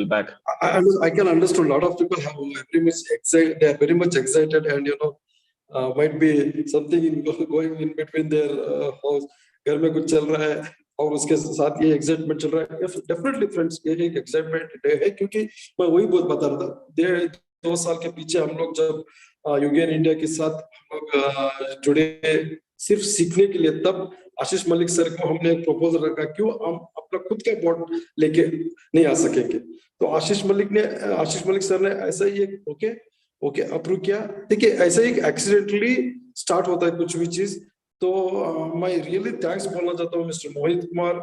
back. I can understand a lot of people have very much excited. They are very much excited, and might be something going in between their house. घर में कुछ चल रहा है और उसके साथ ये एक्साइटमेंट चल रहा है. डेफिनेटली फ्रेंड्स, ये एक एक्साइटमेंट है, क्योंकि मैं वही बता रहा था. 2 साल के पीछे हम लोग जब यूगेन इंडिया के साथ हम लोग जुड़े सिर्फ सीखने के लिए, तब आशीष मलिक सर को हमने एक प्रपोजल रखा, क्यों हम अपना खुद का बॉट लेके नहीं आ सकेंगे. तो आशीष मलिक सर ने ऐसा ही एक ओके अप्रूव किया. देखिए, ऐसा ही एक्सीडेंटली स्टार्ट होता है कुछ भी चीज. तो मैं रियली थैंक्स बोलना चाहता हूँ मिस्टर मोहित कुमार,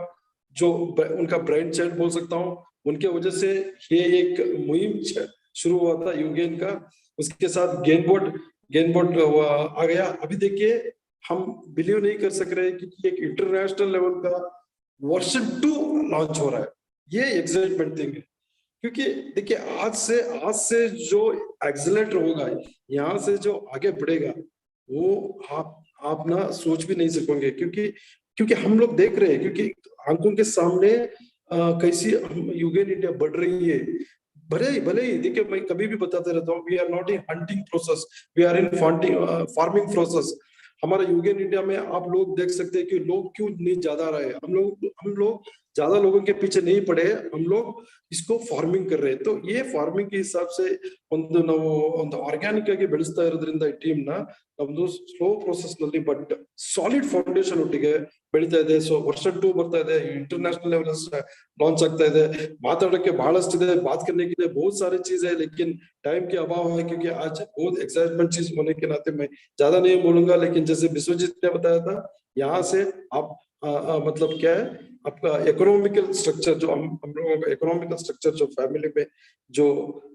जो उनका ब्रांड चाइल्ड बोल सकता हूँ. उनके वजह से ये एक मुहिम शुरू हुआ था यूगेन का. उसके साथ गेनबॉट आ गया. अभी देखिए, हम बिलीव नहीं कर सक रहे कि एक इंटरनेशनल लेवल का वर्जन 2 लॉन्च हो रहा है. ये एक्साइटमेंट थिंग है, क्योंकि देखिए आज से जो एक्सेलरेटर होगा, यहाँ से जो आगे बढ़ेगा, वो आप ना सोच भी नहीं सकोगे. क्योंकि हम लोग देख रहे हैं, क्योंकि आंखों के सामने कैसी यूगेन इंडिया बढ़ रही है. भले ही देखिए, मैं कभी भी बताते रहता हूँ, we are not in hunting process, we are in farming process. हमारा यूगेन इंडिया में आप लोग देख सकते हैं कि लोग क्यों नहीं ज्यादा रहे. हम लोग ज्यादा लोगों के पीछे नहीं पड़े, हम लोग इसको फार्मिंग कर रहे हैं. तो ये फार्मिंग के हिसाब से ಒಂದು ಆರ್ಗ್ಯಾನಿಕ್ ಆಗಿ ಬೆಳೆಸ್ತಾ ಇರೋದ್ರಿಂದ ಈ ಟೀಮ್ ನ ನಮ್ದು ಸ್ಲೋ ಪ್ರೋಸೆಸ್ ನಲ್ಲಿ ಬಟ್ ಸಾಲಿಡ್ ಫೌಂಡೇಶನ್ ಒಟ್ಟಿಗೆ ಬೆಳೀತಾ ಇದೆ. ಸೊ ವರ್ಷನ್ 2 ಬರ್ತಾ ಇದೆ, इंटरनेशनल लेवल लॉन्च ಆಗ್ತಾ ಇದೆ. ಮಾತಾಡೋಕೆ ಬಹಳಷ್ಟು ಇದೆ, बात करने के लिए बहुत सारी चीज है, लेकिन टाइम के अभाव है. क्योंकि आज बहुत एक्साइटमेंट चीज होने के नाते मैं ज्यादा नहीं बोलूंगा. लेकिन जैसे विश्वजीत ने बताया था, यहाँ से आप मतलब क्या है, आपका इकोनॉमिकल स्ट्रक्चर, जो हम लोगों का इकोनॉमिकल स्ट्रक्चर, जो फैमिली में जो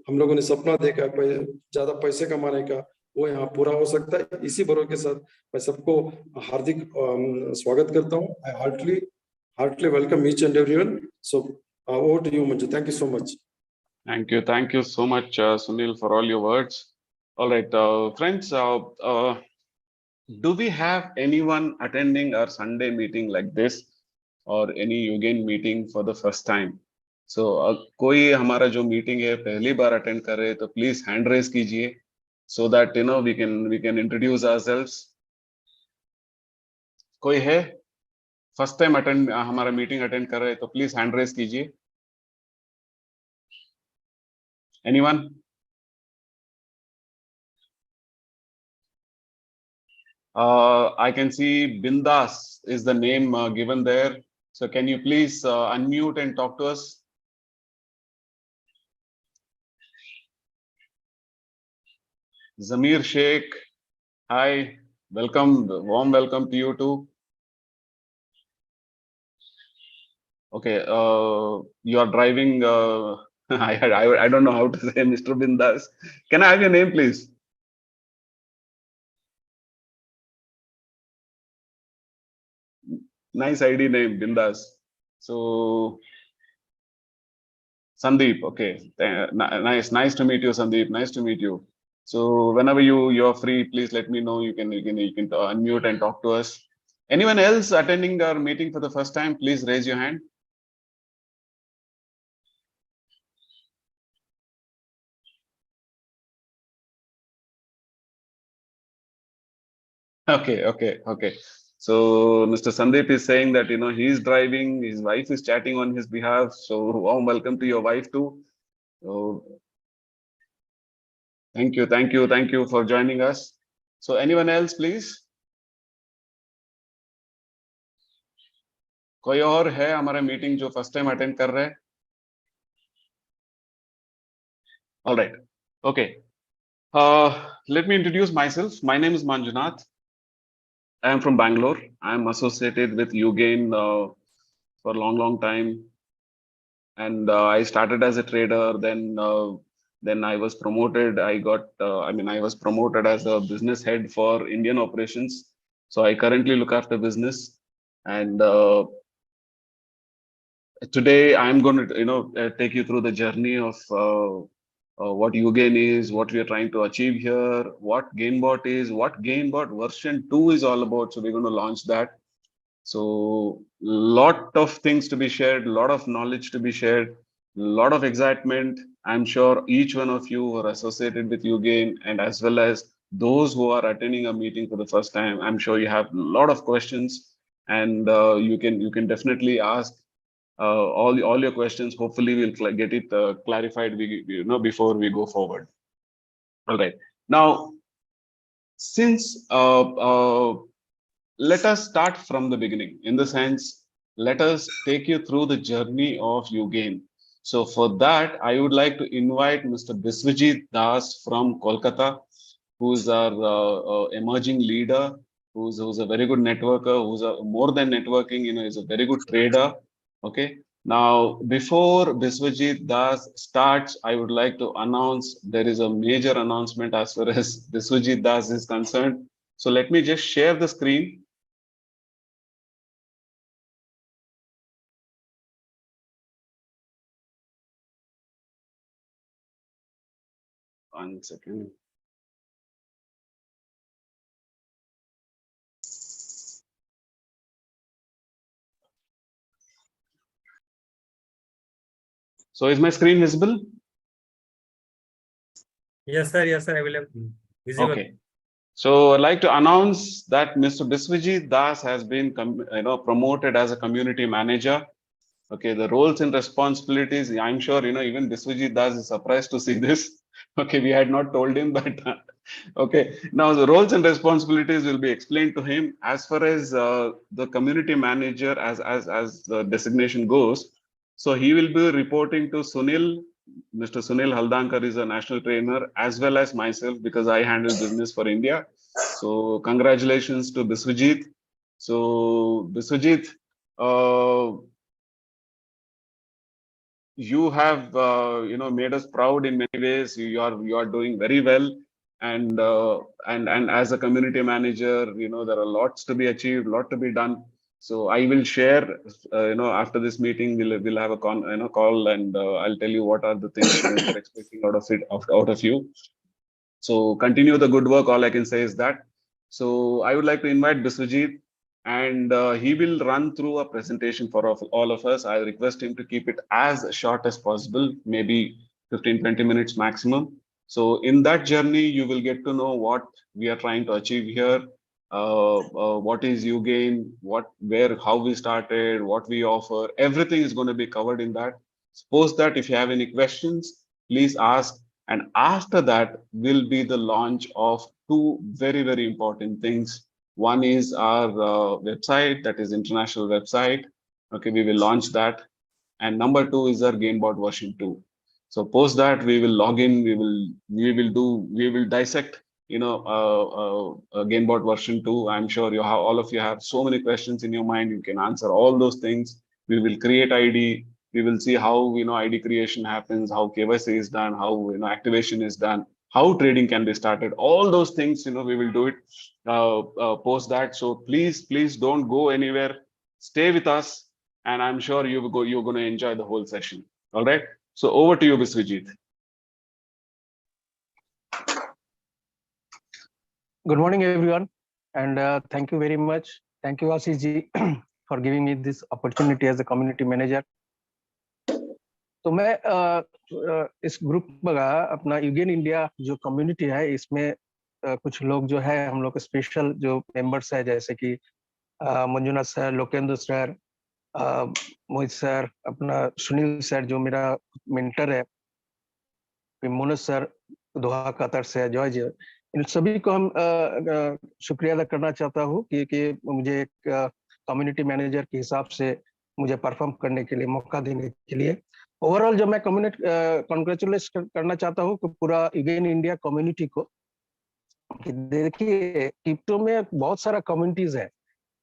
हम लोगों ने सपना देखा है ज्यादा पैसे कमाने का, वो यहाँ पूरा हो सकता है. इसी भरोसे के साथ मैं सबको हार्दिक स्वागत करता हूँ. I heartly welcome each and everyone. So over to you Manju. Thank you so much. Thank you so much, Sunil, for all your words. All right, friends, do we have anyone attending our Sunday meeting like this, or any UGain meeting for the first time? So कोई हमारा जो meeting है पहली बार attend कर रहे हैं, तो please hand raise कीजिए, so that we can introduce ourselves. कोई है फर्स्ट टाइम हमारा मीटिंग अटेंड कर रहे हैं, तो प्लीज हैंड रेज कीजिए. Anyone? I can see Bindas is the name given there. So can you please unmute and talk to us? Zamir Sheikh, hi, welcome, warm welcome to you too. Okay, you are driving. I don't know how to say, Mr. Bindas. Can I have your name, please? Nice ID name, Bindas. So Sandeep, okay, nice to meet you, Sandeep. Nice to meet you. So whenever you're free, please let me know. You can unmute and talk to us. Anyone else attending our meeting for the first time, please raise your hand. Okay. So Mr. Sandeep is saying that he's driving, his wife is chatting on his behalf. So warm welcome to your wife too. So thank you for joining us. So anyone else, please? कोई और है हमारा meeting जो first time attend कर रहे हैं? All right. Okay. Let me introduce myself. My name is Manjunath. I am from Bangalore. I am associated with UGain for a long time, and I started as a trader. Then I was promoted. I was promoted as a business head for Indian operations. So I currently look after business, and today I'm going to take you through the journey of what UGain is, what we are trying to achieve here, what GainBOT is, what GainBOT version 2 is all about. So we're going to launch that. So lot of things to be shared, lot of knowledge to be shared. lot of excitement. I'm sure each one of you who are associated with UGain, and as well as those who are attending a meeting for the first time, I'm sure you have a lot of questions, and you can definitely ask all your questions. Hopefully, we'll get it clarified. Before we go forward. All right. Now, since let us start from the beginning. In the sense, let us take you through the journey of UGain. So for that, I would like to invite Mr. Biswajit Das from Kolkata, who's our emerging leader, who's a very good networker, who's a more than networking, is a very good trader. Okay. Now, before Biswajit Das starts, I would like to announce there is a major announcement as far as Biswajit Das is concerned. So let me just share the screen. One second. So is my screen visible? Yes, sir. Yes, sir. I will have visible. Okay. So I'd like to announce that Mr. Biswajit Das has been promoted as a community manager. Okay, the roles and responsibilities, I'm sure, even Biswajit Das is surprised to see this. Okay, we had not told him, but okay. Now the roles and responsibilities will be explained to him. As far as the community manager as the designation goes, so he will be reporting to Sunil. Mr. Sunil Haldankar is a national trainer, as well as myself, because I handle business for India. So congratulations to Biswajit. So Biswajit, you have made us proud in many ways. You are doing very well, and as a community manager, there are lots to be achieved, lot to be done. So I will share, after this meeting, we'll have a call, and I'll tell you what are the things we're expecting out of you. So continue the good work. All I can say is that. So I would like to invite Biswajit, and he will run through a presentation for all of us. I request him to keep it as short as possible, maybe 15-20 minutes maximum. So in that journey, you will get to know what we are trying to achieve here, what is UGain, how we started, what we offer. Everything is going to be covered in that. Suppose that if you have any questions, please ask. And after that will be the launch of two very, very important things. One is our website, that is international website. Okay, we will launch that. And number two is our GainBOT version 2. So post that, we will log in, we will dissect, GainBOT version 2. I'm sure all of you have so many questions in your mind. You can answer all those things. We will create ID. We will see how ID creation happens, how KYC is done, how activation is done, how trading can be started. All those things, we will do it post that. So please don't go anywhere. Stay with us, and I'm sure you're going to enjoy the whole session. All right. So over to you, Biswajit. Good morning, everyone, and thank you very much. Thank you, Ashish ji, for giving me this opportunity as a community manager. तो मैं इस group का अपना Eugene India जो community है, इसमें कुछ लोग जो है हम लोग स्पेशल जो मेंबर्स है, जैसे कि मंजुनाथ सर, लोकेंद्र सर, मोहित सर, अपना सुनील सर जो मेरा मेंटर है, मनोज सर दोहा कतर से, जॉय जी, इन सभी को हम शुक्रिया अदा करना चाहता हूँ कि मुझे एक कम्युनिटी मैनेजर के हिसाब से मुझे परफॉर्म करने के लिए मौका देने के लिए। ओवरऑल जो मैं कॉन्ग्रेचुलेट करना चाहता हूँ पूरा यूगेन इंडिया कम्युनिटी को। देखिए, क्रिप्टो में बहुत सारा कम्युनिटीज है,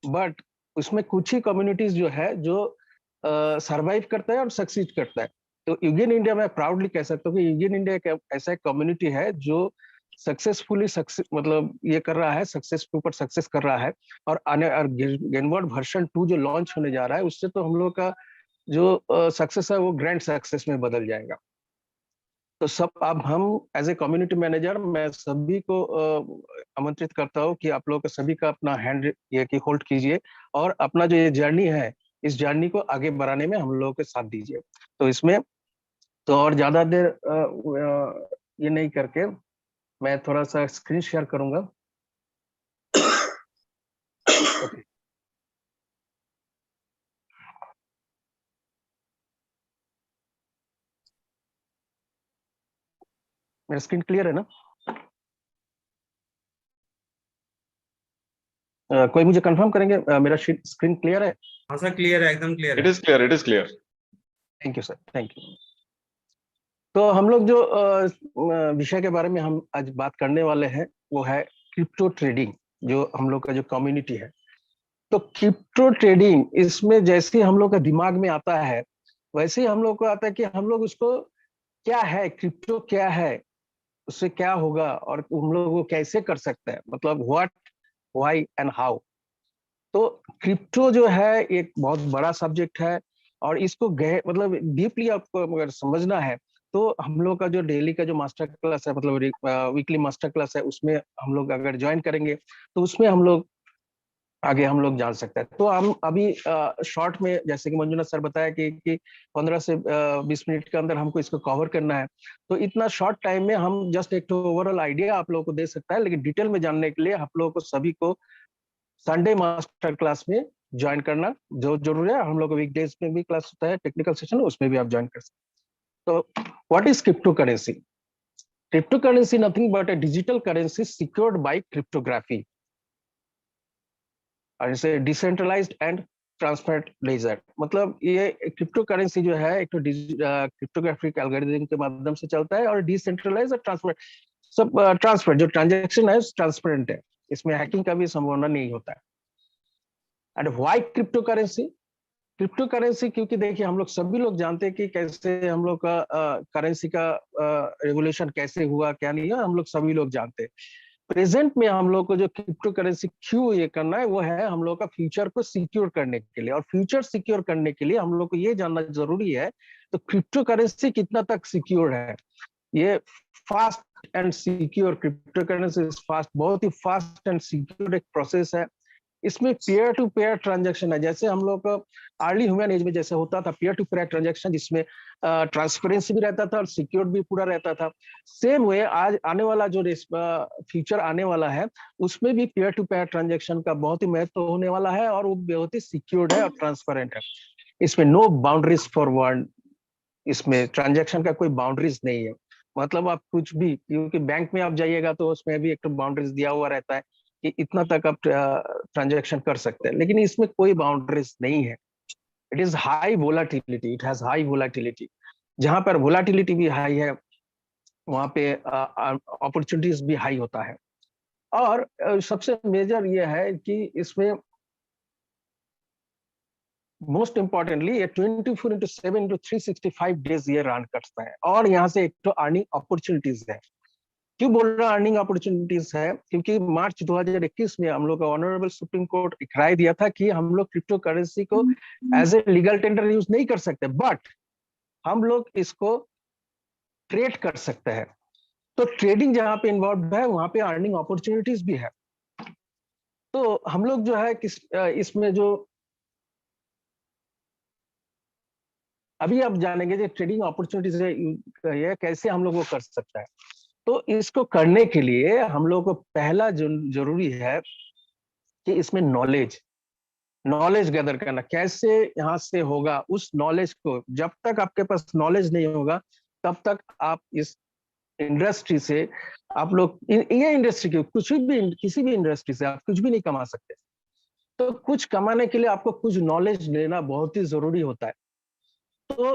बट उसमें कुछ ही कम्युनिटीज जो है जो सरवाइव करता है और सक्सीड करता है। तो यूगेन इंडिया में प्राउडली कह सकता हूँ कि यूगेन इंडिया एक ऐसा कम्युनिटी है जो सक्सेसफुली मतलब ये कर रहा है, सक्सेस के ऊपर सक्सेस कर रहा है, और गेनबॉट वर्जन 2 जो लॉन्च होने जा रहा है, उससे तो हम लोग का जो सक्सेस है वो ग्रैंड सक्सेस में बदल जाएगा। तो सब अब हम एज ए कम्युनिटी मैनेजर मैं सभी को आमंत्रित करता हूँ कि आप लोग का सभी का अपना हैंड ये कि होल्ड कीजिए और अपना जो ये जर्नी है, इस जर्नी को आगे बढ़ाने में हम लोगों के साथ दीजिए। तो इसमें तो और ज्यादा देर ये नहीं करके मैं थोड़ा सा स्क्रीन शेयर करूंगा। ओके, मेरा स्क्रीन क्लियर है ना? कोई मुझे कंफर्म करेंगे मेरा स्क्रीन क्लियर है? हाँ सर, क्लियर है, एकदम क्लियर It है। is clear. It is clear. Thank you sir, thank you. तो हम लोग जो विषय के बारे में हम आज बात करने वाले हैं वो है क्रिप्टो ट्रेडिंग, जो हम लोग का जो कम्युनिटी है। तो क्रिप्टो ट्रेडिंग, इसमें जैसे हम लोग का दिमाग में आता है वैसे ही हम लोग को आता है कि हम लोग उसको क्या है, क्रिप्टो क्या है, उससे क्या होगा और हम लोग वो कैसे कर सकते हैं, मतलब व्हाट, व्हाई एंड हाउ। तो क्रिप्टो जो है एक बहुत बड़ा सब्जेक्ट है और इसको मतलब डीपली आपको अगर समझना है तो हम लोग का जो डेली का जो मास्टर क्लास है, मतलब वीकली मास्टर क्लास है, उसमें हम लोग अगर ज्वाइन करेंगे तो उसमें हम लोग आगे हम लोग जान सकते हैं। तो हम अभी शॉर्ट में, जैसे कि मंजुनाथ सर बताया कि 15 से 20 मिनट के अंदर हमको इसको कवर करना है, तो इतना शॉर्ट टाइम में हम जस्ट एक ओवरऑल आइडिया आप लोगों को दे सकता है, लेकिन डिटेल में जानने के लिए आप लोगों को सभी को संडे मास्टर क्लास में ज्वाइन करना जो जरूरी है। हम लोग को वीकडेज में भी क्लास होता है, टेक्निकल सेशन, उसमें भी आप ज्वाइन कर सकते हैं। तो what is crypto currency? Crypto currency nothing but a digital currency secured by cryptography और इसे डिसेंट्रलाइज्ड एंड ट्रांसपेरेंट लेजर। मतलब ये क्रिप्टो करेंसी जो है एक तो क्रिप्टोग्राफिक एल्गोरिथम के माध्यम से चलता है और डिसेंट्रलाइज और ट्रांसपेरेंट, सब ट्रांसपेरेंट, जो ट्रांजैक्शन है ट्रांसपेरेंट है, इसमें हैकिंग का भी संभावना नहीं होता है। And why crypto currency? Crypto currency क्योंकि देखिए हम लोग सभी लोग जानते हैं कि कैसे हम लोग का करेंसी का रेगुलेशन कैसे हुआ क्या नहीं है, हम लोग सभी लोग जानते हैं। प्रेजेंट में हम लोग को जो क्रिप्टो करेंसी क्यों ये करना है वो है हम लोग का फ्यूचर को सिक्योर करने के लिए, और फ्यूचर सिक्योर करने के लिए हम लोग को ये जानना जरूरी है तो क्रिप्टो करेंसी कितना तक सिक्योर है। ये fast and secure, crypto currency fast, बहुत ही फास्ट एंड सिक्योर एक प्रोसेस है। इसमें पेयर टू पेयर ट्रांजैक्शन है, जैसे हम लोग अर्ली ह्यूमन एज में जैसे होता था पेयर टू पेयर ट्रांजैक्शन, जिसमें ट्रांसपेरेंसी भी रहता था और सिक्योर भी पूरा रहता था। सेम वे आज आने वाला जो फ्यूचर आने वाला है उसमें भी पेयर टू पेयर ट्रांजैक्शन का बहुत ही महत्व होने वाला है और वो बहुत ही सिक्योर्ड है और ट्रांसपेरेंट है। इसमें नो बाउंड्रीज फॉर वन, इसमें ट्रांजैक्शन का कोई बाउंड्रीज नहीं है। मतलब आप कुछ भी, क्योंकि बैंक में आप जाइएगा तो उसमें भी एक तो बाउंड्रीज दिया हुआ रहता है कि इतना तक आप ट्रांजैक्शन कर सकते हैं, लेकिन इसमें कोई बाउंड्रीज नहीं है। It is high volatility, it has high volatility. जहां पर वोलाटिलिटी भी हाई है वहां पे अपॉर्चुनिटीज भी हाई होता है। और सबसे मेजर ये है कि इसमें मोस्ट इंपॉर्टेंटली ये 24/7/365 डेज ये रन करता है। और यहाँ से एक तो अर्निंग अपॉर्चुनिटीज है। क्यों बोल रहा अर्निंग अपॉर्चुनिटीज है? क्योंकि मार्च 2021 में हम लोग का ऑनरेबल सुप्रीम कोर्ट एक राय दिया था कि हम लोग क्रिप्टो करेंसी को as a legal tender use नहीं कर सकते, बट हम लोग इसको ट्रेड कर सकते हैं। तो ट्रेडिंग जहां पे इन्वॉल्व है वहां पे अर्निंग अपॉर्चुनिटीज भी है। तो हम लोग जो है इसमें जो अभी आप जानेंगे जो ट्रेडिंग अपॉर्चुनिटीज है ये कैसे हम लोग वो कर सकते हैं। तो इसको करने के लिए हम लोग को पहला जो जरूरी है कि इसमें नॉलेज गैदर करना। कैसे यहाँ से होगा? उस नॉलेज को, जब तक आपके पास नॉलेज नहीं होगा तब तक आप इस इंडस्ट्री से, आप लोग ये इंडस्ट्री की कुछ भी, किसी भी इंडस्ट्री से आप कुछ भी नहीं कमा सकते। तो कुछ कमाने के लिए आपको कुछ नॉलेज लेना बहुत ही जरूरी होता है। तो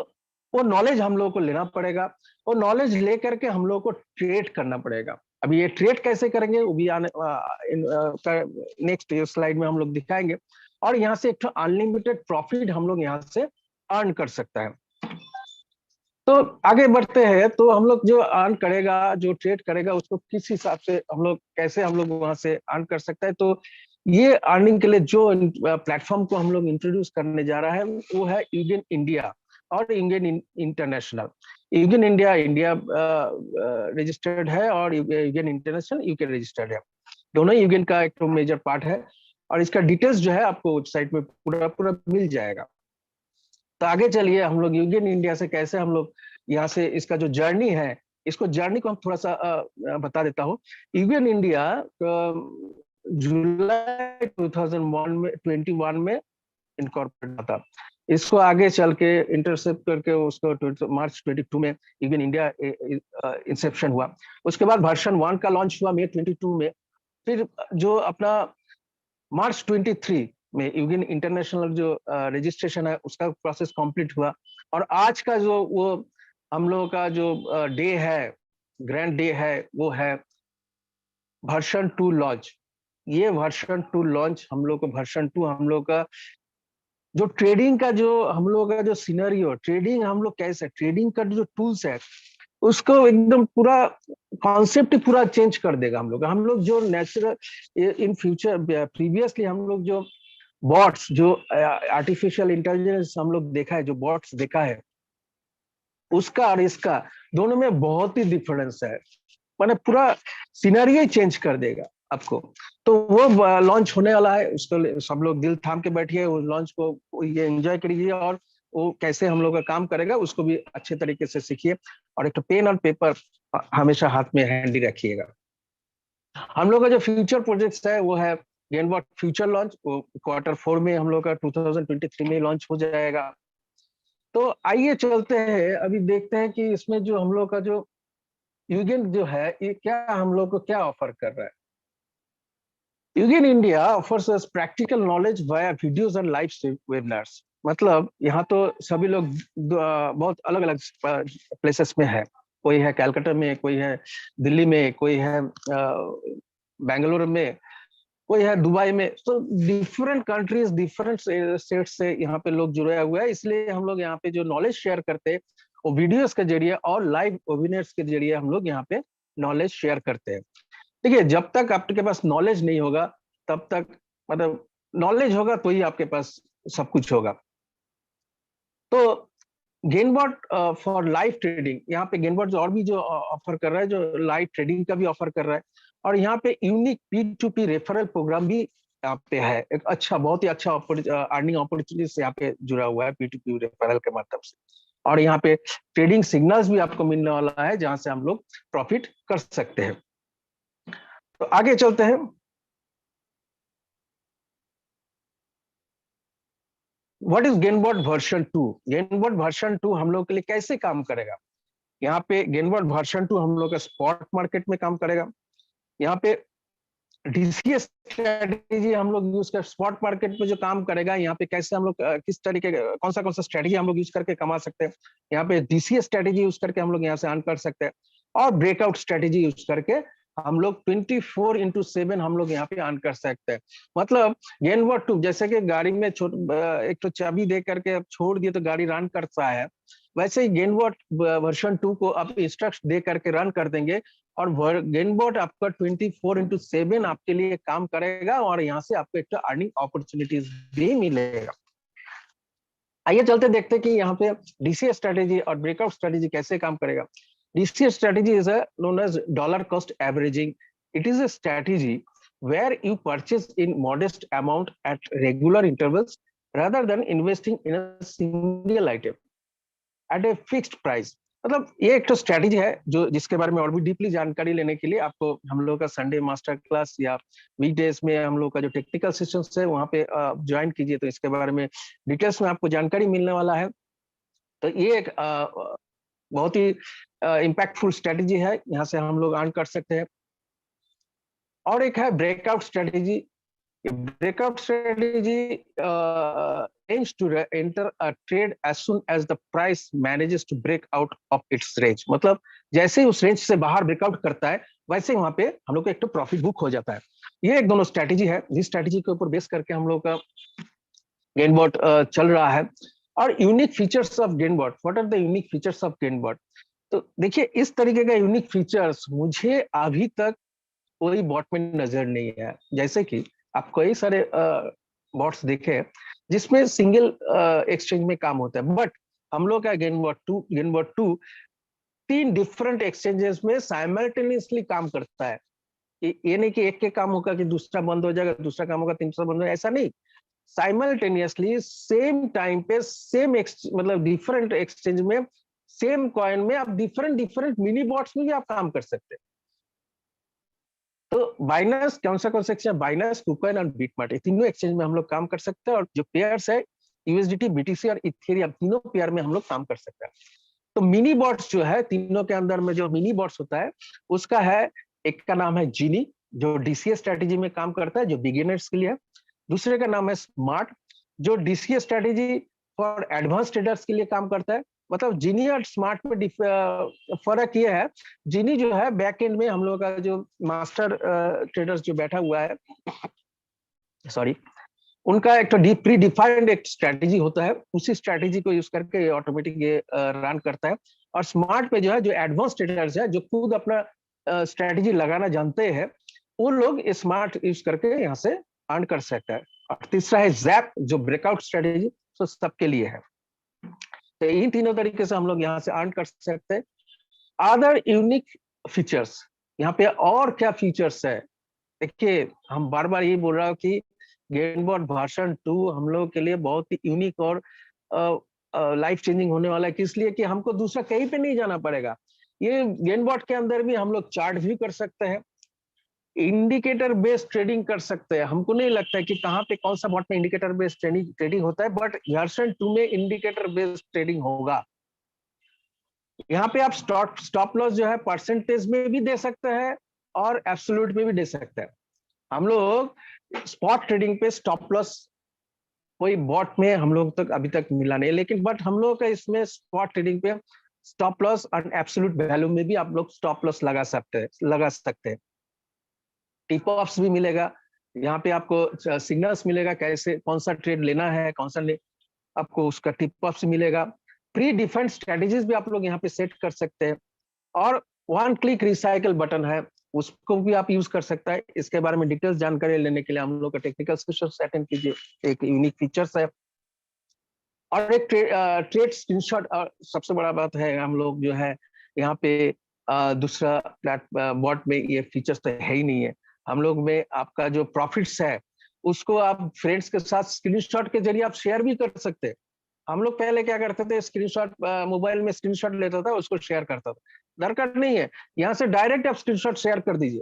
वो नॉलेज हम लोगों को लेना पड़ेगा, और नॉलेज लेकर के हम लोग को ट्रेड करना पड़ेगा। अभी ये ट्रेड कैसे करेंगे वो भी आने नेक्स्ट स्लाइड में हम लोग दिखाएंगे। और यहाँ से एक तो अनलिमिटेड प्रॉफिट हम लोग यहाँ से अर्न कर सकता है। तो आगे बढ़ते हैं। तो हम लोग जो अर्न करेगा, जो ट्रेड करेगा, उसको किस हिसाब से हम लोग, कैसे हम लोग वहां से अर्न कर सकते हैं। तो ये अर्निंग के लिए जो प्लेटफॉर्म को हम लोग इंट्रोड्यूस करने जा रहा है वो है यूगेन इंडिया और Eugene international. Eugene India India registered है और यूगेन इंटरनेशनल यूके रजिस्टर्ड है। दोनों ही यूगेन का एक तो मेजर पार्ट है और इसका डिटेल्स जो है आपको वेबसाइट में पूरा पूरा मिल जाएगा। तो आगे चलिए हम लोग यूगेन इंडिया से कैसे हम लोग यहाँ से इसका जो जर्नी है, इसको जर्नी को हम थोड़ा सा बता देता हूँ। यूगेन इंडिया जुलाई 2021 में इनकॉर्पोरेट था। इसको आगे चल के इंटरसेप्ट करके उसको मार्च 22 में यूगेन इंडिया इंसेप्शन हुआ। उसके बाद वर्जन 1 का लॉन्च हुआ मई 22 में। फिर जो अपना मार्च 23 में यूगेन इंटरनेशनल जो रजिस्ट्रेशन है उसका प्रोसेस कंप्लीट हुआ। और आज का जो वो हम लोगों का जो डे है, ग्रैंड डे है, वो है वर्जन 2 लॉन्च। ये वर्जन 2 लॉन्च हम लोग को वर्जन 2 हम लोग का जो ट्रेडिंग का जो हम लोग का जो सिनेरियो, ट्रेडिंग हम लोग कैसे, ट्रेडिंग का जो टूल्स है उसको एकदम पूरा कॉन्सेप्ट पूरा चेंज कर देगा। हम लोग जो नेचुरल इन फ्यूचर, प्रीवियसली हम लोग जो बॉट्स, जो आर्टिफिशियल इंटेलिजेंस हम लोग देखा है, जो बॉट्स देखा है, उसका और इसका दोनों में बहुत ही डिफरेंस है। माने पूरा सिनेरियो चेंज कर देगा आपको। तो वो लॉन्च होने वाला है, उसको सब लोग दिल थाम के बैठिए, उस लॉन्च को ये एंजॉय करिए और वो कैसे हम लोग का काम करेगा उसको भी अच्छे तरीके से सीखिए। और एक तो पेन और पेपर हमेशा हाथ में हैंडी रखिएगा। हम लोग का जो फ्यूचर प्रोजेक्ट्स है वो है GainBOT फ्यूचर लॉन्च, वो Q4 में हम लोग का 2023 में लॉन्च हो जाएगा। तो आइए चलते हैं, अभी देखते हैं कि इसमें जो हम लोग का जो यूगेन जो है ये क्या हम लोग को क्या ऑफर कर रहा है। UGain India offers us practical knowledge via videos and live webinars। मतलब यहाँ तो सभी लोग बहुत अलग अलग प्लेसेस में है। कोई है कलकत्ता में, कोई है दिल्ली में, कोई है बेंगलुरु में, कोई है दुबई में। तो डिफरेंट कंट्रीज, डिफरेंट स्टेट से यहाँ पे लोग जुड़े हुए हैं। इसलिए हम लोग यहाँ पे जो नॉलेज शेयर करते हैं वो वीडियोस के जरिए और लाइव वेबिनार्स के जरिए हम लोग यहाँ पे नॉलेज शेयर करते हैं। देखिए, जब तक आपके पास नॉलेज नहीं होगा तब तक, मतलब नॉलेज होगा तो ही आपके पास सब कुछ होगा। तो GainBOT फॉर लाइव ट्रेडिंग, यहाँ पे GainBOT जो और भी जो ऑफर कर रहा है, जो लाइव ट्रेडिंग का भी ऑफर कर रहा है। और यहाँ पे यूनिक P2P रेफरल प्रोग्राम भी यहाँ पे है। एक अच्छा, बहुत ही अच्छा अर्निंग अपॉर्चुनिटी से यहाँ पे जुड़ा हुआ है P2P रेफरल के माध्यम से। और यहाँ पे ट्रेडिंग सिग्नल्स भी आपको मिलने वाला है जहां से हम लोग प्रॉफिट कर सकते हैं। तो आगे चलते हैं। What is GainBOT version 2? GainBOT version 2 हम लोग के लिए कैसे काम करेगा? यहाँ पे GainBOT वर्जन 2 हम लोग का स्पॉट मार्केट में काम करेगा। यहाँ पे DCS स्ट्रेटेजी हम लोग यूज कर, स्पॉट मार्केट में जो काम करेगा, यहाँ पे कैसे हम लोग किस तरीके कौन सा स्ट्रेटेजी हम लोग यूज करके कमा सकते हैं। यहाँ पे DCS स्ट्रेटेजी यूज करके हम लोग यहाँ से अर्न कर सकते हैं। और ब्रेकआउट स्ट्रेटेजी यूज करके हम लोग 24/7 हम लोग यहाँ पे अर्न कर सकते हैं। मतलब GainBOT 2 जैसे कि गाड़ी में एक तो चाबी दे करके आप छोड़ दिए तो गाड़ी रन करता है, वैसे ही GainBOT वर्जन 2 को आप इंस्ट्रक्शन दे करके रन कर देंगे और GainBOT आपका 24/7 आपके लिए काम करेगा और यहाँ से आपको एक अर्निंग अपॉर्चुनिटीज भी मिलेगा। आइए चलते देखते हैं कि यहाँ पे DCS स्ट्रेटेजी और ब्रेकआउट स्ट्रेटेजी कैसे काम करेगा। DCS strategy is known as dollar cost averaging. It is a strategy where you purchase in modest amount at regular intervals rather than investing in a single item at a fixed price. मतलब ये एक तो strategy है जो जिसके बारे में और भी डीपली जानकारी लेने के लिए आपको हम लोग का संडे मास्टर क्लास या वीकडेज में हम लोग का जो टेक्निकल सेशंस है वहाँ पे ज्वाइन कीजिए, तो इसके बारे में डिटेल्स में आपको जानकारी मिलने वाला है। तो ये एक बहुत ही इम्पैक्टफुल स्ट्रेटेजी है, यहाँ से हम लोग अर्न कर सकते हैं। और एक है breakout strategy. Breakout strategy aims to enter a trade as soon as the price manages to break out of its range। मतलब जैसे ही उस रेंज से बाहर ब्रेकआउट करता है वैसे ही वहां पे हम लोग को एक तो प्रॉफिट बुक हो जाता है। ये एक दोनों स्ट्रेटेजी है, जिस स्ट्रेटेजी के ऊपर बेस करके हम लोग का GainBOT चल रहा है। और unique features of GainBOT, what are the unique features of GainBOT? तो देखिए, इस तरीके का यूनिक फीचर्स मुझे अभी तक कोई बॉट में नजर नहीं आया। जैसे कि आप कई सारे बॉट्स देखे जिसमें सिंगल एक्सचेंज में काम होता है, बट हम लोग का GainBOT 2 3 डिफरेंट एक्सचेंजेस में साइमल्टेनियसली काम करता है। ये नहीं कि एक के काम होगा कि दूसरा बंद हो जाएगा, दूसरा काम होगा तीसरा बंद हो जाएगा, ऐसा नहीं। साइमल्टेनियसली सेम टाइम पे सेम मतलब डिफरेंट एक्सचेंज में सेम कॉइन में आप डिफरेंट डिफरेंट मिनी बॉट्स में भी आप काम कर सकते हैं। तो बाइनेंस कौन सा एक्सचेंज? बाइनेंस, KuCoin और बिटमार्ट, ये तीनों एक्सचेंज में हम लोग काम कर सकते हैं। और जो पेयर्स है यूएसडीटी, बीटीसी और इथेरियम, तीनों पेयर में हम लोग काम कर सकते हैं। तो मिनी बॉट्स जो है, तीनों के अंदर में जो मिनी बॉट्स होता है उसका है, एक का नाम है जीनी जो डीसीए स्ट्रेटेजी में काम करता है, जो बिगिनर्स के लिए है। दूसरे का नाम है स्मार्ट जो DCA strategy for advance traders के लिए काम करता है। मतलब जीनी और स्मार्ट में फर्क ये है, जीनी जो है बैक एंड में हम लोग का जो मास्टर ट्रेडर्स जो बैठा हुआ है, सॉरी, उनका एक तो प्री डिफाइंड एक स्ट्रेटेजी होता है, उसी स्ट्रेटेजी को यूज करके ऑटोमेटिक ये रन करता है। और स्मार्ट पे जो है, जो एडवांस ट्रेडर्स है, जो खुद अपना स्ट्रेटेजी लगाना जानते हैं, उन लोग स्मार्ट यूज करके यहाँ से अर्न कर सकता है। और तीसरा है जैप जो ब्रेकआउट स्ट्रेटेजी, तो सबके लिए है। तो इन तीनों तरीके से हम लोग यहाँ से अर्न कर सकते हैं। अदर यूनिक फीचर्स, यहाँ पे और क्या फीचर्स है? देखिए, हम बार बार ये बोल रहा हूँ कि GainBOT वर्जन 2 हम लोग के लिए बहुत ही यूनिक और लाइफ चेंजिंग होने वाला है। किस लिए? कि हमको दूसरा कहीं पे नहीं जाना पड़ेगा। ये GainBOT के अंदर भी हम लोग चार्ट व्यू कर सकते हैं, इंडिकेटर बेस्ड ट्रेडिंग कर सकते हैं। हमको नहीं लगता है कि कहाँ पे कौन सा बॉट में इंडिकेटर बेस्ड ट्रेडिंग होता है, बट वर्जन 2 में इंडिकेटर बेस्ड ट्रेडिंग होगा। यहाँ पे आप स्टॉप लॉस जो है परसेंटेज में भी दे सकते हैं और एब्सोल्यूट में भी दे सकते हैं। हम लोग स्पॉट ट्रेडिंग पे स्टॉप लॉस कोई बॉट में हम लोग तक अभी तक मिला नहीं, लेकिन बट हम लोग का इसमें स्पॉट ट्रेडिंग पे स्टॉप लॉस और एब्सोल्यूट वैल्यू में भी आप लोग स्टॉप लॉस लगा सकते हैं। टिप ऑफ्स भी मिलेगा, यहाँ पे आपको सिग्नल्स मिलेगा, कैसे कौन सा ट्रेड लेना है, कौन सा नहीं, आपको उसका टिप ऑफ्स मिलेगा। प्री डिफाइंड स्ट्रेटेजीज भी आप लोग यहाँ पे सेट कर सकते हैं। और वन क्लिक रिसाइकल बटन है, उसको भी आप यूज कर सकता है। इसके बारे में डिटेल्स जानकारी लेने के लिए हम लोग का टेक्निकल सेशन अटेंड कीजिए, एक यूनिक फीचर्स है। और एक ट्रेड स्क्रीनशॉट, और सबसे बड़ा बात है, हम लोग जो है यहाँ पे दूसरा बॉट में ये फीचर्स तो है ही नहीं है। हम लोग में आपका जो प्रॉफिट्स है उसको आप फ्रेंड्स के साथ स्क्रीनशॉट के जरिए आप शेयर भी कर सकते हैं। हम लोग पहले क्या करते थे, स्क्रीनशॉट मोबाइल में स्क्रीनशॉट लेता था, उसको शेयर करता था, दरकार नहीं है, यहाँ से डायरेक्ट आप स्क्रीनशॉट शेयर कर दीजिए।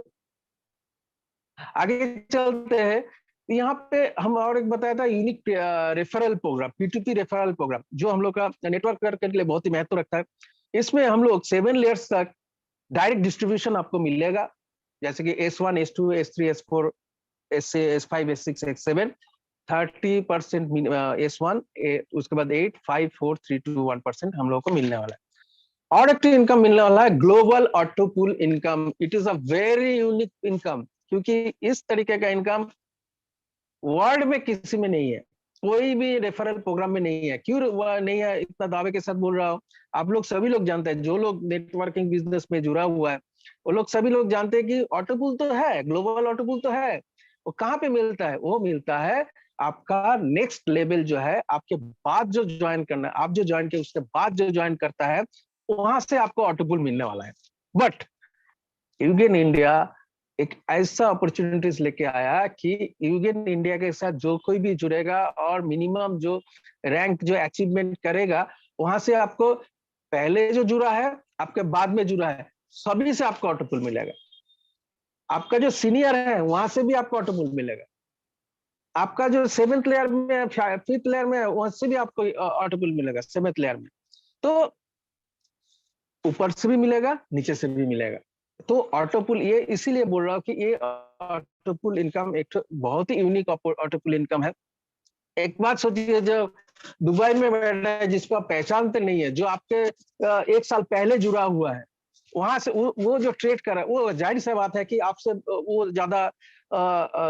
आगे चलते हैं, यहाँ पे हम और एक बताया था unique referral programme, P2P referral programme, जो हम लोग का नेटवर्क करने के लिए बहुत ही महत्व रखता है। इसमें हम लोग 7 लेयर्स तक डायरेक्ट डिस्ट्रीब्यूशन आपको मिलेगा, जैसे कि S1, S2, S3, S4, S5, S6, S7, 30% S1, उसके बाद 8, 5, 4, 3, 2, 1% हम लोग को मिलने वाला है। और एक इनकम मिलने वाला है, global auto pool income. It is a very unique income, क्योंकि इस तरीके का इनकम वर्ल्ड में किसी में नहीं है, कोई भी रेफरल प्रोग्राम में नहीं है। क्यों नहीं है, इतना दावे के साथ बोल रहा हूँ? आप लोग सभी लोग जानते हैं, जो लोग नेटवर्किंग बिजनेस में जुड़ा हुआ है वो लोग सभी लोग जानते हैं कि ऑटो पूल तो है, ग्लोबल ऑटो पूल तो है। वो कहाँ पे मिलता है? वो मिलता है आपका नेक्स्ट लेवल जो है, आपके बाद जो ज्वाइन करना है, आप जो ज्वाइन किए उसके बाद जो ज्वाइन करता है, वहां से आपको ऑटो पूल मिलने वाला है। बट यूगेन इंडिया एक ऐसा अपॉर्चुनिटीज लेके आया कि यूगेन इंडिया के साथ जो कोई भी जुड़ेगा और मिनिमम जो रैंक जो अचीवमेंट करेगा, वहां से आपको पहले जो जुड़ा है, आपके बाद में जुड़ा है, सभी से आपको ऑटो पूल मिलेगा। आपका जो सीनियर है वहां से भी आपको ऑटो पूल मिलेगा, आपका जो 7th लेयर में, 5th लेयर में, वहां से भी आपको ऑटो पूल मिलेगा 7th लेयर में। तो ऊपर से भी मिलेगा, नीचे से भी मिलेगा। तो ऑटो पूल, ये इसीलिए बोल रहा हूँ कि ये ऑटो पूल इनकम एक बहुत ही यूनिक ऑटो पूल इनकम है। एक बात सोचिए, जो दुबई में बैठा है, जिसको आप पहचानते नहीं है, जो आपके 1 साल पहले जुड़ा हुआ है, वहां से वो जो ट्रेड कर रहा है, वो जाहिर सी बात है कि आपसे वो ज्यादा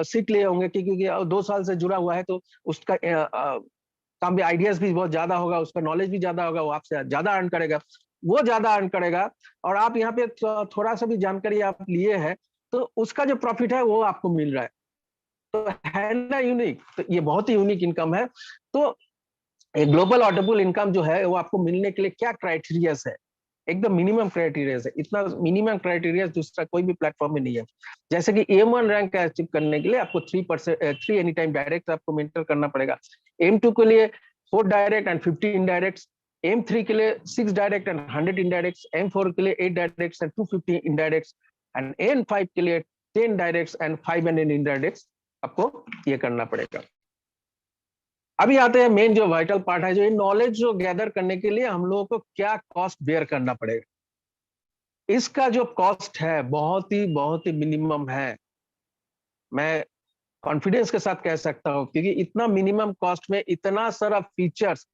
सीख लिए होंगे, क्योंकि 2 साल से जुड़ा हुआ है, तो उसका काम भी, आइडियाज भी बहुत ज्यादा होगा, उसका नॉलेज भी ज्यादा होगा, वो आपसे ज्यादा अर्न करेगा, वो ज्यादा अर्न करेगा। और आप यहाँ पे थोड़ा सा भी जानकारी आप लिए हैं, तो उसका जो प्रॉफिट है वो आपको मिल रहा है। तो है ना यूनिक? तो ये बहुत ही यूनिक इनकम है। तो एक ग्लोबल ऑटो पूल इनकम जो है, वो आपको मिलने के लिए क्या क्राइटेरियाज है? एकदम मिनिमम क्राइटेरियाज है। इतना मिनिमम क्राइटेरिया दूसरा कोई भी प्लेटफॉर्म में नहीं है। जैसे कि M1 रैंक अचीव करने के लिए आपको 3 एनी टाइम डायरेक्ट आपको मेंटर करना पड़ेगा। M2 के लिए 4 डायरेक्ट एंड 50 इनडायरेक्ट, M3 के लिए 6 डायरेक्ट एंड 100 इनडायरेक्ट्स, M4 के लिए 8 डायरेक्ट्स एंड 250 इनडायरेक्ट्स, एंड N5 के लिए 10 डायरेक्ट्स एंड 500 इनडायरेक्ट्स आपको ये करना पड़ेगा। अभी आते हैं मेन जो वाइटल पार्ट है, जो ये नॉलेज जो गैदर करने के लिए हम लोगों को क्या कॉस्ट बेयर करना पड़ेगा। इसका जो कॉस्ट है बहुत ही मिनिमम है, मैं कॉन्फिडेंस के साथ कह सकता हूं, क्योंकि इतना मिनिमम कॉस्ट में इतना सारा फीचर्स,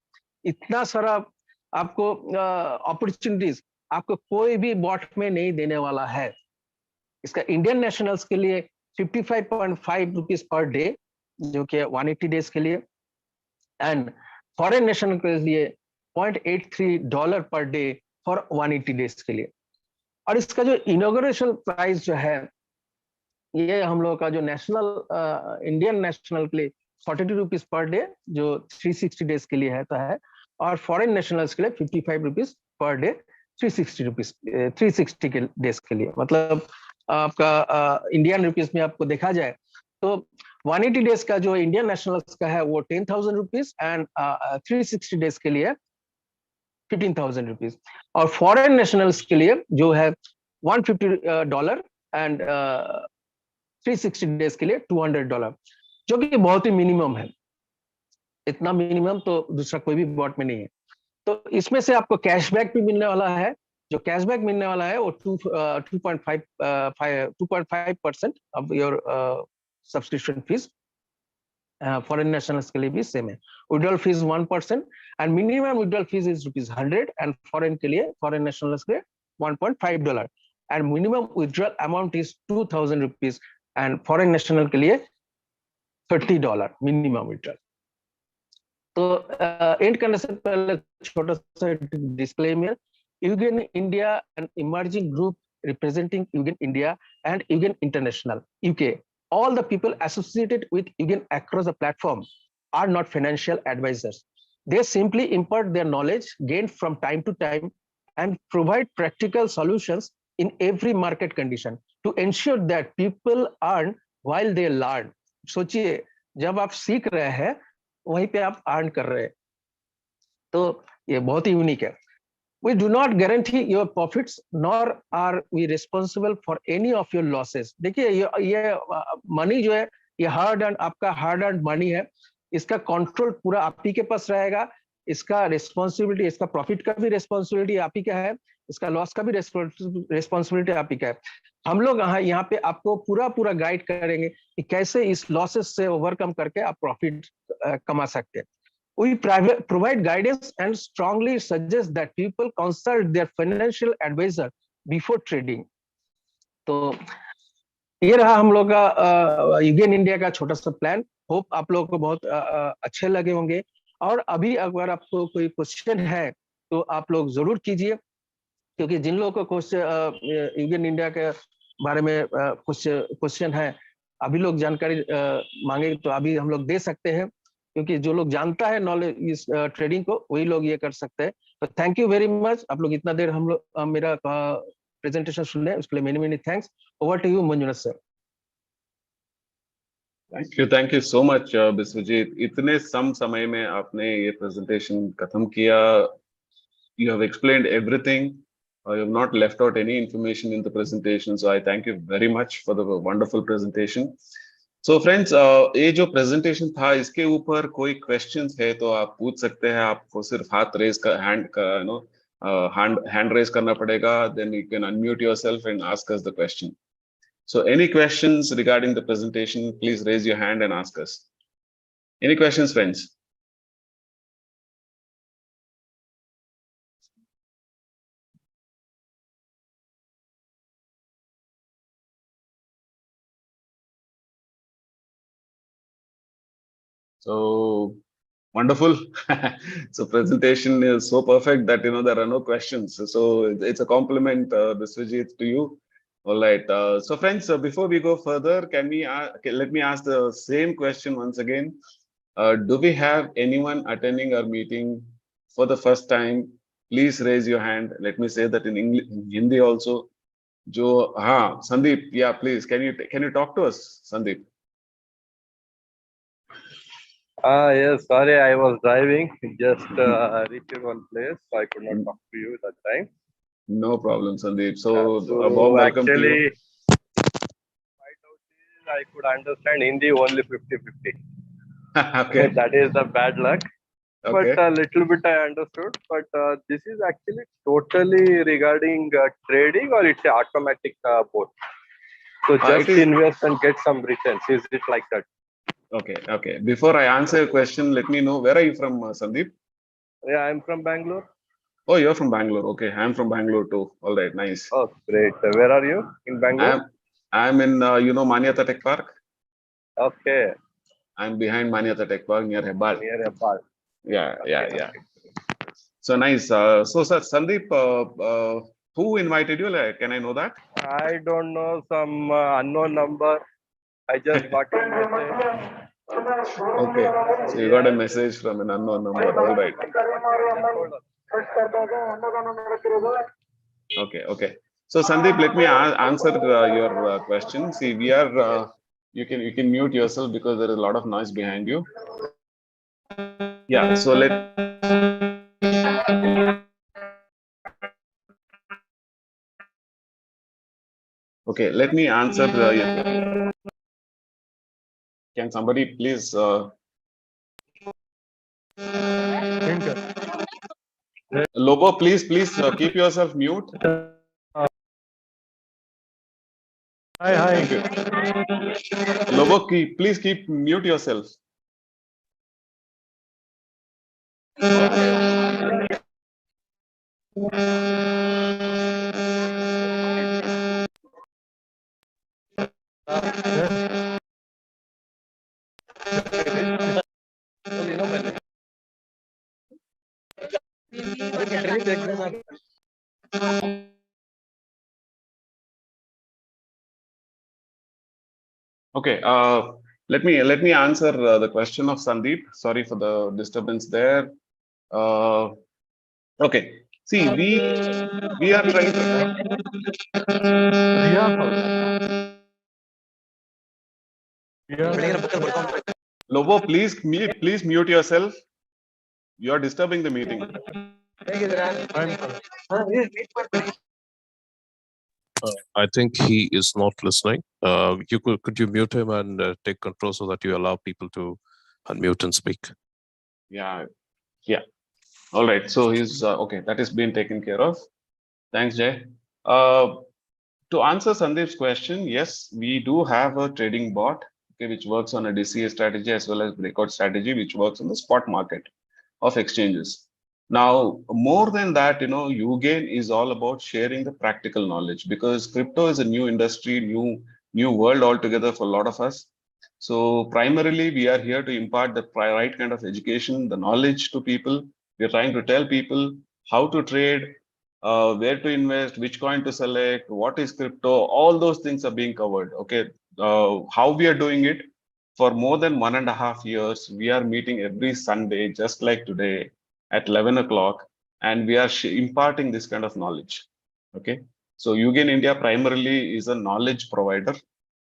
इतना सारा आपको अपॉर्चुनिटीज आपको कोई भी बॉट में नहीं देने वाला है। इसका इंडियन नेशनल्स के लिए 55.5 रुपीज पर डे, जो कि 180 डेज के लिए, एंड फॉरेन नेशनल के लिए $0.83 पर डे फॉर 180 डेज के लिए। और इसका जो इनॉग्रेशन प्राइस जो है, ये हम लोग का जो नेशनल इंडियन नेशनल के लिए 42 रुपीज पर डे, जो 360 डेज के लिए है, और फॉरेन नेशनल्स के लिए 55 रुपीज पर डे 360 के डेज के लिए। मतलब आपका इंडियन रुपीज में आपको देखा जाए तो 180 डेज का जो इंडियन नेशनल्स का है वो 10,000 रुपीज, एंड 360 डेज के लिए 15,000 रुपीज, और फॉरेन नेशनल्स के लिए जो है $150 एंड 360 डेज के लिए $200, जो कि बहुत ही मिनिमम है। इतना मिनिमम तो दूसरा कोई भी बॉट में नहीं है। तो इसमें से आपको कैशबैक भी मिलने वाला है। जो कैशबैक मिलने वाला है वो 2.5% of your subscription fees. Foreign nationals के लिए भी सेम है। Withdrawal fees 1% and minimum withdrawal fees is ₹100, and foreign के लिए, फॉरेन नेशनल्स के लिए $1.5, and minimum withdrawal amount is 2,000 rupees, and foreign national के लिए $30 मिनिमम विड्रॉल। तो एंड करने से पहले छोटा सा disclaimer, UGain India, an emerging group representing UGain India and UGain International, UK. All the people associated with UGain across the platform are not financial advisors. They simply impart their knowledge gained from time to time and provide practical solutions in every market condition to ensure that people earn while they learn. सोचिए, जब आप सीख रहे हैं वहीं पे आप earn कर रहे हैं, तो ये बहुत ही यूनिक है। We do not guarantee your profits, nor are we responsible for any of your losses. देखिए ये मनी जो है, ये हार्ड एंड, आपका हार्ड एंड मनी है, इसका कंट्रोल पूरा आप ही के पास रहेगा। इसका रिस्पॉन्सिबिलिटी, इसका प्रॉफिट का भी रिस्पॉन्सिबिलिटी आप ही का है, इसका लॉस का भी रिस्पॉन्सिबिलिटी आप ही का है। हम लोग यहाँ पे आपको पूरा गाइड करेंगे कि कैसे इस लॉसेस से ओवरकम करके आप प्रॉफिट कमा सकते हैं। We provide guidance and strongly suggest that people consult their financial advisor before trading. तो ये रहा हम लोग का UGain इंडिया का छोटा सा प्लान। होप आप लोगों को बहुत अच्छे लगे होंगे। और अभी अगर आपको कोई क्वेश्चन है तो आप लोग जरूर कीजिए, क्योंकि जिन लोगों को UGain इंडिया के बारे में कुछ क्वेश्चन है, अभी लोग जानकारी मांगे तो अभी हम लोग दे सकते हैं, क्योंकि जो लोग जानता है नॉलेज इस ट्रेडिंग को, वही लोग ये कर सकते हैं। तो थैंक यू वेरी मच, आप लोग इतना देर हम लोग मेरा प्रेजेंटेशन सुन रहे, उसके लिए many many thanks. Over to you Manjunath sir. Thank you so much Vishwajit. इतने समय में आपने ये प्रेजेंटेशन खत्म किया। You have explained everything. You have not left out any information in the presentation, so I thank you very much for the wonderful presentation. So friends, ये जो presentation था, इसके ऊपर कोई questions है तो आप पूछ सकते हैं। आपको सिर्फ हाथ रेज का hand raise करना पड़ेगा, then you can unmute yourself and ask us the question. So any questions regarding the presentation, please raise your hand and ask us. Any questions, friends? So wonderful. So presentation is so perfect that there are no questions. So it's a compliment, Biswajit, to you. All right. So friends, before we go further, let me ask the same question once again. Do we have anyone attending our meeting for the first time? Please raise your hand. Let me say that in English, in Hindi also. Sandeep, yeah, please. Can you talk to us, Sandeep? Yes, sorry, I was driving. Just reached one place, so I could not talk to you that time. No problem, Sandeep. So, So a warm welcome to you. actually, my doubt is I could understand Hindi only 50-50. Okay. That is the bad luck. Okay. But a little bit I understood. But this is actually totally regarding trading, or it's a automatic both. So It just is invest and get some returns. Is it like that? okay. Okay. Before I answer your question, let me know where are you from, Sandeep? Yeah, I'm from Bangalore. Oh, you're from Bangalore. Okay, I'm from Bangalore too. All right, nice. Oh, great. Where are you in Bangalore? I'm in Manyata Tech Park. Okay, I'm behind Manyata Tech Park near Hebbal. near a park. Yeah. Okay. So nice. So sir, Sandeep, who invited you? Like, can I know that? I don't know, some unknown number. I just got a message. Okay. So you got a message from an unknown number. All right. Okay. So Sandeep, let me answer your question. See, we are. You can mute yourself because there is a lot of noise behind you. Yeah. So Okay, let me answer your. Can somebody please? Lobo, please keep yourself mute. Hi. Thank you. Lobo, please keep mute yourself. Okay. Let me answer the question of Sandeep. Sorry for the disturbance there. Okay. See, we are trying to. Lobo, please mute yourself. You are disturbing the meeting. I think he is not listening. Could you mute him and take control so that you allow people to unmute and speak? Yeah. All right. So he's okay. That is being taken care of. Thanks, Jay. To answer Sandeep's question, yes, we do have a trading bot, okay, which works on a DCA strategy as well as breakout strategy, which works on the spot market of exchanges. Now, more than that, UGain is all about sharing the practical knowledge because crypto is a new industry, new world altogether for a lot of us. So primarily, we are here to impart the right kind of education, the knowledge to people. We're trying to tell people how to trade, where to invest, which coin to select, what is crypto, all those things are being covered. Okay, how we are doing it for more than 1.5 years, we are meeting every Sunday, just like today at 11 o'clock, and we are imparting this kind of knowledge. Okay, so UGain India primarily is a knowledge provider.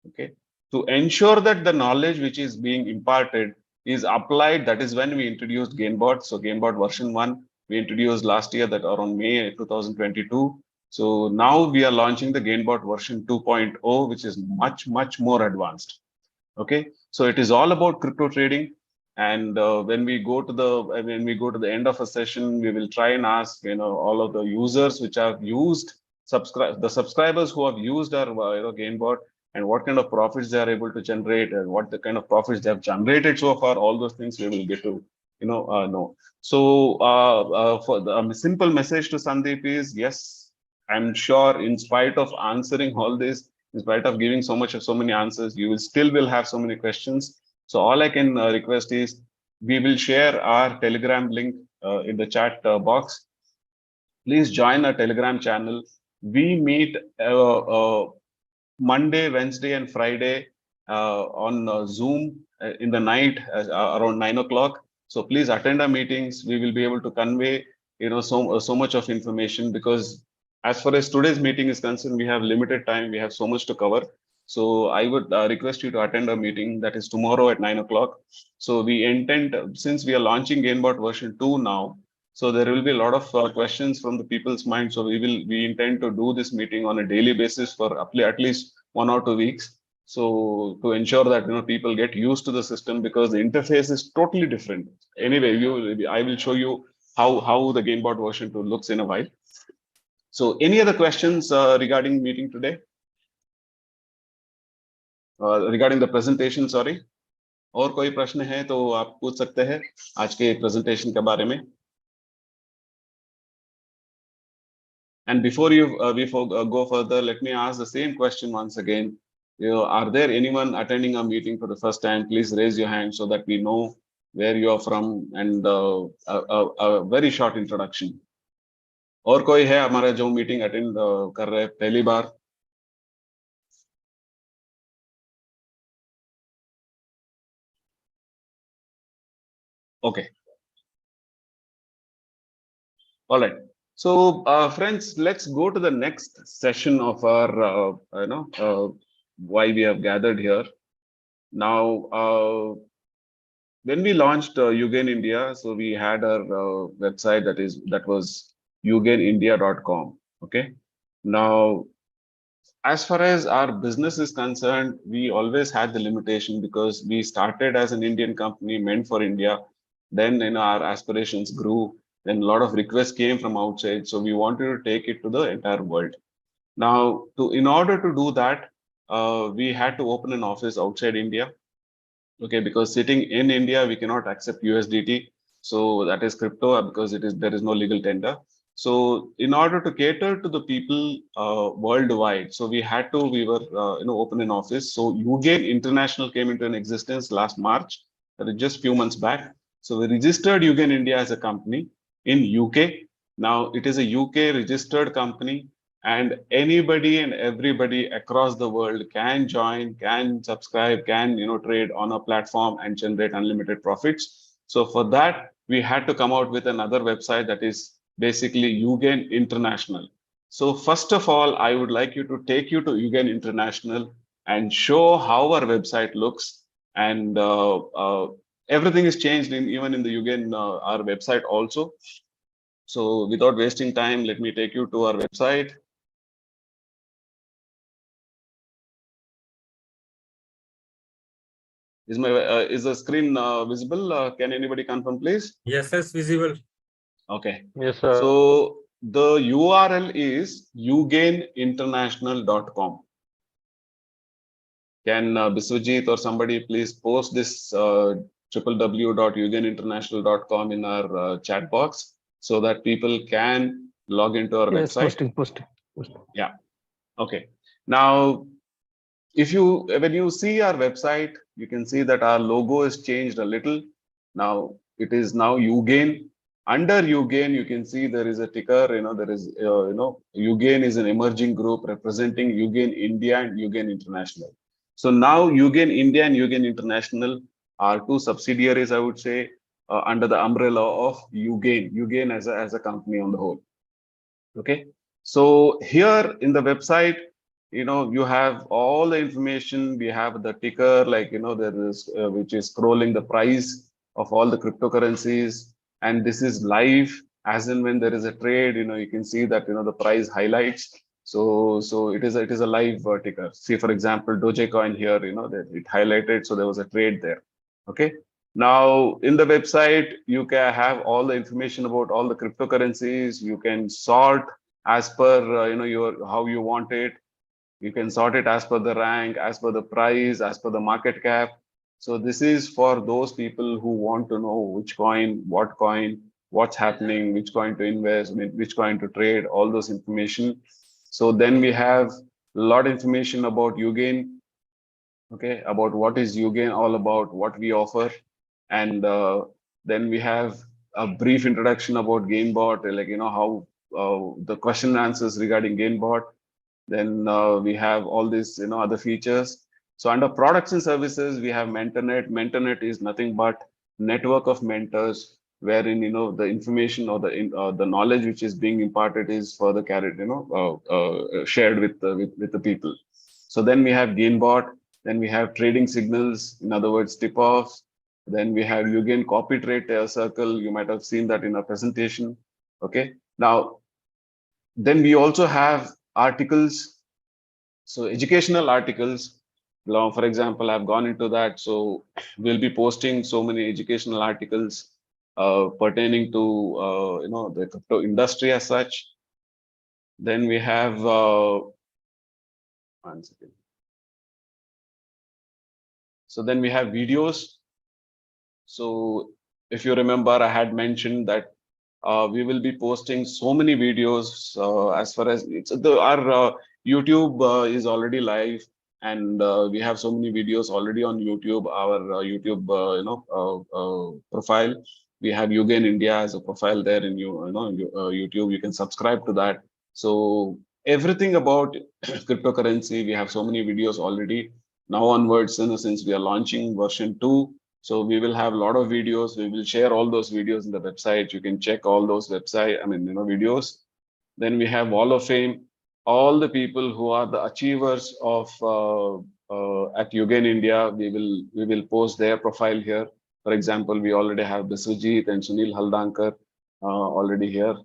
Okay, to ensure that the knowledge which is being imparted is applied, that is when we introduced GainBOT. So GainBOT version 1 we introduced last year, that around May 2022. So now we are launching the GainBOT version 2.0, which is much more advanced. Okay, so it is all about crypto trading. And when we go to the end of a session, we will try and ask all of the users which have used the subscribers who have used our GainBOT, and what kind of profits they are able to generate, and what the kind of profits they have generated so far. All those things we will get to know. So for the simple message to Sandeep is, yes, I'm sure in spite of answering all this, in spite of giving so many answers, you will still have so many questions. So all I can request is, we will share our Telegram link in the chat box. Please join our Telegram channel. We meet Monday, Wednesday, and Friday on Zoom in the night around 9 o'clock. So please attend our meetings. We will be able to convey so much of information, because as far as today's meeting is concerned, we have limited time. We have so much to cover. So I would request you to attend a meeting that is tomorrow at 9 o'clock. So we intend, since we are launching GainBOT version 2 now, so there will be a lot of questions from the people's mind. So we intend to do this meeting on a daily basis for at least 1 or 2 weeks. So to ensure that people get used to the system, because the interface is totally different. Anyway, I will show you how the GainBOT version 2 looks in a while. So any other questions regarding meeting today? Regarding the presentation, sorry. और कोई प्रश्न है तो आप पूछ सकते हैं आज के presentation के बारे में. And before go further, let me ask the same question once again. Are there anyone attending a meeting for the first time? Please raise your hand so that we know where you are from, and a very short introduction. और कोई है हमारा जो meeting attend कर रहे हैं पहली बार? Okay. All right. So, friends, let's go to the next session of our, why we have gathered here. Now, when we launched UGain India, so we had our website that was ugainindia.com. Okay. Now, as far as our business is concerned, we always had the limitation because we started as an Indian company meant for India. Then, our aspirations grew. Then a lot of requests came from outside. So we wanted to take it to the entire world. Now, in order to do that, we had to open an office outside India. Okay, because sitting in India, we cannot accept USDT. So that is crypto because there is no legal tender. So in order to cater to the people worldwide, so we were open an office. So UGain International came into an existence last March, that is just few months back. So we registered UGain India as a company in UK. Now it is a UK registered company, and anybody and everybody across the world can join, can subscribe, can trade on a platform and generate unlimited profits. So for that, we had to come out with another website that is basically UGain International. So first of all, I would like to take you to UGain International and show how our website looks. And everything is changed even in the UGain our website also. So without wasting time, let me take you to our website. Is the screen visible? Can anybody confirm, please? Yes, yes, visible. Okay. Yes, sir. So the URL is ugaininternational.com. Can Biswajit or somebody please post this www.ugaininternational.com in our chat box so that people can log into our website? Posting. Yeah. Okay. Now, when you see our website, you can see that our logo is changed a little. Now it is now UGain. Under UGain, you can see there is a ticker. There is UGain is an emerging group representing UGain India and UGain International. So now UGain India and UGain International are two subsidiaries, I would say, under the umbrella of UGain as a company on the whole. Okay. So here in the website, you have all the information. We have the ticker, like there is which is scrolling the price of all the cryptocurrencies, and this is live. As in when there is a trade, you can see that the price highlights. So it is a live ticker. See, for example, Dogecoin here, that it highlighted, so there was a trade there. Okay. Now in the website, you can have all the information about all the cryptocurrencies. You can sort as per how you want it. You can sort it as per the rank, as per the price, as per the market cap. So this is for those people who want to know which coin, what's happening, which coin to invest, which coin to trade, all those information. So then we have a lot of information about UGain. Okay, about what is UGain all about, what we offer. And then we have a brief introduction about GainBOT, like how the question and answers regarding GainBOT. Then we have all these other features. So under products and services, we have MentorNet. MentorNet is nothing but network of mentors, wherein the information or the knowledge which is being imparted is further carried, shared with the people. So then we have GainBOT, then we have trading signals, in other words, tip-offs. Then we have UGain copy trade circle. You might have seen that in our presentation. Okay. Now, then we also have articles. So educational articles. Now, for example, I've gone into that. So we'll be posting so many educational articles pertaining to the crypto industry as such. Then we have one second. So then we have videos. So if you remember, I had mentioned that we will be posting so many videos as far as our YouTube is already live, and we have so many videos already on YouTube. Our YouTube profile. We have UGain India as a profile there in YouTube. You can subscribe to that. So everything about cryptocurrency, we have so many videos already. Now onwards, since we are launching version 2, so we will have a lot of videos. We will share all those videos in the website. You can check all those videos. Then we have Wall of Fame. All the people who are the achievers of at UGain India, we will post their profile here. For example, we already have Biswajit and Sunil Haldankar already here.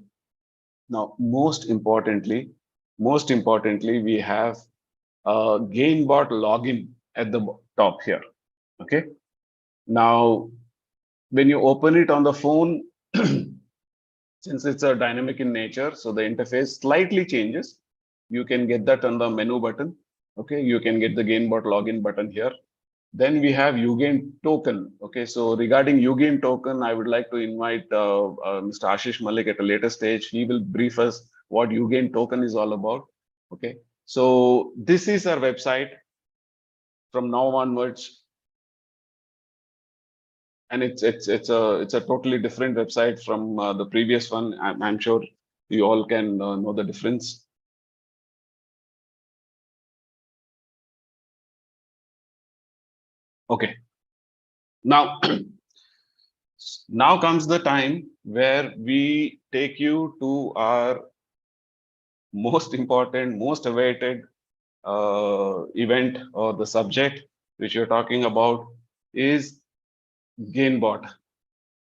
Now, most importantly, we have GainBOT login at the top here. Okay. Now, when you open it on the phone, since it's a dynamic in nature, so the interface slightly changes. You can get that on the menu button. Okay, you can get the GainBOT login button here. Then we have UGain token. Okay, so regarding UGain token, I would like to invite Mr. Ashish Malik at a later stage. He will brief us what UGain token is all about. Okay, so this is our website from now onwards, and it's a totally different website from the previous one. I'm sure you all can know the difference. Okay. Now, now comes the time where we take you to our most important, most awaited event, or the subject which you're talking about is GainBOT.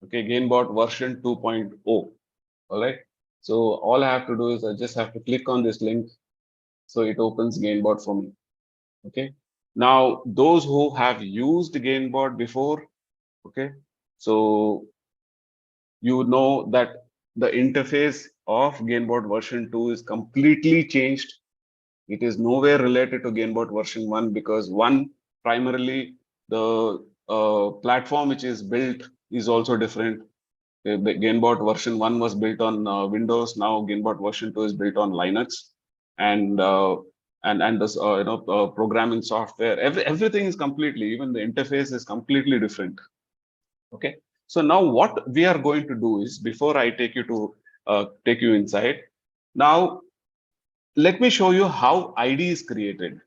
Okay, GainBOT version 2.0. All right. So all I have to do is I just have to click on this link. So it opens GainBOT for me. Okay. Now, those who have used GainBOT before, okay, so you know that the interface of GainBOT version 2 is completely changed. It is nowhere related to GainBOT version 1, because one, primarily the platform which is built is also different. The GainBOT version 1 was built on Windows. Now GainBOT version 2 is built on Linux, and this programming software. Everything is completely, even the interface is completely different. Okay. So now what we are going to do is, before I take you inside, now let me show you how ID is created.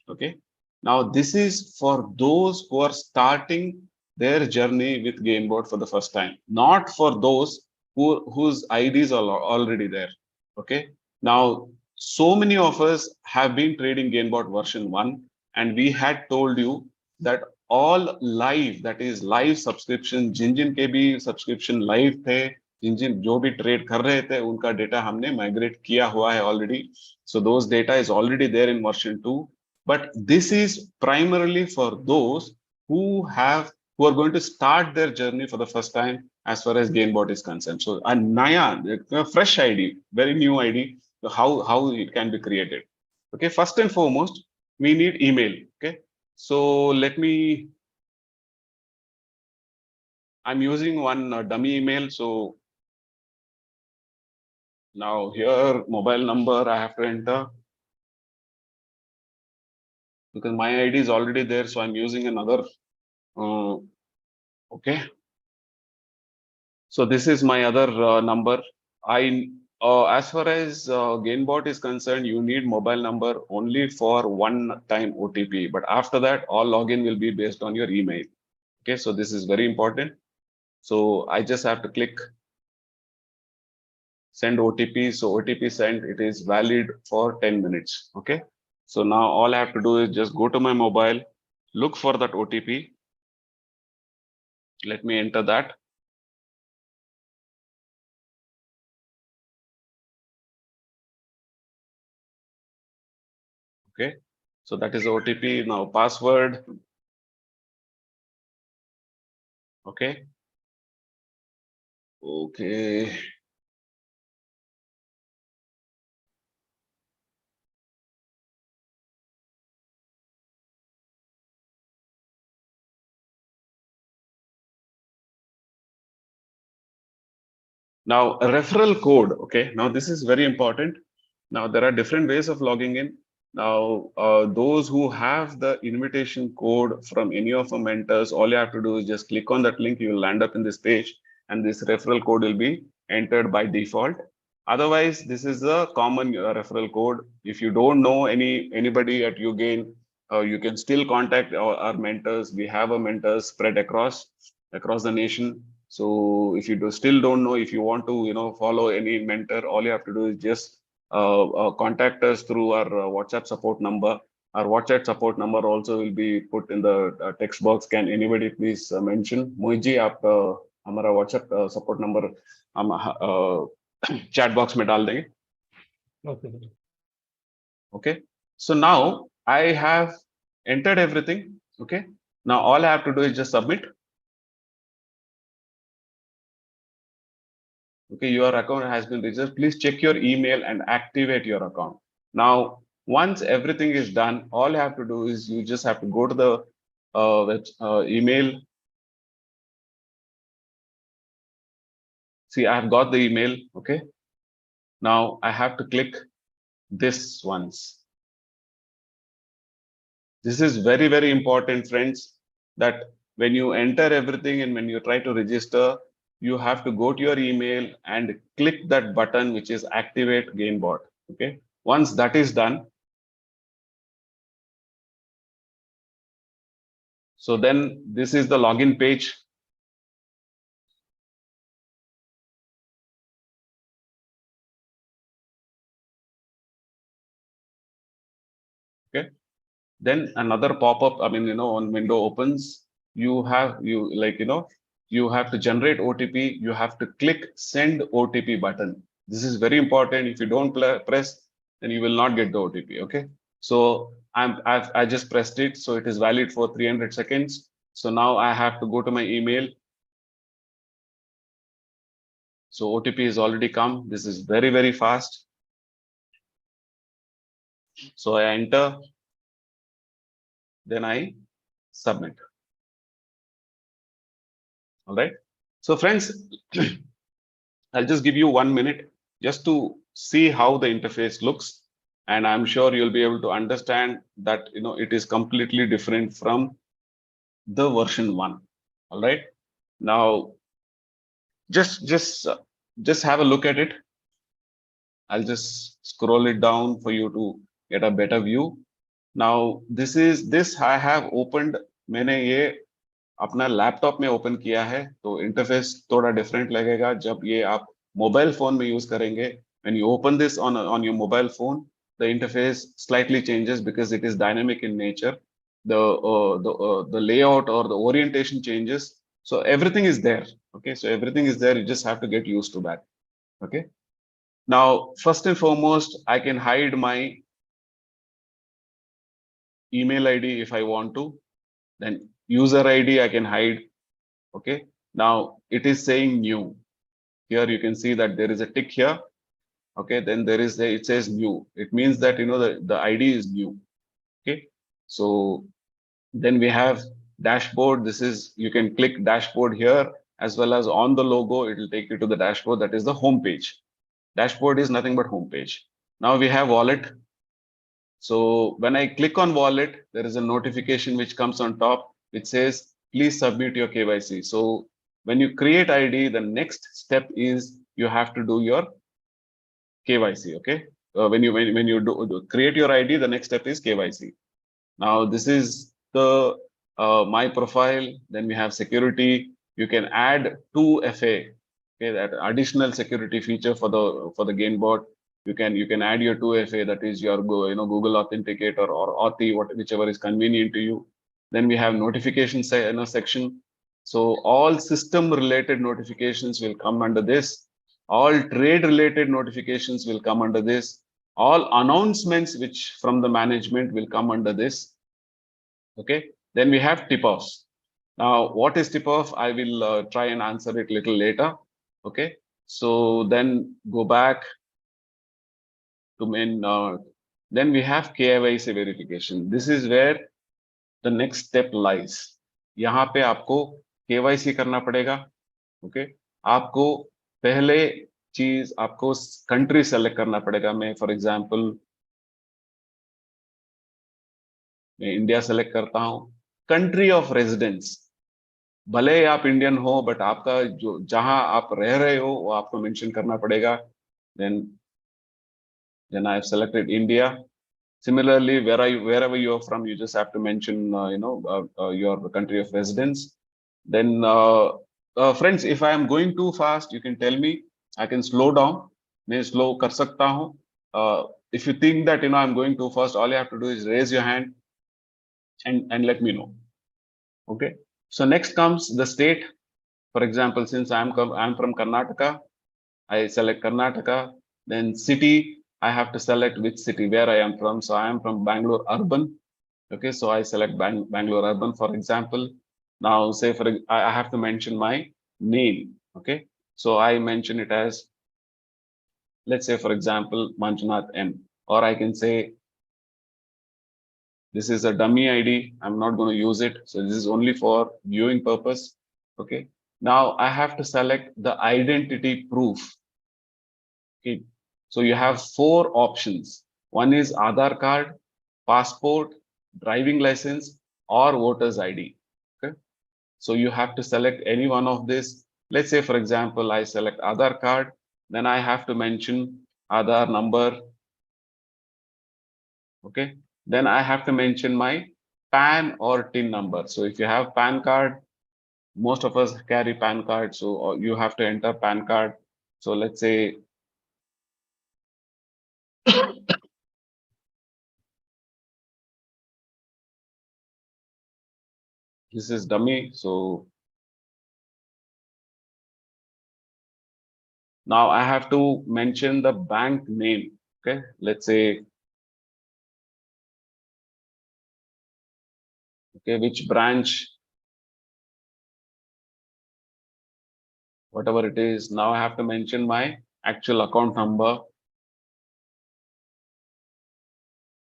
Okay. Now this is for those who are starting their journey with GainBOT for the first time, not for those whose IDs are already there. Okay. Now, so many of us have been trading GainBOT version 1, and we had told you that all live, that is live subscription, जिन के भी subscription live थे, जिन जो भी trade कर रहे थे, उनका data हमने migrate किया हुआ है already. So those data is already there in version 2. But this is primarily for those who are going to start their journey for the first time as far as GainBOT is concerned. So a fresh ID, very new ID, how it can be created. Okay, first and foremost, we need email. Okay, so I'm using one dummy email. So now here, mobile number I have to enter, because my ID is already there. So I'm using another. Okay. So this is my other number. As far as GainBOT is concerned, you need mobile number only for one-time OTP. But after that, all login will be based on your email. Okay, so this is very important. So I just have to click send OTP. So OTP sent, it is valid for 10 minutes. Okay. So now all I have to do is just go to my mobile, look for that OTP. Let me enter that. Okay, so that is OTP. Now password. Okay. Okay. Now a referral code. Okay. Now this is very important. Now there are different ways of logging in. Now those who have the invitation code from any of our mentors, all you have to do is just click on that link. You will land up in this page, and this referral code will be entered by default. Otherwise, this is a common referral code. If you don't know anybody at UGain, you can still contact our mentors. We have a mentors spread across the nation. So if you still don't know, if you want to follow any mentor, all you have to do is just contact us through our WhatsApp support number. Our WhatsApp support number also will be put in the text box. Can anybody please mention? Mohit ji, आप हमारा WhatsApp support number हम chat box में डाल देंगे. Okay. Okay. So now I have entered everything. Okay. Now all I have to do is just submit. Okay, your account has been registered. Please check your email and activate your account. Now, once everything is done, all you have to do is you just have to go to the email. See, I have got the email. Okay. Now I have to click this once. This is very, very important, friends, that when you enter everything and when you try to register, you have to go to your email and click that button, which is activate GainBOT. Okay. Once that is done, so then this is the login page. Okay. Then another pop-up, on window opens. You have to generate OTP. You have to click send OTP button. This is very important. If you don't press, then you will not get the OTP. Okay. So I just pressed it. So it is valid for 300 seconds. So now I have to go to my email. So OTP is already come. This is very, very fast. So I enter. Then I submit. All right. So friends, I'll just give you 1 minute just to see how the interface looks. And I'm sure you'll be able to understand that it is completely different from the version 1. All right. Now, just have a look at it. I'll just scroll it down for you to get a better view. Now, this I have opened. मैंने ये अपना laptop में open किया है, तो interface थोड़ा different लगेगा जब ये आप मोबाइल फोन में यूज करेंगे. When you open this on your mobile phone, the interface slightly changes because it is dynamic in nature. The layout or the orientation changes. So everything is there. Okay, so everything is there. You just have to get used to that. Okay. Now, first and foremost, I can hide my email ID if I want to. Then user ID I can hide. Okay. Now it is saying new. Here you can see that there is a tick here. Okay. Then it says new. It means that the ID is new. Okay. So then we have dashboard. You can click dashboard here as well as on the logo. It will take you to the dashboard. That is the home page. Dashboard is nothing but home page. Now we have wallet. So when I click on wallet, there is a notification which comes on top, which says, please submit your KYC. So when you create ID, the next step is you have to do your KYC. Okay. When you create your ID, the next step is KYC. Now this is the my profile. Then we have security. You can add 2FA. Okay, that additional security feature for the GainBOT. You can add your 2FA, that is your Google Authenticator or Authy, whichever is convenient to you. Then we have notification section. So all system related notifications will come under this. All trade related notifications will come under this. All announcements which from the management will come under this. Okay. Then we have tip-offs. Now, what is tip-off? I will try and answer it a little later. Okay. So then go back to main. Then we have KYC verification. This is where the next step lies. यहाँ पे आपको KYC करना पड़ेगा. Okay. आपको पहले चीज आपको country select करना पड़ेगा. मैं फॉर एग्जांपल मैं इंडिया सेलेक्ट करता हूं. कंट्री ऑफ रेजिडेंस, भले आप इंडियन हो बट आपका जो जहां आप रह रहे हो वो आपको मेंशन करना पड़ेगा. then I have selected India. Similarly, wherever you are from, you just have to mention your country of residence. Then friends, if I am going too fast, you can tell me. I can slow down. मैं slow कर सकता हूँ. If you think that I'm going too fast, all you have to do is raise your hand and let me know. Okay. So next comes the state. For example, since I'm from Karnataka, I select Karnataka. Then city, I have to select which city where I am from. So I am from Bangalore urban. Okay, so I select Bangalore urban, for example. Now say I have to mention my name. Okay, so I mention it as, let's say for example, Manjunath M, or I can say this is a dummy ID. I'm not going to use it. So this is only for viewing purpose. Okay. Now I have to select the identity proof. Okay. So you have 4 options. One is Aadhaar card, passport, driving license, or voter's ID. Okay. So you have to select any one of this. Let's say, for example, I select Aadhaar card. Then I have to mention Aadhaar number. Okay. Then I have to mention my PAN or TIN number. So if you have PAN card, most of us carry PAN card. So you have to enter PAN card. So let's say this is dummy. So now I have to mention the bank name. Okay. Let's say, okay, which branch, whatever it is. Now I have to mention my actual account number.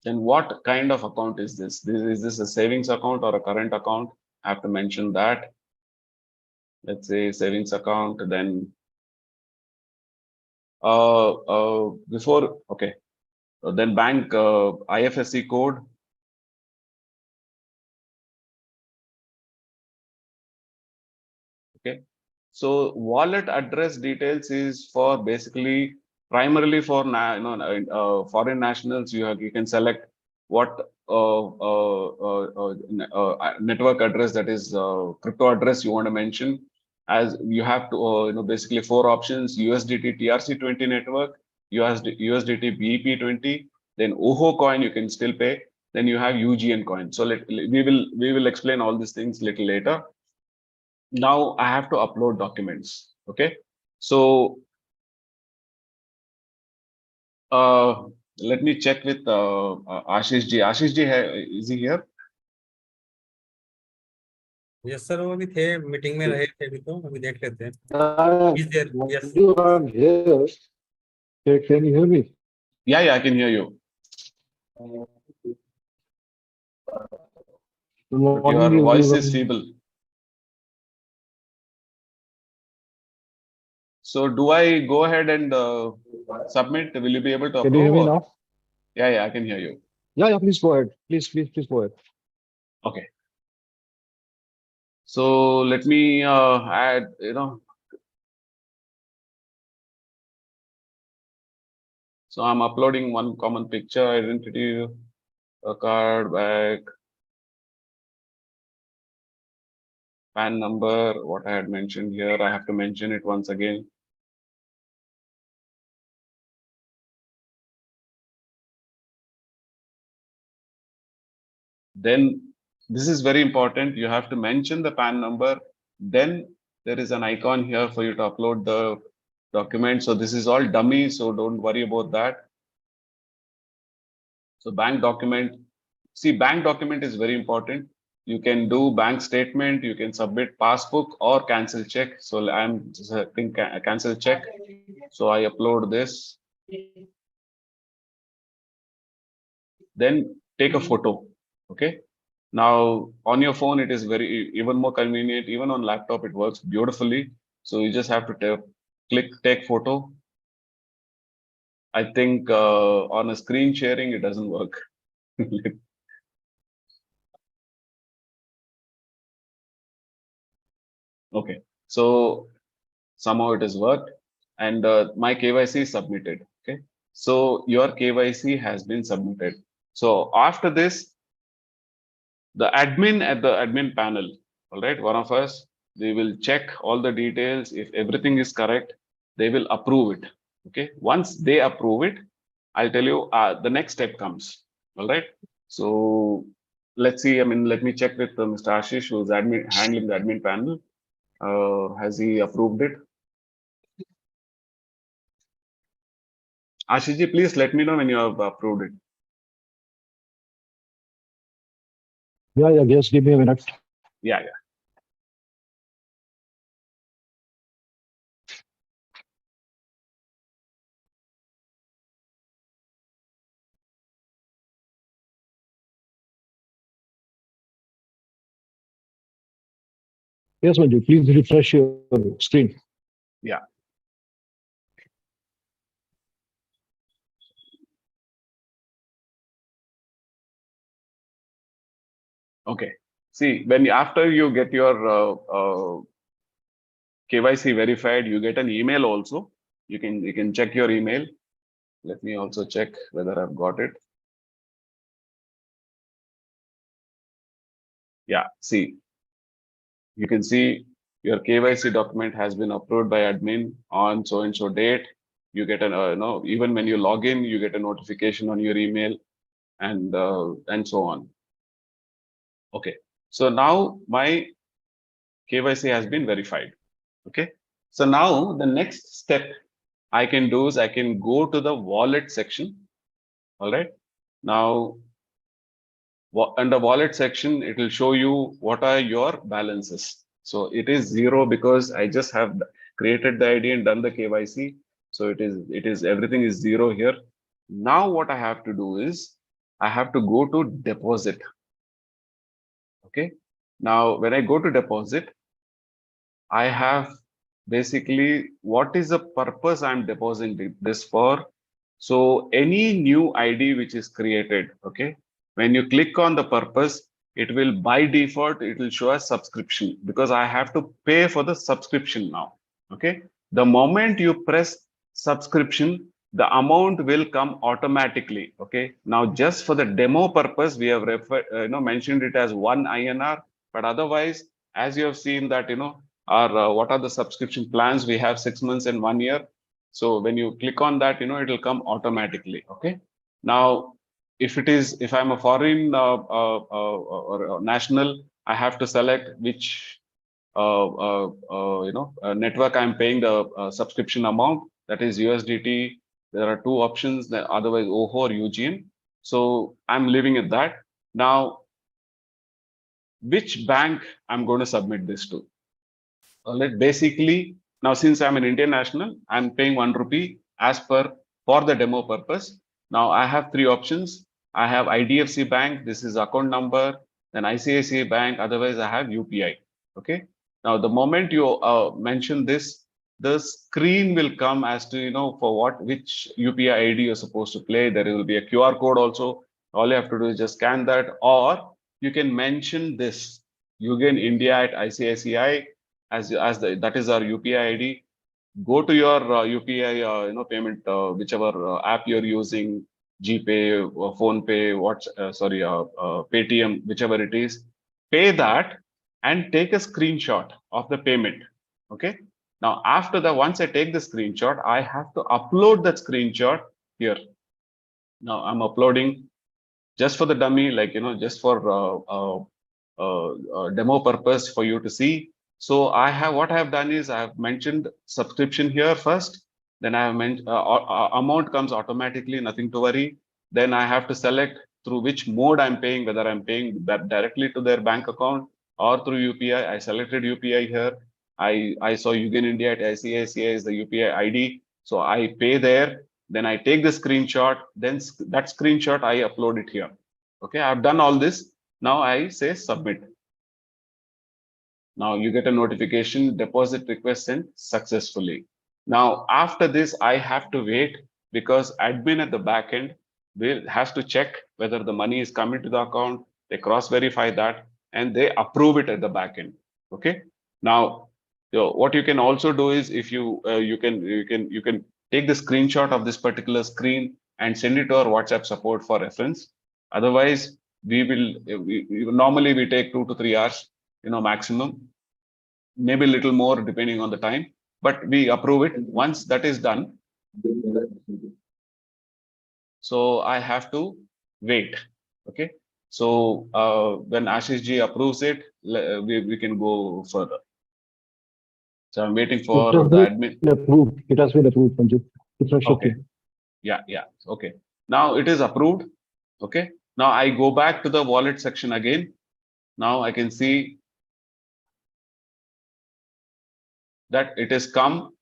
Then what kind of account is this? Is this a savings account or a current account? I have to mention that. Let's say savings account. Then before, okay. Then bank IFSC code. Okay. So wallet address details is for basically primarily for foreign nationals. You can select what network address, that is crypto address you want to mention. As you have to basically 4 options: USDT TRC20 network, USDT BEP20, then OHO coin you can still pay. Then you have UGN coin. So we will explain all these things little later. Now I have to upload documents. Okay. So let me check with Ashish ji. Ashish ji, is he here? Yes sir, वो भी थे, meeting में रहे थे अभी, तो अभी देख लेते हैं. Is there? Yes. You are here. Can you hear me? Yeah, I can hear you. But your voice is feeble. So do I go ahead and submit? Will you be able to approve? Can you hear me now? Yeah, I can hear you. Yeah, please go ahead. Please go ahead. Okay. So let me add, so I'm uploading one common picture, identity, a card, bag, PAN number, what I had mentioned here. I have to mention it once again. Then this is very important. You have to mention the PAN number. Then there is an icon here for you to upload the document. So this is all dummy, so don't worry about that. So bank document, see, bank document is very important. You can do bank statement, you can submit passbook or cancel check. So I'm selecting cancel check. So I upload this. Then take a photo. Okay. Now on your phone, it is even more convenient. Even on laptop, it works beautifully. So you just have to click take photo. I think on a screen sharing, it doesn't work. Okay, so somehow it has worked, and my KYC is submitted. Okay, so your KYC has been submitted. So after this, the admin at the admin panel, all right, one of us, they will check all the details. If everything is correct, they will approve it. Okay, once they approve it, I'll tell you the next step comes. All right, so let's see. I mean, let me check with Mr. Ashish, who's handling the admin panel. Has he approved it? Ashiji, please let me know when you have approved it. Yeah, just give me a minute. Yeah. Yes, Manju, please refresh your screen. Yeah. Okay. See, after you get your KYC verified, you get an email also. You can check your email. Let me also check whether I've got it. Yeah. See, you can see your KYC document has been approved by admin on so and so date. You get an even when you log in, you get a notification on your email, and so on. Okay, so now my KYC has been verified. Okay, so now the next step I can do is I can go to the wallet section. All right, now under wallet section, it will show you what are your balances. So it is 0 because I just have created the ID and done the KYC. So it is everything is 0 here. Now what I have to do is I have to go to deposit. Okay, now when I go to deposit, I have basically what is the purpose I'm depositing this for. So any new ID which is created, okay, when you click on the purpose, it will by default, it will show a subscription because I have to pay for the subscription now. Okay, the moment you press subscription, the amount will come automatically. Okay, now just for the demo purpose, we have mentioned it as 1 INR, but otherwise, as you have seen that, what are the subscription plans? We have 6 months and 1 year. So when you click on that, it will come automatically. Okay. Now, if I'm a foreign or national, I have to select which network I'm paying the subscription amount. That is USDT. There are 2 options. Otherwise, OHO or UGain. So I'm leaving it that. Now, which bank I'm going to submit this to? Basically, now since I'm an Indian national, I'm paying 1 rupee as per for the demo purpose. Now I have 3 options. I have IDFC Bank. This is account number. Then ICICI Bank. Otherwise, I have UPI. Okay. Now the moment you mention this, the screen will come as to for which UPI ID you're supposed to play. There will be a QR code also. All you have to do is just scan that, or you can mention this UGain India at ICICI that is our UPI ID. Go to your UPI payment whichever app you're using, GPay, PhonePe, Paytm, whichever it is. Pay that and take a screenshot of the payment. Okay. Now after that, once I take the screenshot, I have to upload that screenshot here. Now I'm uploading. just for the dummy, like, just for demo purpose for you to see. So what I have done is I have mentioned subscription here first. Then I have mentioned amount comes automatically, nothing to worry. Then I have to select through which mode I'm paying, whether I'm paying that directly to their bank account or through UPI. I selected UPI here. I saw UGain India at ICICI is the UPI ID. So I pay there. Then I take the screenshot. Then that screenshot I upload it here. Okay, I've done all this. Now I say submit. Now you get a notification, deposit request sent successfully. Now after this, I have to wait because admin at the back end has to check whether the money is coming to the account. They cross-verify that and they approve it at the back end. Okay. Now, what you can also do is if you can take the screenshot of this particular screen and send it to our WhatsApp support for reference. Otherwise, normally we take 2 to 3 hours, maximum, maybe a little more depending on the time, but we approve it. Once that is done, so I have to wait. Okay. So when Ashish ji approves it, we can go further. So I'm waiting for the admin. Approved. It has been approved. Okay. Yeah. Okay. Now it is approved. Okay. Now I go back to the wallet section again. Now I can see that it has come.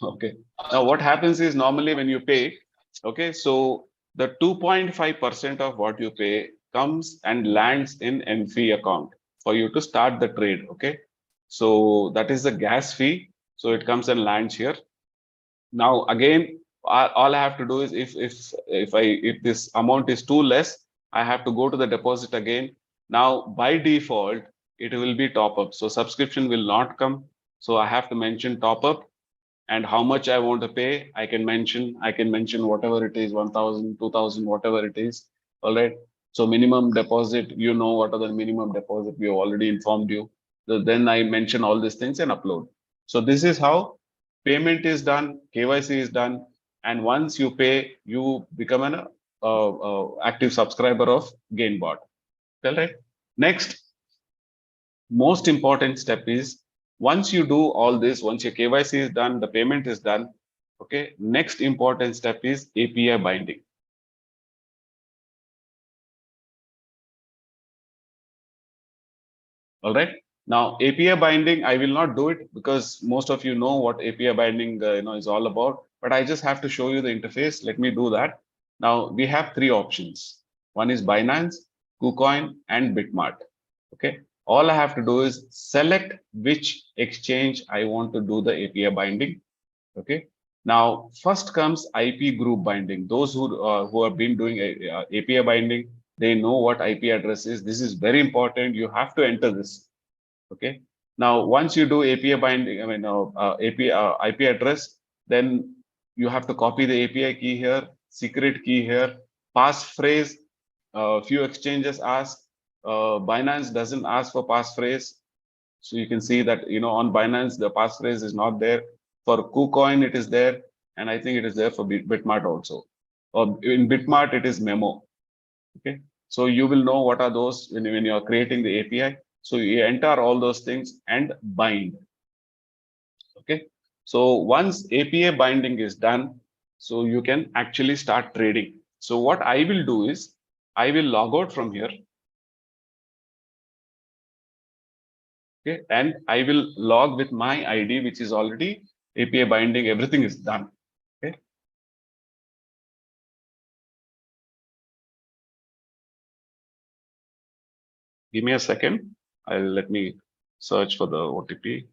Okay. Now what happens is normally when you pay, okay, so the 2.5% of what you pay comes and lands in M-fee account for you to start the trade. Okay. So that is the gas fee. So it comes and lands here. Now again, all I have to do is if this amount is too less, I have to go to the deposit again. Now by default, it will be top up. So subscription will not come. So I have to mention top up and how much I want to pay. I can mention whatever it is, 1,000, 2,000, whatever it is. All right. So minimum deposit, what are the minimum deposit? We have already informed you. So then I mention all these things and upload. So this is how payment is done, KYC is done, and once you pay, you become an active subscriber of GainBOT. All right. Next, most important step is once you do all this, once your KYC is done, the payment is done. Okay. Next important step is API binding. All right. Now API binding, I will not do it because most of you know what API binding is all about. But I just have to show you the interface. Let me do that. Now we have 3 options. One is Binance, KuCoin, and Bitmart. Okay. All I have to do is select which exchange I want to do the API binding. Okay. Now first comes IP group binding. Those who have been doing API binding, they know what IP address is. This is very important. You have to enter this. Okay. Now, once you do API binding, IP address, then you have to copy the API key here, secret key here, passphrase. Few exchanges ask. Binance doesn't ask for passphrase. So you can see that, on Binance, the passphrase is not there. For KuCoin, it is there. And I think it is there for Bitmart also. In Bitmart, it is memo. Okay. So you will know what are those when you are creating the API. So you enter all those things and bind. Okay. So once API binding is done, so you can actually start trading. So what I will do is I will log out from here. Okay. And I will log with my ID, which is already API binding. Everything is done. Okay. Give me a second. Let me search for the OTP.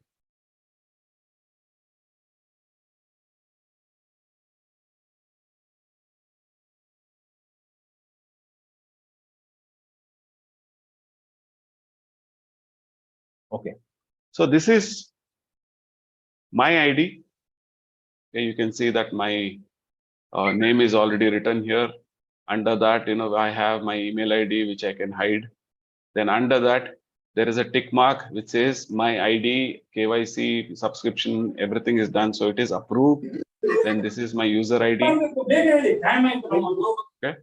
Okay. So this is my ID. Okay, you can see that my name is already written here. Under that, I have my email ID, which I can hide. Then under that, there is a tick mark which says my ID, KYC, subscription, everything is done. So it is approved. Then this is my user ID. Okay.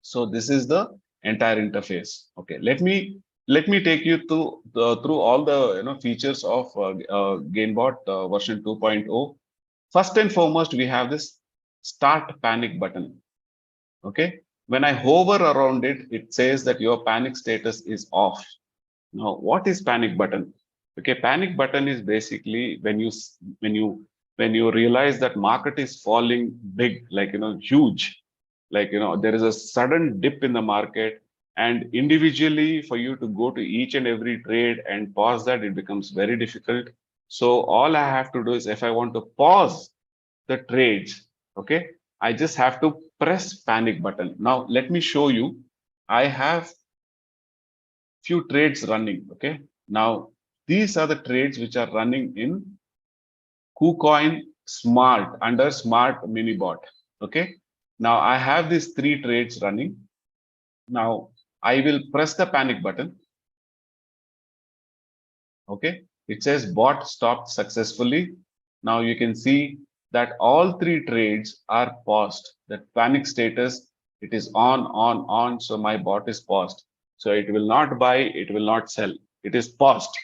So this is the entire interface. Okay, let me take you through all the features of GainBOT version 2.0. First and foremost, we have this start panic button. Okay, when I hover around it, it says that your panic status is off. Now, what is panic button? Okay, panic button is basically when you realize that market is falling big, like huge, like there is a sudden dip in the market, and individually for you to go to each and every trade and pause that, it becomes very difficult. So all I have to do is, if I want to pause the trades, okay, I just have to press panic button. Now let me show you. I have few trades running. Okay, now these are the trades which are running in KuCoin Smart under Smart Mini Bot. Okay, now I have these 3 trades running. Now I will press the panic button. Okay, it says bot stopped successfully. Now you can see that all 3 trades are paused. That panic status, it is on. So my bot is paused. So it will not buy, it will not sell. It is paused.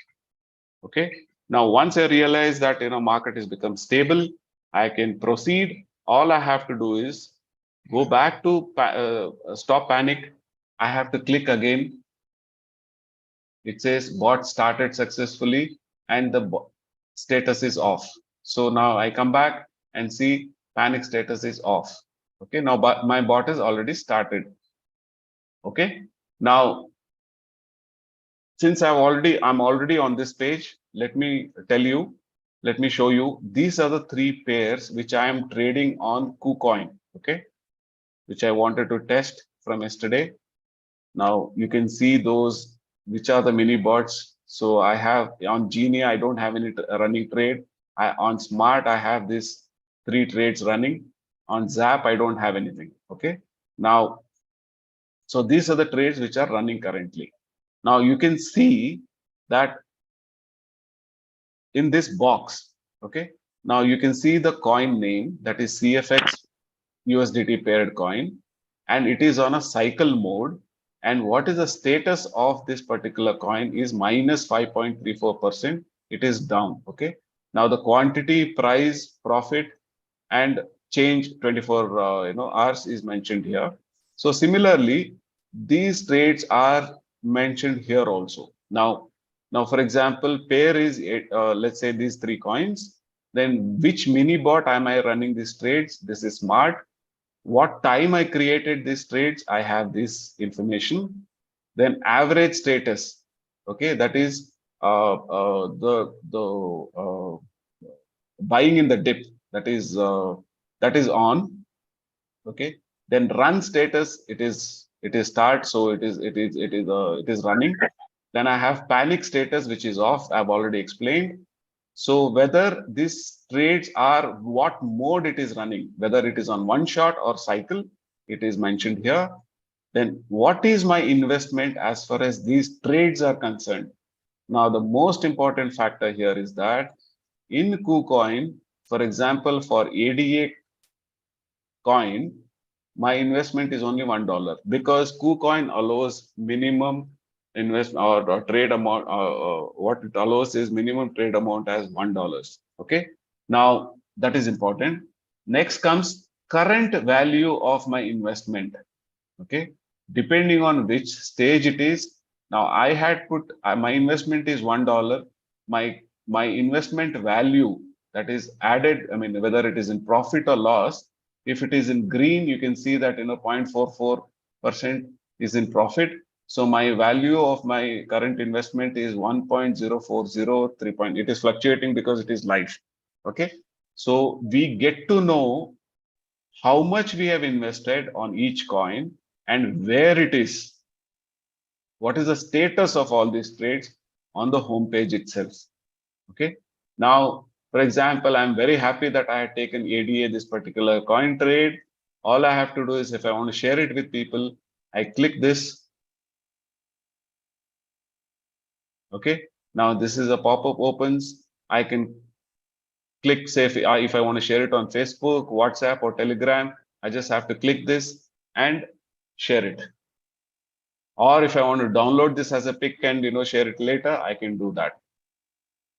Okay. Now once I realize that market has become stable, I can proceed. All I have to do is go back to stop panic. I have to click again. It says bot started successfully and the status is off. So now I come back and see panic status is off. Okay, now my bot is already started. Okay, now since I'm already on this page, let me show you. These are the 3 pairs which I am trading on KuCoin. Okay, which I wanted to test from yesterday. Now you can see those which are the mini bots. So I have on Genia, I don't have any running trade. On Smart, I have these 3 trades running. On Zap, I don't have anything. Okay. Now, so these are the trades which are running currently. Now you can see that in this box. Okay. Now you can see the coin name, that is CFX USDT paired coin, and it is on a cycle mode. And what is the status of this particular coin is minus 5.34%. It is down. Okay. Now the quantity, price, profit, and change 24 hours is mentioned here. So similarly, these trades are mentioned here also. Now for example, pair is let's say these 3 coins. Then which mini bot am I running these trades? This is Smart. What time I created these trades, I have this information. Then average status, okay, that is the buying in the dip, that is on. Okay, then run status, it is start, so it is running. Then I have panic status, which is off. I've already explained. So whether these trades are what mode it is running, whether it is on one shot or cycle, it is mentioned here. Then what is my investment as far as these trades are concerned? Now, the most important factor here is that in KuCoin, for example, for ADA coin, my investment is only $1 because KuCoin allows minimum invest or trade amount. What it allows is minimum trade amount as $1. Okay, now that is important. Next comes current value of my investment. Okay, depending on which stage it is. Now I had put my investment is $1. My investment value, that is added, I mean whether it is in profit or loss. If it is in green, you can see that 0.44% is in profit. So my value of my current investment is 1.0403. It is fluctuating because it is live. Okay, so we get to know how much we have invested on each coin and where it is. What is the status of all these trades on the home page itself? Okay. Now, for example, I'm very happy that I had taken ADA, this particular coin trade. All I have to do is, if I want to share it with people, I click this. Okay. Now this is a pop-up opens. I can click, say if I want to share it on Facebook, WhatsApp, or Telegram. I just have to click this and share it. Or if I want to download this as a pic and share it later, I can do that.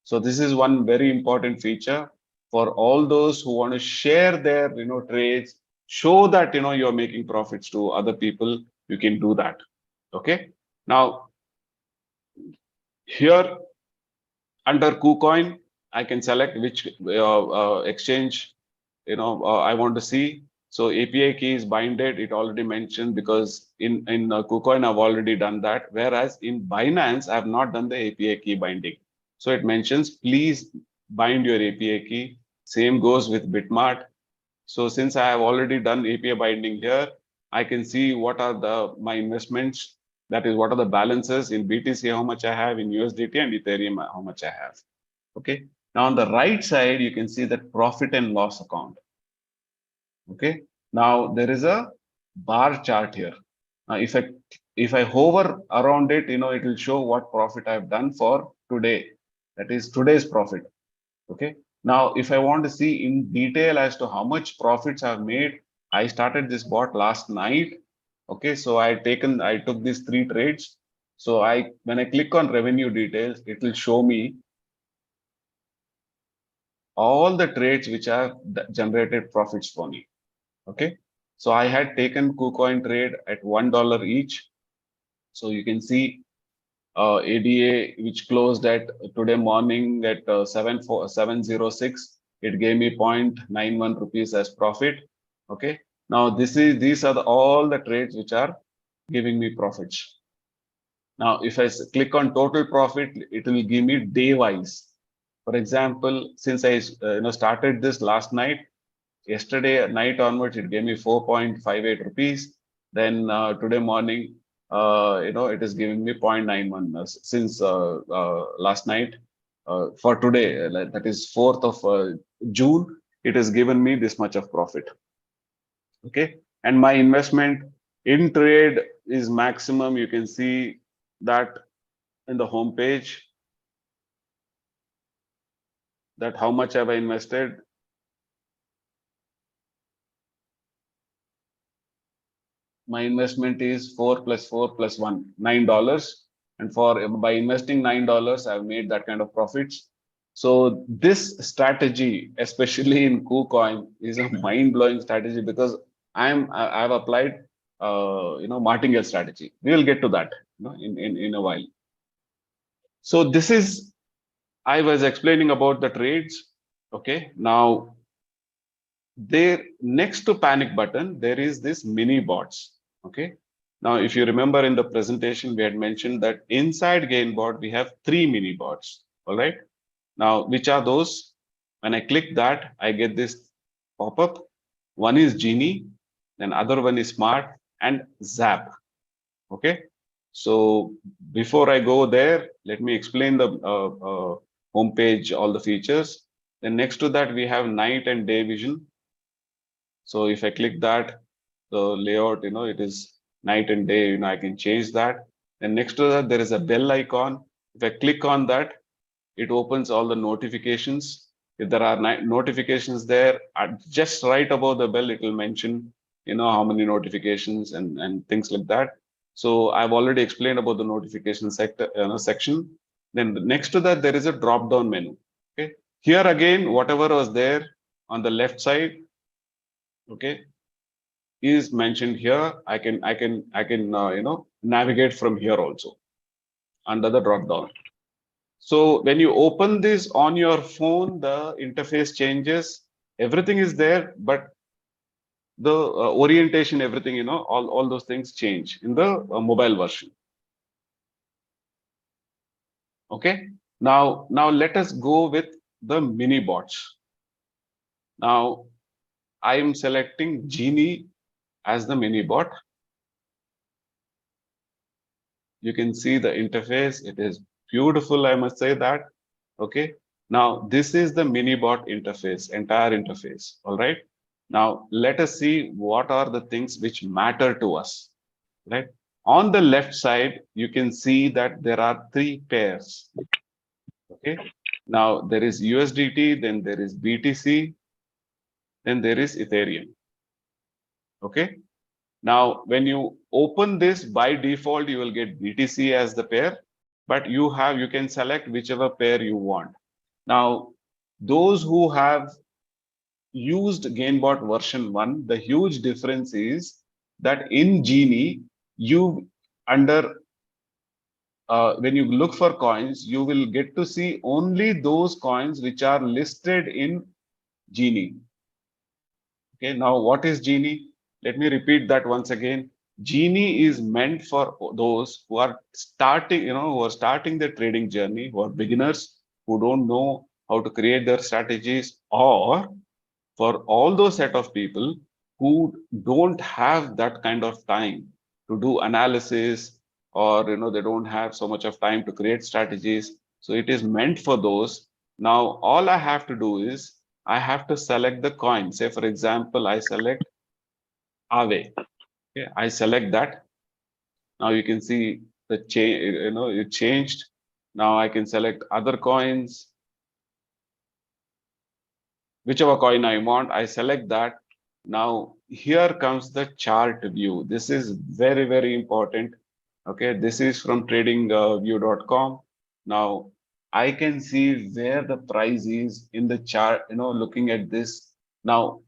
So this is one very important feature for all those who want to share their trades, show that you're making profits to other people. You can do that. Okay. Now here under KuCoin, I can select which exchange I want to see. So API key is binded. It already mentioned because in KuCoin I've already done that. Whereas in Binance I have not done the API key binding. So it mentions please bind your API key. Same goes with Bitmart. So since I have already done API binding here, I can see what are my investments. That is, what are the balances in BTC, how much I have, in USDT and Ethereum, how much I have. Okay. Now on the right side, you can see that profit and loss account. Okay. Now there is a bar chart here. Now if I hover around it, it will show what profit I've done for today. That is today's profit. Okay. Now, if I want to see in detail as to how much profits I've made, I started this bot last night. Okay, so I took these 3 trades. So when I click on revenue details, it will show me all the trades which have generated profits for me. Okay, so I had taken KuCoin trade at $1 each. So you can see ADA, which closed at today morning at 706, it gave me 0.91 rupees as profit. Okay. Now these are all the trades which are giving me profits. Now, if I click on total profit, it will give me day wise. For example, since I started this last night, yesterday night onwards, it gave me 4.58 rupees. Then today morning, it is giving me 0.91 since last night. For today, that is 4th of June, it has given me this much of profit. Okay, and my investment in trade is maximum. You can see that in the home page, that how much have I invested. My investment is 4 plus 4 plus 1, $9. And by investing $9, I've made that kind of profits. So this strategy, especially in KuCoin, is a mind-blowing strategy because I've applied martingale strategy. We will get to that in a while. So this is, I was explaining about the trades. Okay, now there next to panic button, there is this mini bots. Okay. Now, if you remember in the presentation, we had mentioned that inside GainBOT, we have 3 mini bots. All right. Now, which are those? When I click that, I get this pop-up. One is Genie, then other one is Smart and Zap. Okay. So before I go there, let me explain the homepage, all the features. Then next to that, we have night and day vision. So if I click that, the layout, it is night and day, I can change that. And next to that, there is a bell icon. If I click on that, it opens all the notifications. If there are notifications there, just right above the bell, it will mention, how many notifications and things like that. So I've already explained about the notification section. Then next to that, there is a drop-down menu. Okay. Here again, whatever was there on the left side, okay, is mentioned here. I can navigate from here also under the drop down. So when you open this on your phone, the interface changes. Everything is there, but the orientation, everything, all those things change in the mobile version. Okay. Now let us go with the mini bots. Now I am selecting Genie as the mini bot. You can see the interface. It is beautiful, I must say that. Okay. Now this is the mini bot interface, entire interface. All right. Now let us see what are the things which matter to us. Right. On the left side, you can see that there are 3 pairs. Okay. Now there is USDT, then there is BTC, then there is Ethereum. Okay. Now, when you open this, by default, you will get BTC as the pair, but you can select whichever pair you want. Now, those who have used GainBOT version 1, the huge difference is that in Genie, when you look for coins, you will get to see only those coins which are listed in Genie. Okay, now what is Genie? Let me repeat that once again. Genie is meant for those who are starting, who are starting their trading journey, who are beginners, who don't know how to create their strategies, or for all those set of people who don't have that kind of time to do analysis, or they don't have so much of time to create strategies. So it is meant for those. Now all I have to do is I have to select the coin. Say for example, I select Aave. Okay, I select that. Now you can see the change, it changed. Now I can select other coins. Whichever coin I want, I select that. Now here comes the chart view. This is very, very important. Okay, this is from tradingview.com. Now I can see where the price is in the chart, looking at this. Now,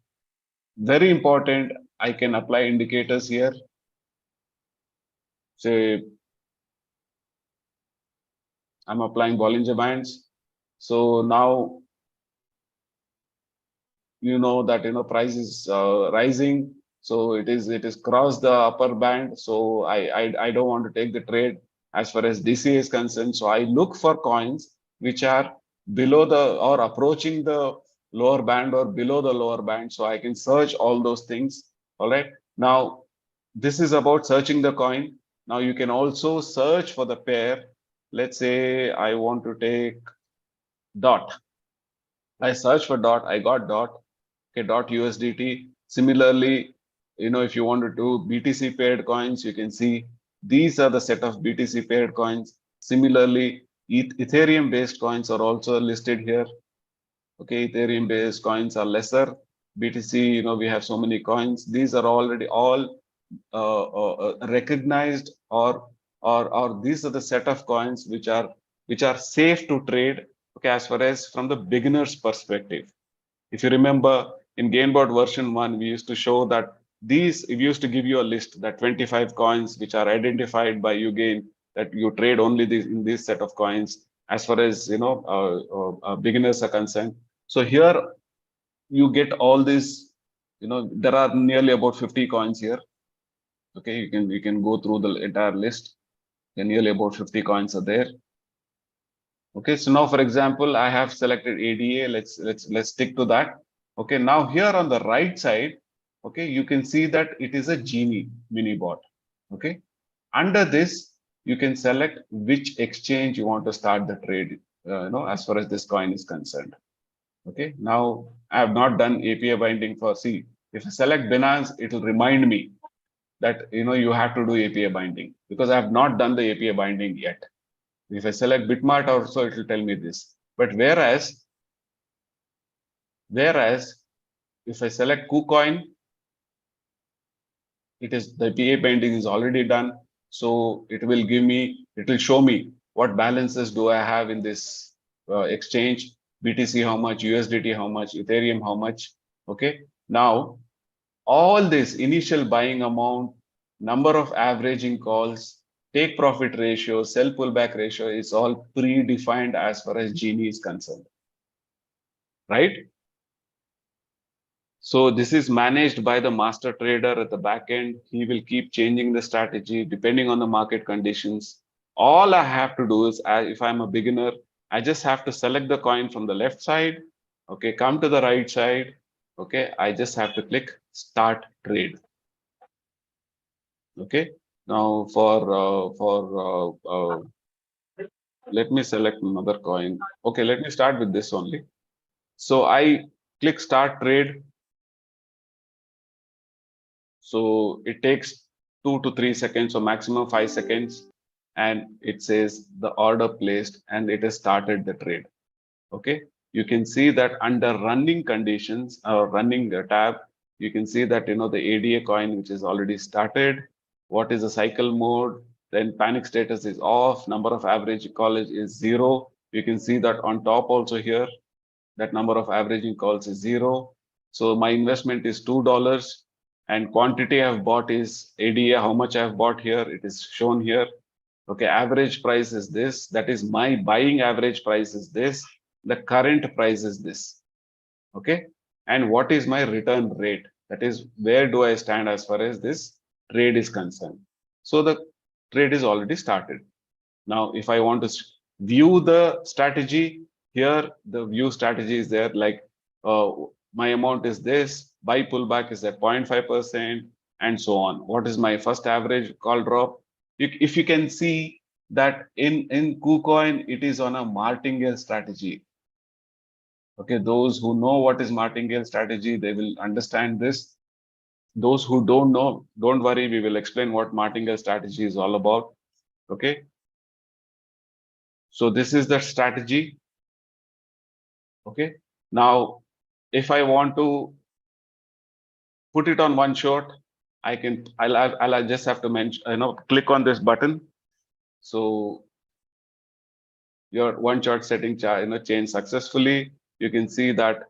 very important, I can apply indicators here. Say I'm applying Bollinger Bands. So now that price is rising, so it is crossed the upper band, so I don't want to take the trade as far as DCA is concerned. So I look for coins which are below the or approaching the lower band or below the lower band, so I can search all those things. All right, now this is about searching the coin. Now you can also search for the pair. Let's say I want to take dot. I search for dot, I got dot. Okay, dot USDT. Similarly, if you want to do BTC paired coins, you can see these are the set of BTC paired coins. Similarly, Ethereum based coins are also listed here. Okay, Ethereum based coins are lesser. BTC, we have so many coins. These are already all recognized, or these are the set of coins which are safe to trade. Okay, as far as from the beginner's perspective. If you remember, in GainBOT version 1, we used to show that we used to give you a list that 25 coins which are identified by UGain, that you trade only in this set of coins as far as beginners are concerned. So here you get all these, there are nearly about 50 coins here. Okay, you can go through the entire list. And nearly about 50 coins are there. Okay, so now for example, I have selected ADA. Let's stick to that. Okay, now here on the right side, okay, you can see that it is a Genie mini bot. Okay, under this, you can select which exchange you want to start the trade, as far as this coin is concerned. Okay, now I have not done API binding for C. If I select Binance, it will remind me that you have to do API binding, because I have not done the API binding yet. If I select Bitmart also, it will tell me this. But whereas if I select KuCoin, the API binding is already done. So it will show me what balances do I have in this exchange. BTC how much, USDT how much, Ethereum how much. Okay, now all this initial buying amount, number of averaging calls, take profit ratio, sell pullback ratio is all predefined as far as Genie is concerned, right? So this is managed by the master trader at the back end. He will keep changing the strategy depending on the market conditions. All I have to do is, if I'm a beginner, I just have to select the coin from the left side. Okay, come to the right side. Okay, I just have to click start trade. Okay, now let me select another coin. Okay, let me start with this only. So I click start trade. So it takes 2 to 3 seconds, or maximum 5 seconds, and it says the order placed and it has started the trade. Okay, you can see that under running conditions or running tab, You can see that, the ADA coin, which is already started. What is the cycle mode? Then panic status is off. Number of average college is 0. You can see that on top also here, that number of averaging calls is 0. So my investment is $2, and quantity I've bought is ADA. How much I've bought here? It is shown here. Okay, average price is this. That is my buying average price is this. The current price is this. Okay, and what is my return rate? That is, where do I stand as far as this trade is concerned? So the trade is already started. Now, if I want to view the strategy, here the view strategy is there, like my amount is this, buy pullback is at 0.5%, and so on. What is my first average call drop? If you can see that in KuCoin, it is on a martingale strategy. Okay, those who know what is martingale strategy, they will understand this. Those who don't know, don't worry, we will explain what martingale strategy is all about. Okay, so this is the strategy. Okay, now if I want to put it on one shot, I'll just have to mention, click on this button. So your one shot setting changed successfully. You can see that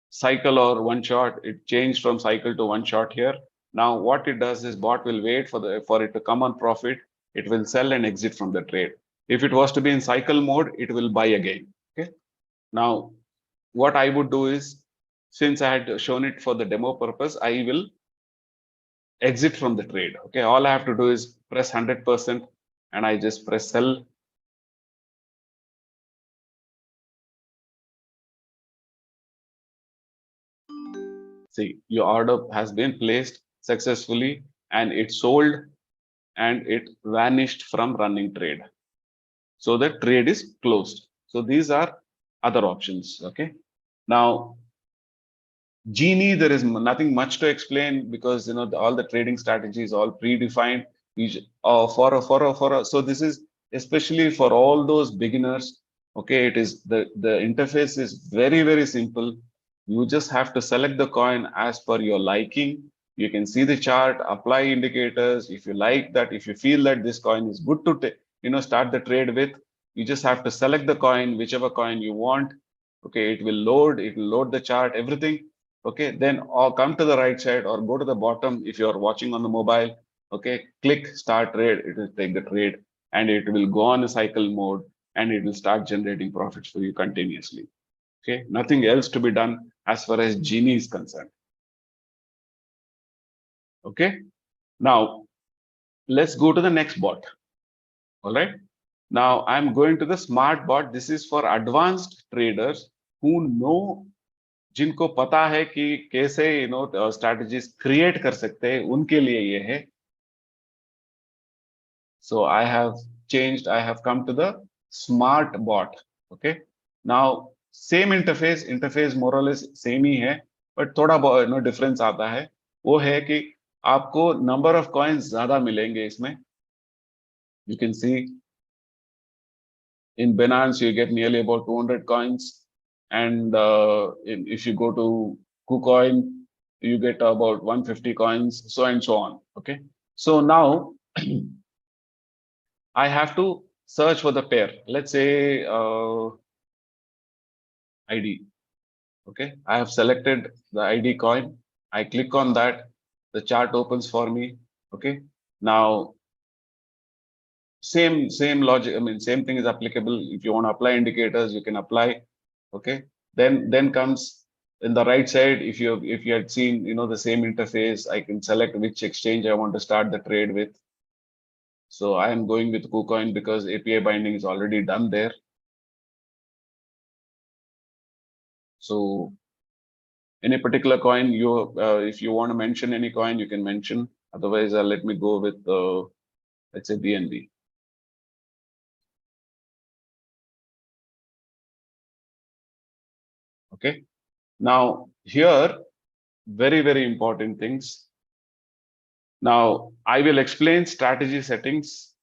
cycle or one shot, it changed from cycle to one shot here. Now what it does is bot will wait for it to come on profit. It will sell and exit from the trade. If it was to be in cycle mode, it will buy again. Okay. Now what I would do is, since I had shown it for the demo purpose, I will exit from the trade. Okay. All I have to do is press 100% and I just press sell. See, your order has been placed successfully and it sold and it vanished from running trade. So the trade is closed. So these are other options. Okay. Now, Genie, there is nothing much to explain because all the trading strategies all predefined. So this is especially for all those beginners. Okay, it is the interface is very, very simple. You just have to select the coin as per your liking. You can see the chart, apply indicators. If you like that, if you feel that this coin is good to start the trade with, you just have to select the coin, whichever coin you want. Okay, it will load the chart, everything. Okay, then or come to the right side or go to the bottom if you're watching on the mobile. Okay, click start trade, it will take the trade and it will go on a cycle mode and it will start generating profits for you continuously. Okay, nothing else to be done as far as Genie is concerned. Okay, now let's go to the next bot. All right, now I'm going to the smart bot. This is for advanced traders who know, जिनको पता है कि कैसे strategies create कर सकते हैं, उनके लिए ये है. So I have come to the smart bot. Okay, now same interface more or less same ही है, but थोड़ा बहुत difference आता है. वो है कि आपको number of coins ज्यादा मिलेंगे इसमें. You can see in Binance you get nearly about 200 coins, and if you go to KuCoin you get about 150 coins, so and so on. Okay, so now I have to search for the pair. Let's say ID. Okay, I have selected the ID coin. I click on that. The chart opens for me. Okay, now same logic. I mean, same thing is applicable. If you want to apply indicators, you can apply. Okay, then comes in the right side. If you had seen the same interface, I can select which exchange I want to start the trade with. So I am going with KuCoin because API binding is already done there. So any particular coin, if you want to mention any coin, you can mention. Otherwise, let me go with let's say BNB. Okay. Now here, very, very important things. Now I will explain strategy settings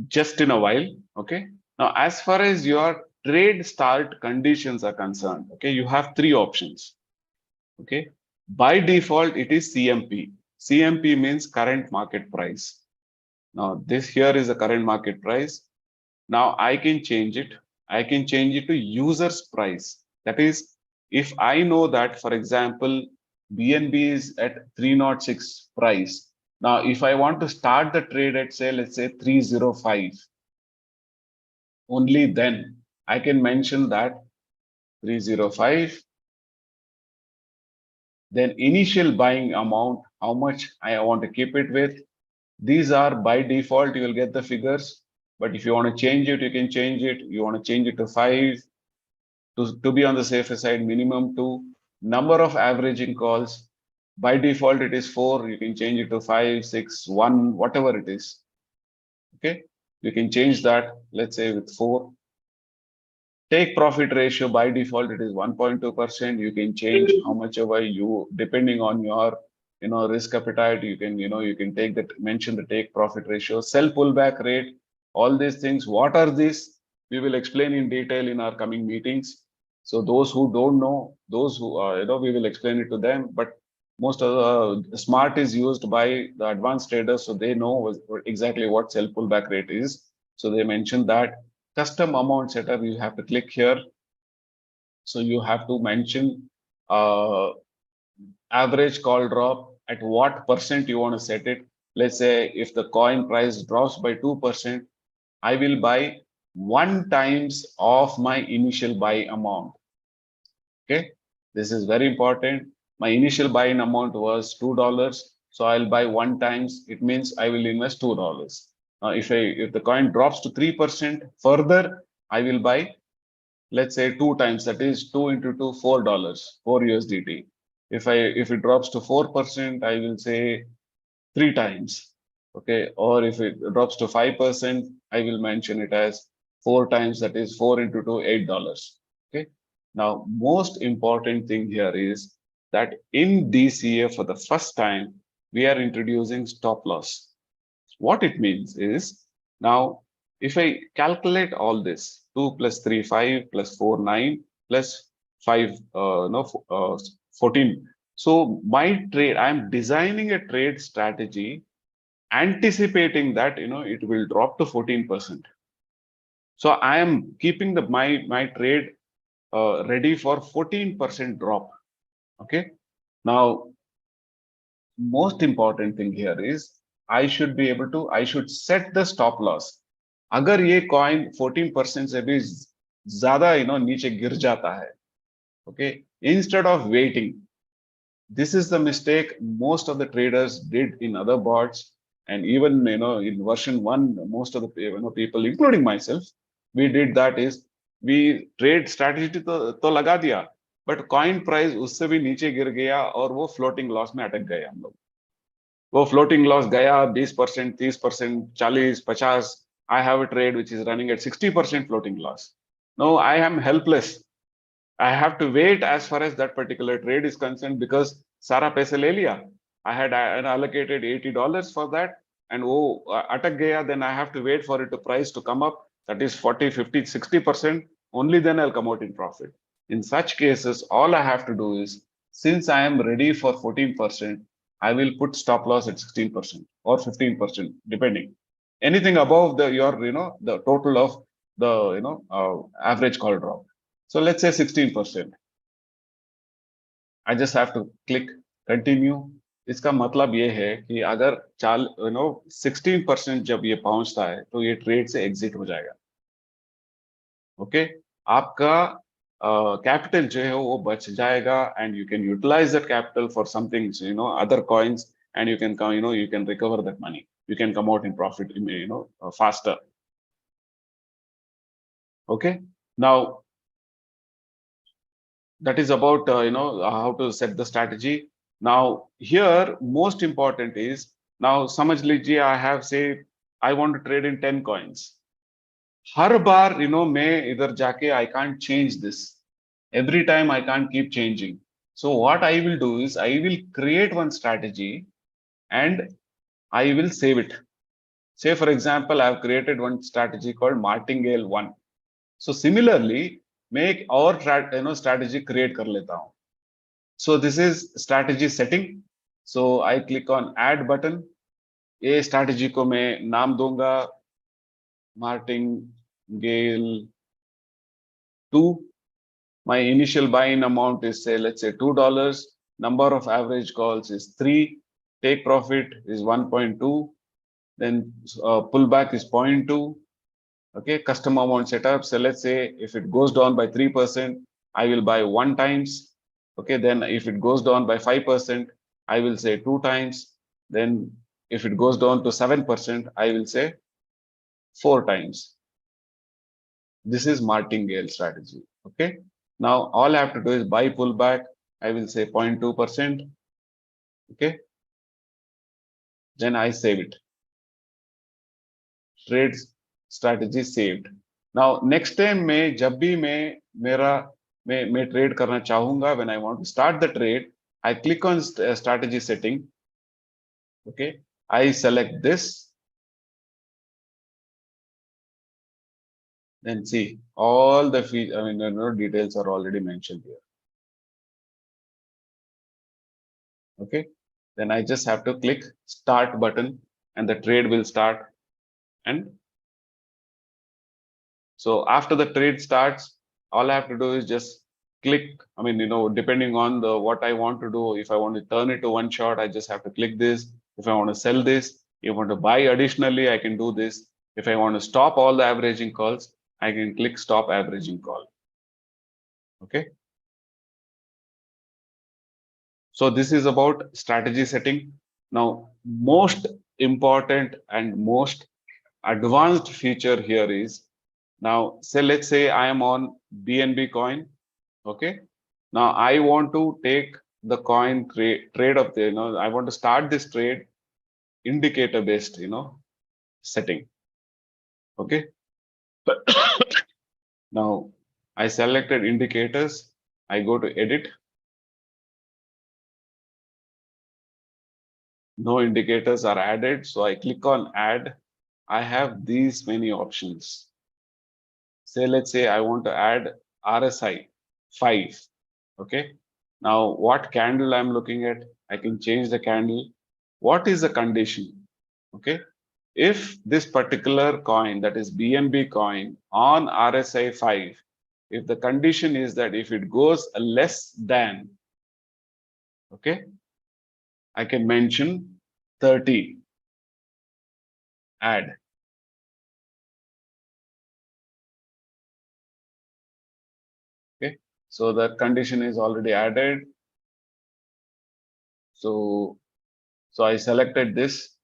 just in a while. Okay. Now, as far as your trade start conditions are concerned, okay, you have three options. Okay, by default, it is CMP. CMP means current market price. Now, this here is the current market price. Now, I can change it. I can change it to user's price. That is, if I know that, for example, BNB is at 306 price. Now, if I want to start the trade at, say, let's say 305, only then I can mention that 305. Then initial buying amount, how much I want to keep it with. These are by default, you will get the figures. But if you want to change it, you can change it. You want to change it to 5 to be on the safer side, minimum 2. Number of averaging calls, by default, it is 4. You can change it to 5, 6, 1, whatever it is. Okay, you can change that, let's say with 4. Take profit ratio, by default, it is 1.2%. You can change how much ever you, depending on your risk appetite, you can you can take that, mention the take profit ratio. Sell pullback rate, all these things. What are these? We will explain in detail in our coming meetings. So those who don't know, those who we will explain it to them. But most of the smart is used by the advanced traders, so they know exactly what sell pullback rate is. So they mentioned that. Custom amount setup, you have to click here. So you have to mention average call drop, at what percent you want to set it. Let's say if the coin price drops by 2%, I will buy 1 times of my initial buy amount. Okay, this is very important. My initial buying amount was $2, so I'll buy 1 times. It means I will invest $2. If the coin drops to 3%, further I will buy, let's say 2 times. That is 2 into 2, $4, 4 USDT. If it drops to 4%, I will say 3 times. Okay, or if it drops to 5%, I will mention it as 4 times. That is 4 into 2, $8. Okay. Now, most important thing here is that in DCA for the first time, we are introducing stop loss. What it means is, now, if I calculate all this, 2 plus 3, 5, plus 4, 9, plus 5, 14. So my trade, I'm designing a trade strategy, anticipating that, it will drop to 14%. So I am keeping my trade ready for 14% drop. Okay. Now, most important thing here is, I should set the stop loss. अगर ये coin 14% से भी ज़्यादा नीचे गिर जाता है, okay, instead of waiting, this is the mistake most of the traders did in other bots, and even in version 1, most of the people, including myself, we did that is, we trade strategy तो लगा दिया, but coin price उससे भी नीचे गिर गया और वो floating loss में अटक गए हम लोग. वो floating loss गया 20%, 30%, 40, 50. I have a trade which is running at 60% floating loss. No, I am helpless. I have to wait as far as that particular trade is concerned, because सारा पैसे ले लिया. I had allocated $80 for that, and वो अटक गया. Then I have to wait for it to price to come up. That is 40, 50, 60%. Only then I'll come out in profit. In such cases, all I have to do is, since I am ready for 14%, I will put stop loss at 16% or 15%, depending. Anything above the total of the average call drop. So let's say 16%. I just have to click continue. इसका मतलब ये है कि अगर 16% जब ये पहुंचता है, तो ये ट्रेड से एग्जिट हो जाएगा. ओके, आपका कैपिटल जो है वो बच जाएगा, and you can utilize that capital for something, other coins, and you can recover that money. You can come out in profit, faster. Okay, now that is about how to set the strategy. Now here, most important is, now समझ लीजिए, I have say I want to trade in 10 coins. हर बार मैं इधर जाके I can't change this. Every time I can't keep changing. So what I will do is, I will create one strategy and I will save it. Say for example, I have created one strategy called Martingale 1. So similarly, मैं एक और strategy create कर लेता हूँ. So this is strategy setting. So I click on add button. ये strategy को मैं नाम दूंगा martingale 2. My initial buy-in amount is, say, let's say $2. Number of average calls is 3. Take profit is 1.2. Then pullback is 0.2. Okay, custom amount setup. So let's say if it goes down by 3%, I will buy 1 times. Okay, then if it goes down by 5%, I will say 2 times. Then if it goes down to 7%, I will say 4 times. This is martingale strategy. Okay. Now all I have to do is buy pullback. I will say 0.2%. Okay. Then I save it. Trade strategy saved. Now next time मैं जब भी मैं trade करना चाहूँगा, when I want to start the trade, I click on strategy setting. Okay. I select this. Then see all the details are already mentioned here. Okay. Then I just have to click start button and the trade will start. And so after the trade starts, all I have to do is just click. Depending on what I want to do, if I want to turn it to one shot, I just have to click this. If I want to sell this, if I want to buy additionally, I can do this. If I want to stop all the averaging calls, I can click stop averaging call. Okay. So this is about strategy setting. Now, most important and most advanced feature here is, now say, let's say I am on BNB coin. Okay. Now I want to take the coin trade of the, I want to start this trade indicator based, setting. Okay. Now I selected indicators. I go to edit. No indicators are added. So I click on add. I have these many options. Say, let's say I want to add RSI 5. Okay. Now what candle I'm looking at, I can change the candle. What is the condition? Okay. If this particular coin, that is BNB coin on RSI 5, if the condition is that if it goes less than, okay, I can mention 30, add. Okay, so the condition is already added. So I selected this.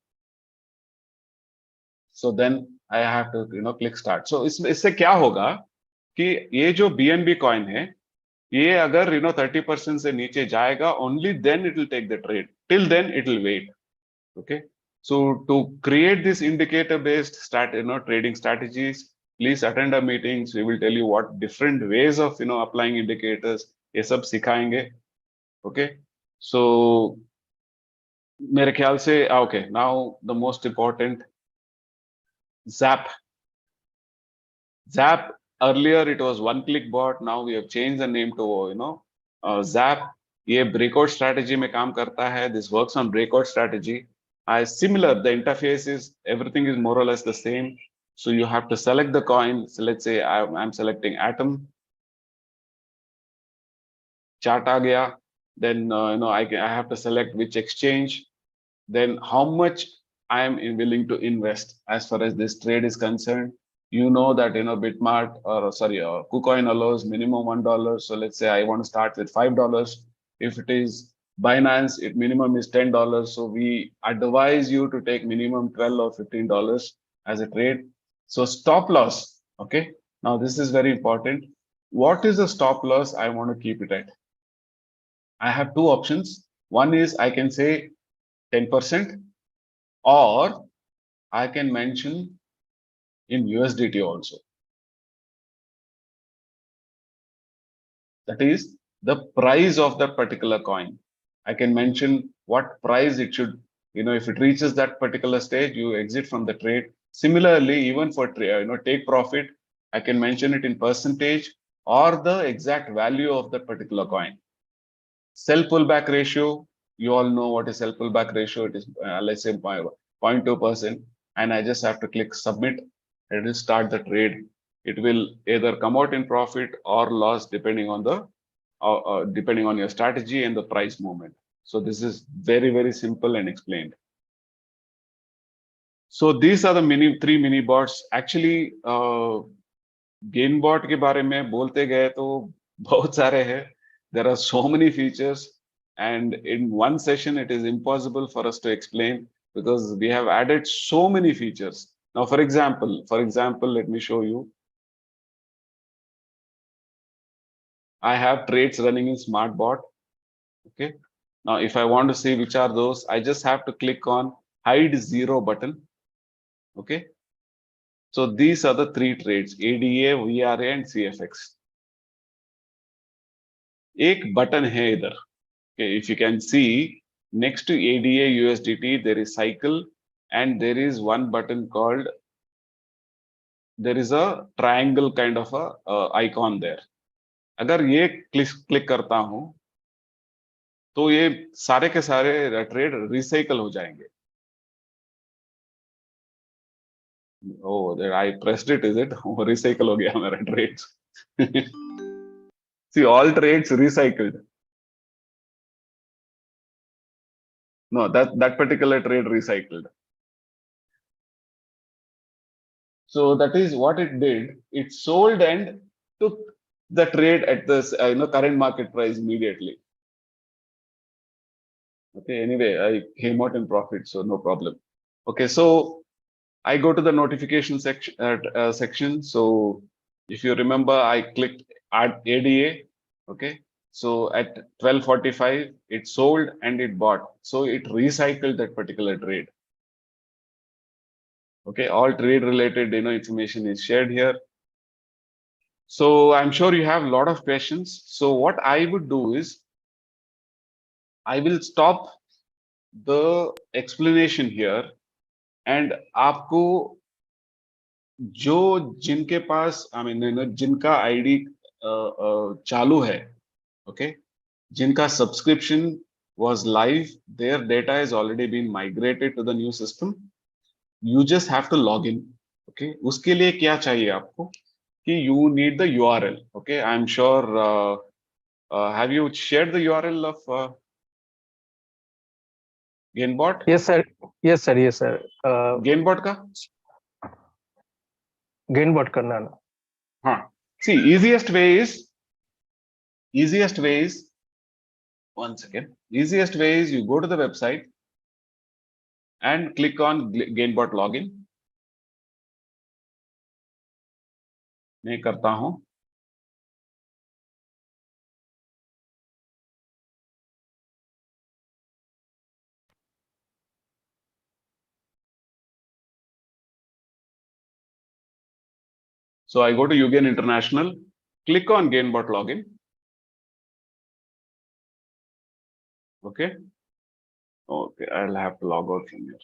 So then I have to click start. So इससे क्या होगा कि ये जो BNB coin है, ये अगर 30% से नीचे जाएगा, only then it will take the trade. Till then it will wait. Okay. So to create this indicator based trading strategies, please attend our meetings. We will tell you what different ways of applying indicators. ये सब सिखाएंगे. Okay. So मेरे ख्याल से okay. Now the most important, Zap. Earlier it was one-click bot. Now we have changed the name to Zap. ये breakout strategy में काम करता है. This works on breakout strategy. Similar, the interface is, everything is more or less the same. So you have to select the coin. So let's say I'm selecting Atom. Chart aa gaya. Then I have to select which exchange. Then how much I am willing to invest as far as this trade is concerned. You know that Bitmart or KuCoin allows minimum $1. So let's say I want to start with $5. If it is Binance, it minimum is $10. So we advise you to take minimum $12 or $15 as a trade. So stop loss. Okay. Now this is very important. What is the stop loss I want to keep it at? I have two options. One is I can say 10%, or I can mention in USDT also. That is the price of that particular coin. I can mention what price it should, if it reaches that particular stage, you exit from the trade. Similarly, even for take profit, I can mention it in percentage or the exact value of that particular coin. Sell pullback ratio, you all know what is sell pullback ratio. It is let's say 0.2%, and I just have to click submit. It will start the trade. It will either come out in profit or loss depending on the depending on your strategy and the price movement. So this is very, very simple and explained. So these are the three mini bots. Actually, GainBOT के बारे में बोलते गए तो बहुत सारे हैं. There are so many features, and in one session it is impossible for us to explain because we have added so many features. Now, for example, let me show you. I have trades running in SmartBot. Okay. Now, if I want to see which are those, I just have to click on hide zero button. Okay. So these are the three trades: ADA, VRA, and CFX. एक button है इधर. Okay, if you can see next to ADA USDT, there is cycle, and there is one button called, there is a triangle kind of a icon there. अगर ये click करता हूं तो ये सारे के सारे ट्रेड रिसाइकल हो जाएंगे. Oh, I pressed it, is it? Recycle हो गया मेरा trades. See, all trades recycled. No, that particular trade recycled. So that is what it did. It sold and took the trade at the current market price immediately. Okay. Anyway, I came out in profit, so no problem. Okay, so I go to the notification section. So if you remember, I clicked add ADA. Okay. So at 12:45, it sold and it bought. So it recycled that particular trade. Okay. All trade related information is shared here. So I'm sure you have a lot of questions. So what I would do is I will stop the explanation here, and आपको जो जिनके पास जिनका ID चालू है, okay, जिनका subscription was live, their data has already been migrated to the new system. You just have to log in. Okay, उसके लिए क्या चाहिए आपको कि you need the URL. Okay, I'm sure have you shared the URL of GainBOT? Yes, sir. Yes, sir. Yes, sir. GainBOT का? GainBOT करना ना. हाँ. See, easiest way is one second. Easiest way is you go to the website and click on GainBOT login. मैं करता हूं. So I go to UGain International, click on GainBOT login. Okay. Okay, I'll have to log out from here.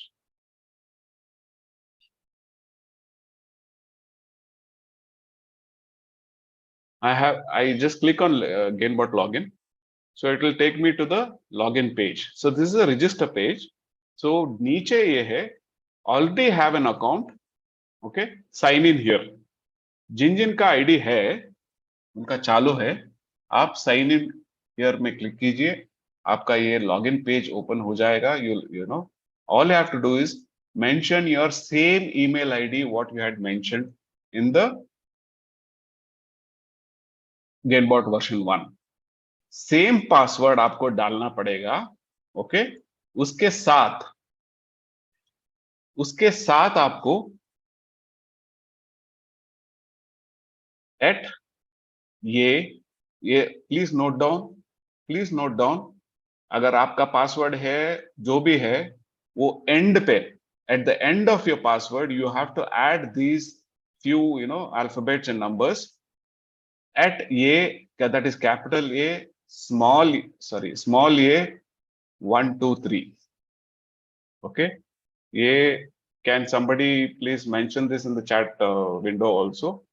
I just click on GainBOT login. So it will take me to the login page. So this is a register page. So नीचे ये है, already have an account. Okay, sign in here. जिन का ID है उनका चालू है, आप sign in here में क्लिक कीजिए, आपका ये लॉगिन पेज ओपन हो जाएगा. you know all you have to do is mention your same email ID what you had mentioned in the GainBOT version 1. Same password आपको डालना पड़ेगा. ओके, उसके साथ आपको एट ये प्लीज नोट डाउन, अगर आपका पासवर्ड है जो भी है वो एंड पे, at the end of your password you have to add these few alphabets and numbers. At ये, that is capital A, small a, 1 2 3. Okay, can somebody please mention this in the chat window also?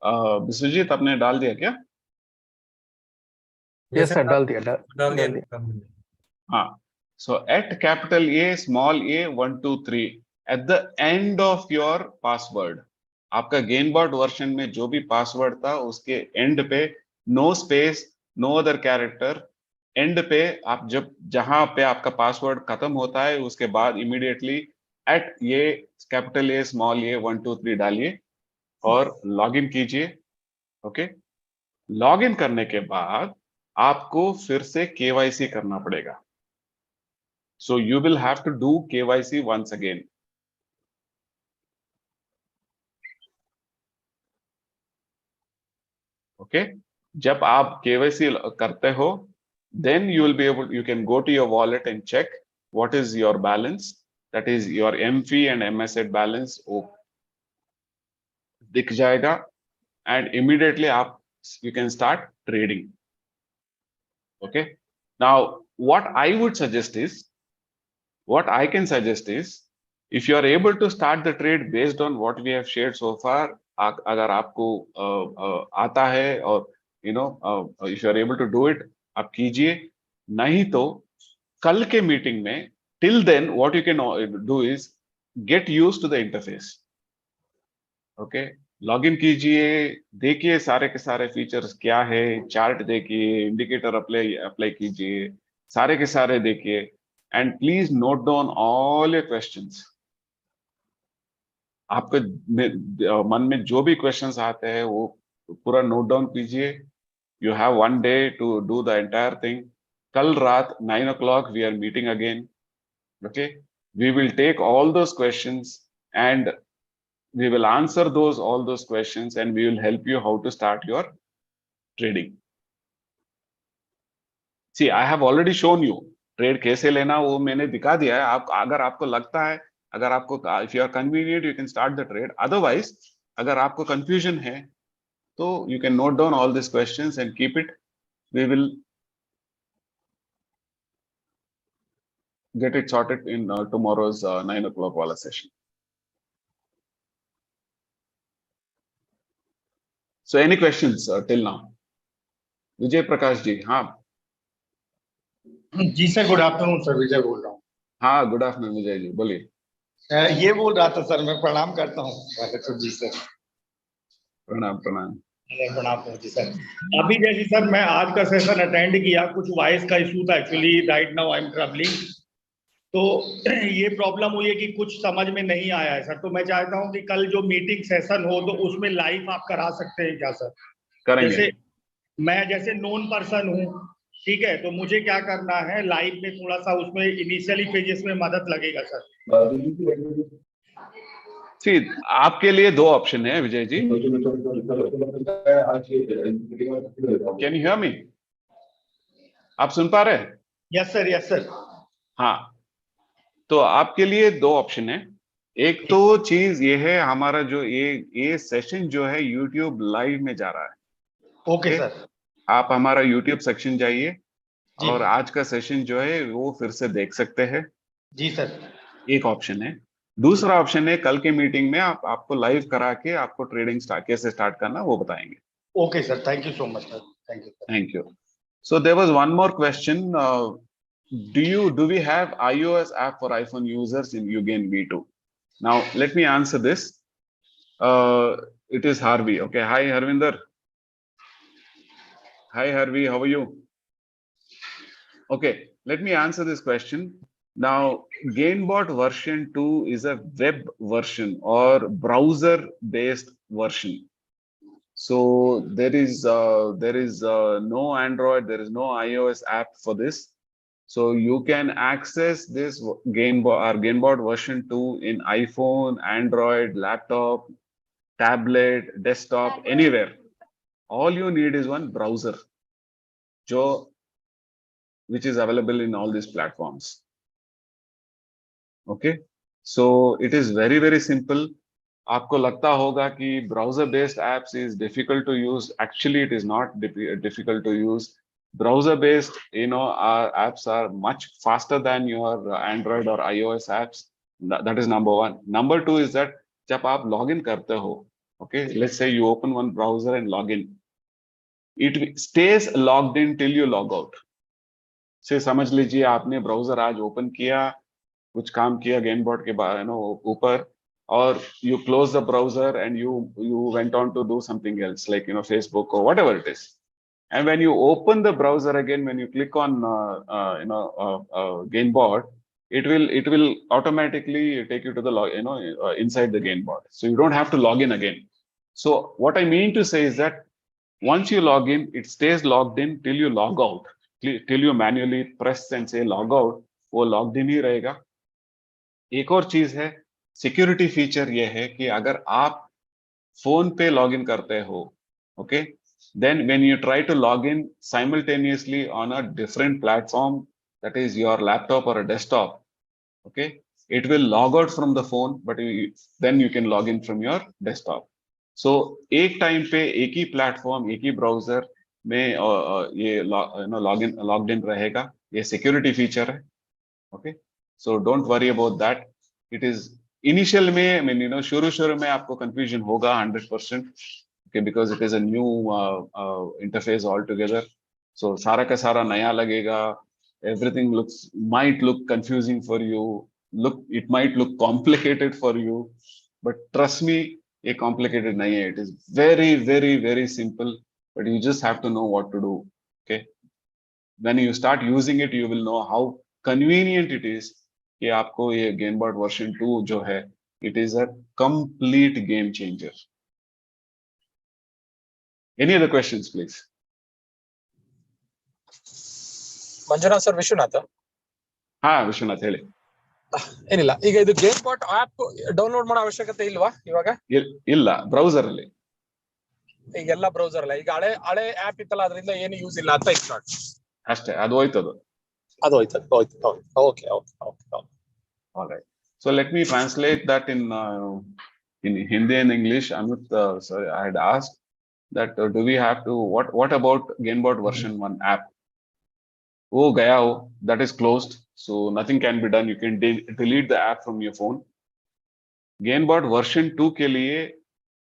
Vishwajit आपने डाल दिया क्या? Yes sir, डाल दिया डाल डाल दिया। दिया। हाँ, so at capital A, small a, 1, 2, 3 at the end of your password, आपका GainBot वर्जन में जो भी पासवर्ड था उसके एंड पे no space, no other character, end पे आप जब जहां पे आपका पासवर्ड खत्म होता है उसके बाद इमीडिएटली एट ये कैपिटल ए स्मॉल ए 1, 2, 3 डालिए और लॉगिन कीजिए। ओके, लॉगिन करने के बाद आपको फिर से केवाईसी करना पड़ेगा। So you will have to do KYC once again. Okay? जब आप KYC करते हो, then you will be able, you can go to your wallet and check what is your balance. That is your MFI and MSET balance. दिख जाएगा and immediately आप you can start trading. Okay? Now, what I would suggest is, what I can suggest is, if you are able to start the trade based on what we have shared so far, अगर आपको आता है और if you are able to do it, आप कीजिए। नहीं तो कल के मीटिंग में, till then what you can do is get used to the interface. Okay, login कीजिए, देखिए सारे के सारे फीचर्स क्या है, चार्ट देखिए, इंडिकेटर अप्लाई कीजिए, सारे के सारे देखिए, and please note down all your questions. आपके मन में जो भी क्वेश्चंस आते हैं वो पूरा नोट डाउन कीजिए। You have 1 day to do the entire thing. कल रात 9 o'clock we are meeting again. Okay, we will take all those questions and we will answer all those questions and we will help you how to start your trading. See, I have already shown you trade कैसे लेना, वो मैंने दिखा दिया है। आप अगर आपको लगता है, अगर आपको if you are convenient you can start the trade, otherwise अगर आपको confusion है तो you can note down all these questions and keep it. We will get it sorted in tomorrow's 9 o'clock wala session. So any questions till now? Vijay Prakash ji, हाँ जी sir, good afternoon sir, विजय बोल रहा हूँ। हाँ, good afternoon Vijay ji, बोलिए। ये बोल रहा था सर, मैं प्रणाम करता हूँ जी सर। प्रणाम प्रणाम। प्रणाम जी सर। अभी जैसे सर मैं आज का सेशन अटेंड किया, कुछ वॉइस का इशू था actually, right now I am travelling, तो ये प्रॉब्लम हुई है कि कुछ समझ में नहीं आया है सर। तो मैं चाहता हूँ कि कल जो मीटिंग सेशन हो तो उसमें लाइव आप करा सकते हैं क्या सर? करेंगे। जैसे मैं जैसे नोन पर्सन हूँ, ठीक है, तो मुझे क्या करना है, लाइव में थोड़ा सा उसमें इनिशियली पेजेस में मदद लगेगा सर। ठीक, आपके लिए 2 ऑप्शन है Vijay ji. Can you hear me? आप सुन पा रहे हैं? Yes sir, yes sir. हाँ, तो आपके लिए 2 ऑप्शन है। एक तो चीज ये है, हमारा जो ये सेशन जो है YouTube लाइव में जा रहा है। Okay sir. आप हमारा YouTube सेक्शन जाइए और आज का सेशन जो है वो फिर से देख सकते हैं। जी सर। एक ऑप्शन है। दूसरा ऑप्शन है, कल के मीटिंग में आपको लाइव करा के आपको ट्रेडिंग कैसे स्टार्ट करना वो बताएंगे। Okay sir, thank you so much sir, thank you. Thank you. So there was one more question, do we have iOS app for iPhone users in UGain V2? Now let me answer this. It is Harvey. Okay, hi Harvinder. Hi Harvey, how are you? Okay, let me answer this question. Now, GainBOT version 2 is a web version or browser-based version. So there is no Android, there is no iOS app for this. So you can access this GainBOT version 2 in iPhone, Android, laptop, tablet, desktop, anywhere. All you need is one browser, which is available in all these platforms. Okay, so it is very, very simple. आपको लगता होगा कि browser based apps is difficult to use. Actually, it is not difficult to use. Browser based, apps are much faster than your Android or iOS apps. That is number 1. Number 2 is that जब आप login करते हो Okay, let's say you open one browser and log in. It stays logged in till you log out. से समझ लीजिए आपने browser आज open किया, कुछ काम किया GainBOT के ऊपर, और you close the browser and you went on to do something else, like Facebook or whatever it is. And when you open the browser again, when you click on GainBOT, it will automatically take you to the inside the GainBOT. So you don't have to log in again. So what I mean to say is that once you log in, it stays logged in till you log out. Till you manually press and say log out, वो logged in ही रहेगा. एक और चीज है, security feature ये है कि अगर आप फोन पे लॉग इन करते हो, okay, then when you try to log in simultaneously on a different platform, that is your laptop or a desktop, okay, it will log out from the phone, but then you can log in from your desktop. So एक time पे एक ही platform, एक ही browser में ये logged in रहेगा. ये security feature है. Okay, so don't worry about that. It is initial में शुरू में आपको कंफ्यूजन होगा 100%, okay, because it is a new interface altogether. So सारा का सारा नया लगेगा. Everything might look confusing for you. It might look complicated for you, but trust me, ये complicated नहीं है. It is very, very, very simple, but you just have to know what to do. Okay, when you start using it, you will know how convenient it is. कि आपको ये GainBOT version 2 जो है, it is a complete game changer. Any other questions, please? Manjunath sir, Vishwanath. ಹಾ, ವಿಶ್ವನಾಥ್ ಹೇಳಿ. ಏನಿಲ್ಲ, ಈಗ ಇದು GainBOT ಆಪ್ ಡೌನ್ಲೋಡ್ ಮಾಡೋ ಅವಶ್ಯಕತೆ ಇಲ್ವಾ ಇವಾಗ? ಇಲ್ಲ, ಬ್ರೌಸರ್ ಅಲ್ಲಿ. ಈಗ ಎಲ್ಲ ಬ್ರೌಸರ್ ಅಲ್ಲ, ಈಗ ಹಳೆ ಆಪ್ ಇತ್ತಲ್ಲ, ಅದರಿಂದ ಏನು ಯೂಸ್ ಇಲ್ಲ ಅಂತ ಇತ್ತು ಅಷ್ಟೇ. ಅದು ಹೋಯ್ತದು. ಹೋಯ್ತು. Okay. All right. So let me translate that in Hindi and English. Amit, sorry, I had asked that do we have to, what about GainBOT version 1 app? Oh, gaya ho, that is closed, so nothing can be done. You can delete the app from your phone. GainBOT version 2 ke liye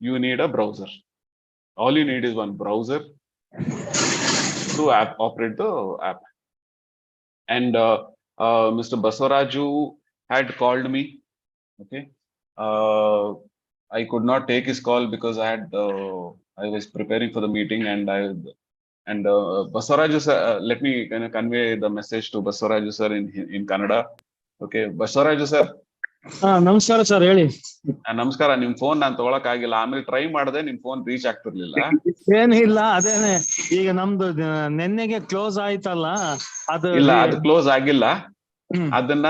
you need a browser. All you need is one browser to operate the app. And Mr. Basoraju had called me. Okay, I could not take his call because I was preparing for the meeting, and Basoraju sir, let me kind of convey the message to Basoraju sir in Kannada. Okay, Basoraju sir. ನಮಸ್ಕಾರ sir, ಹೇಳಿ. ನಮಸ್ಕಾರ. ನಿಮ್ phone ನಾನು ತಗೊಳಕ್ ಆಗಿಲ್ಲ, ಆಮೇಲೆ try ಮಾಡಿದೆ, ನಿಮ್ ಫೋನ್ ರೀಚ್ ಆಗ್ತಿರ್ಲಿಲ್ಲ. ಏನಿಲ್ಲ, ಅದೇನೆ ಈಗ ನಮ್ದು ನೆನ್ನೆಗೆ ಕ್ಲೋಸ್ ಆಯ್ತಲ್ಲ, ಅದು ಇಲ್ಲ, ಅದು ಕ್ಲೋಸ್ ಆಗಿಲ್ಲ. ಅದನ್ನ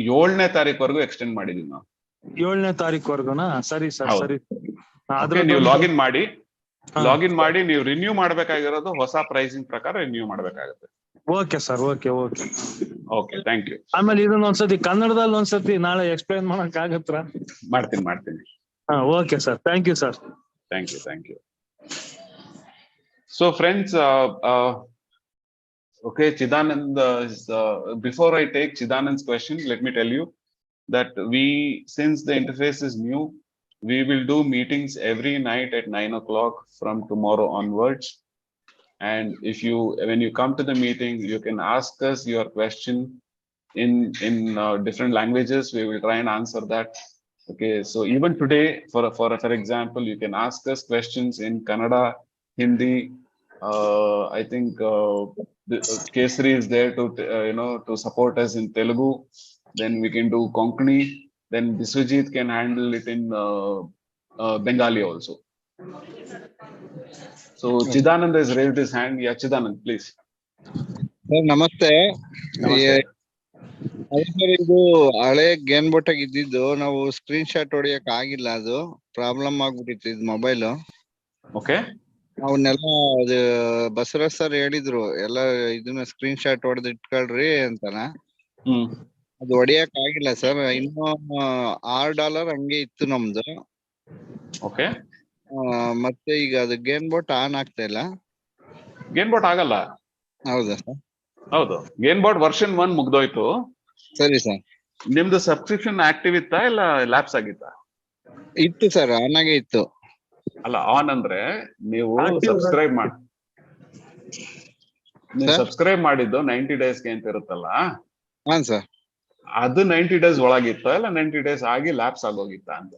7ನೇ ತಾರೀಕುವರೆಗೂ ಎಕ್ಸ್ಟೆಂಡ್ ಮಾಡಿದೀವಿ ನಾವು. 7ನೇ ತಾರೀಕುವರೆಗುನಾ? ಸರಿ ಸರ್, ಸರಿ. ನೀವು ಲಾಗಿನ್ ಮಾಡಿ ನೀವು ರಿನ್ಯೂ ಮಾಡ್ಬೇಕಾಗಿರೋದು ಹೊಸ ಪ್ರೈಸಿಂಗ್ ಪ್ರಕಾರ ರಿನ್ಯೂ ಮಾಡ್ಬೇಕಾಗುತ್ತೆ. Okay sir, okay. Okay, thank you. ಆಮೇಲೆ ಇದನ್ನ ಒಂದ್ಸತಿ ಕನ್ನಡದಲ್ಲಿ ಒಂದ್ಸತಿ ನಾಳೆ ಎಕ್ಸ್ಪ್ಲೈನ್ ಮಾಡಕ್ ಆಗತ್ತಾ? ಮಾಡ್ತೀನಿ. Okay sir, thank you sir. Thank you. So friends, okay, Chidanand, before I take Chidanand's question, let me tell you that since the interface is new, we will do meetings every night at 9 o'clock from tomorrow onwards. And when you come to the meeting, you can ask us your question in different languages. We will try and answer that. Okay, so even today, for example, you can ask us questions in Kannada, Hindi. I think Kesari is there to support us in Telugu. Then we can do Konkani. Then Biswajit can handle it in Bengali also. So Chidanand has raised his hand. Yeah, Chidanand, please. Sir, namaste. ಇದು ಹಳೆ GainBOT ಇದ್ದಿದ್ದು ನಾವು screen shot ಹೊಡಿಯಕ್ ಆಗಿಲ್ಲ, ಅದು problem ಆಗ್ಬಿಟ್ಟಿತ್ತು ಇದು mobile. Okay, ಅವನ್ನೆಲ್ಲ ಅದು ಬಸವರಾಜ್ ಸರ್ ಹೇಳಿದ್ರು, ಎಲ್ಲ ಇದನ್ನ ಸ್ಕ್ರೀನ್ ಶಾಟ್ ಹೊಡೆದು ಇಟ್ಕೊಳ್ರಿ ಅಂತನ. ಅದು ಹೊಡಿಯಕ್ ಆಗಿಲ್ಲ ಸರ್. ಇನ್ನು $6 ಹಂಗೆ ಇತ್ತು ನಮ್ದು. ಓಕೆ, ಮತ್ತೆ ಈಗ ಅದು GainBOT ಆನ್ ಆಗ್ತಾ ಇಲ್ಲ. GainBOT ಆಗಲ್ಲ. ಹೌದಾ ಸರ್? ಹೌದು, GainBOT ವರ್ಷನ್ 1 ಮುಗ್ದೋಯ್ತು. ಸರಿ ಸರ್. ನಿಮ್ದು ಸಬ್ಸ್ಕ್ರಿಪ್ಷನ್ ಆಕ್ಟಿವ್ ಇತ್ತಾ ಇಲ್ಲ ಲ್ಯಾಪ್ಸ್ ಆಗಿತ್ತಾ? ಇತ್ತು ಸರ್, ಆನ್ ಆಗೇ ಇತ್ತು. ಅಲ್ಲ ಆನ್ ಅಂದ್ರೆ ನೀವು Active ಸಬ್ಸ್ಕ್ರೈಬ್ ಮಾಡಿ, ನೀವು Sir? ಸಬ್ಸ್ಕ್ರೈಬ್ ಮಾಡಿದ್ದು 90 ಡೇಸ್ಗೆ ಅಂತ ಇರುತ್ತಲ್ಲ, ಹಾಂ ಸರ್. ಅದು 90 ಡೇಸ್ ಒಳಗಿತ್ತ ಇಲ್ಲ 90 ಡೇಸ್ ಆಗಿ ಲ್ಯಾಪ್ಸ್ ಆಗೋಗಿತ್ತ ಅಂತ?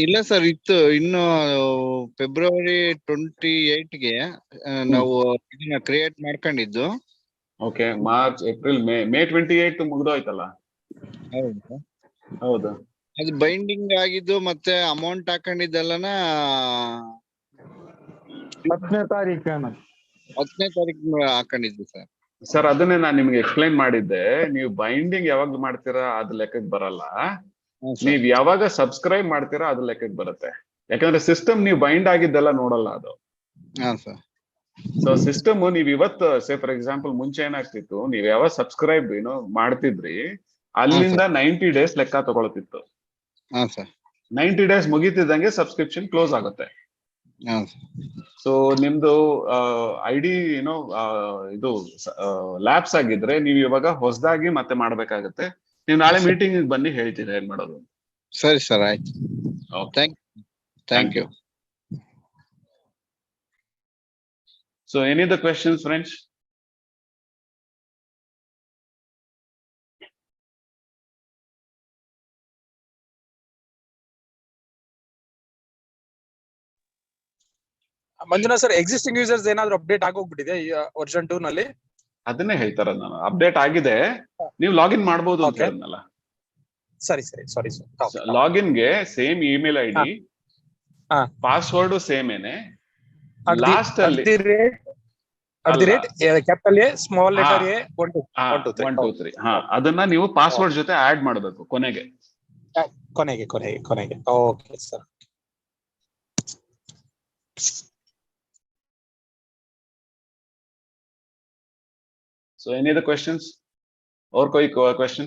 ಇಲ್ಲ ಸರ್, ಇತ್ತು. ಇನ್ನು ಫೆಬ್ರವರಿ 28ಗೆ ನಾವು ಇದನ್ನ ಕ್ರಿಯೇಟ್ ಮಾಡ್ಕೊಂಡಿದ್ದು. ಓಕೆ, ಮಾರ್ಚ್, ಏಪ್ರಿಲ್, ಮೇ 28 ಮುಗ್ದೋಯ್ತಲ್ಲ. ಹೌದು. ಹೌದು, ಅದು ಬೈಂಡಿಂಗ್ ಆಗಿದ್ದು ಮತ್ತೆ ಅಮೌಂಟ್ ಹಾಕೊಂಡಿದ್ದೆಲ್ಲನ 10ನೇ ತಾರೀಕು 10ನೇ ತಾರೀಕು ಹಾಕೊಂಡಿದ್ದು ಸರ್. ಸರ್ ಅದನ್ನೇ ನಾನು ನಿಮ್ಗೆ ಎಕ್ಸ್ಪ್ಲೈನ್ ಮಾಡಿದ್ದೆ. ನೀವು ಬೈಂಡಿಂಗ್ ಯಾವಾಗ ಮಾಡ್ತೀರಾ ಅದು ಲೆಕ್ಕಕ್ಕೆ ಬರಲ್ಲ, ನೀವ್ ಯಾವಾಗ ಸಬ್ಸ್ಕ್ರೈಬ್ ಮಾಡ್ತೀರಾ ಅದು ಲೆಕ್ಕಕ್ಕೆ ಬರುತ್ತೆ. ಯಾಕಂದ್ರೆ ಸಿಸ್ಟಮ್ ನೀವು ಬೈಂಡ್ ಆಗಿದ್ದೆಲ್ಲ ನೋಡಲ್ಲ ಅದು. ಹಾಂ ಸರ್. ಸೊ ಸಿಸ್ಟಮ್ ನೀವ್ ಇವತ್ತು ಸೇ ಫಾರ್ ಎಕ್ಸಾಂಪಲ್ ಮುಂಚೆ ಏನಾಗ್ತಿತ್ತು, ನೀವ್ ಯಾವಾಗ ಸಬ್ಸ್ಕ್ರೈಬ್ ಮಾಡ್ತಿದ್ರಿ ಅಲ್ಲಿಂದ 90 ಡೇಸ್ ಲೆಕ್ಕ ತಗೊಳ್ತಿತ್ತು. ಹಾಂ ಸರ್. 90 ಡೇಸ್ ಮುಗಿತಿದ್ದಂಗೆ ಸಬ್ಸ್ಕ್ರಿಪ್ಷನ್ ಕ್ಲೋಸ್ ಆಗುತ್ತೆ. ಹಾಂ. ಸೊ ನಿಮ್ದು ಐಡಿ ಇದು ಲ್ಯಾಪ್ಸ್ ಆಗಿದ್ರೆ ನೀವು ಇವಾಗ ಹೊಸದಾಗಿ ಮತ್ತೆ ಮಾಡ್ಬೇಕಾಗತ್ತೆ. ನೀವು ನಾಳೆ ಮೀಟಿಂಗ್ ಬನ್ನಿ, ಹೇಳ್ತೀರಾ ಏನ್ ಮಾಡೋದು. ಸರಿ ಸರ್, ಆಯ್ತು. Thank you. So any other questions, friends? Manjunath sir, existing users ಏನಾದ್ರು ಅಪ್ಡೇಟ್ ಆಗೋಗ್ಬಿಟ್ಟಿದೆ ವರ್ಷನ್ 2 ನಲ್ಲಿ? ಅದನ್ನೇ ಹೇಳ್ತಾರ ನಾನು, ಅಪ್ಡೇಟ್ ಆಗಿದೆ, ನೀವು ಲಾಗಿನ್ ಮಾಡಬಹುದು ಅಂತ ಹೇಳಿದ್ನಲ್ಲ. ಸರಿ ಸಾರಿ ಸರ್. ಲಾಗಿನ್ಗೆ same email ID, password same ಏನೆ. ಲಾಸ್ಟ್ ಅಲ್ಲಿ capital A small letter A 1 2 3 ಅದನ್ನ ನೀವು ಪಾಸ್ವರ್ಡ್ ಜೊತೆ ಆಡ್ ಮಾಡಬೇಕು ಕೊನೆಗೆ. Okay sir. So any other questions? और कोई क्वेश्चन?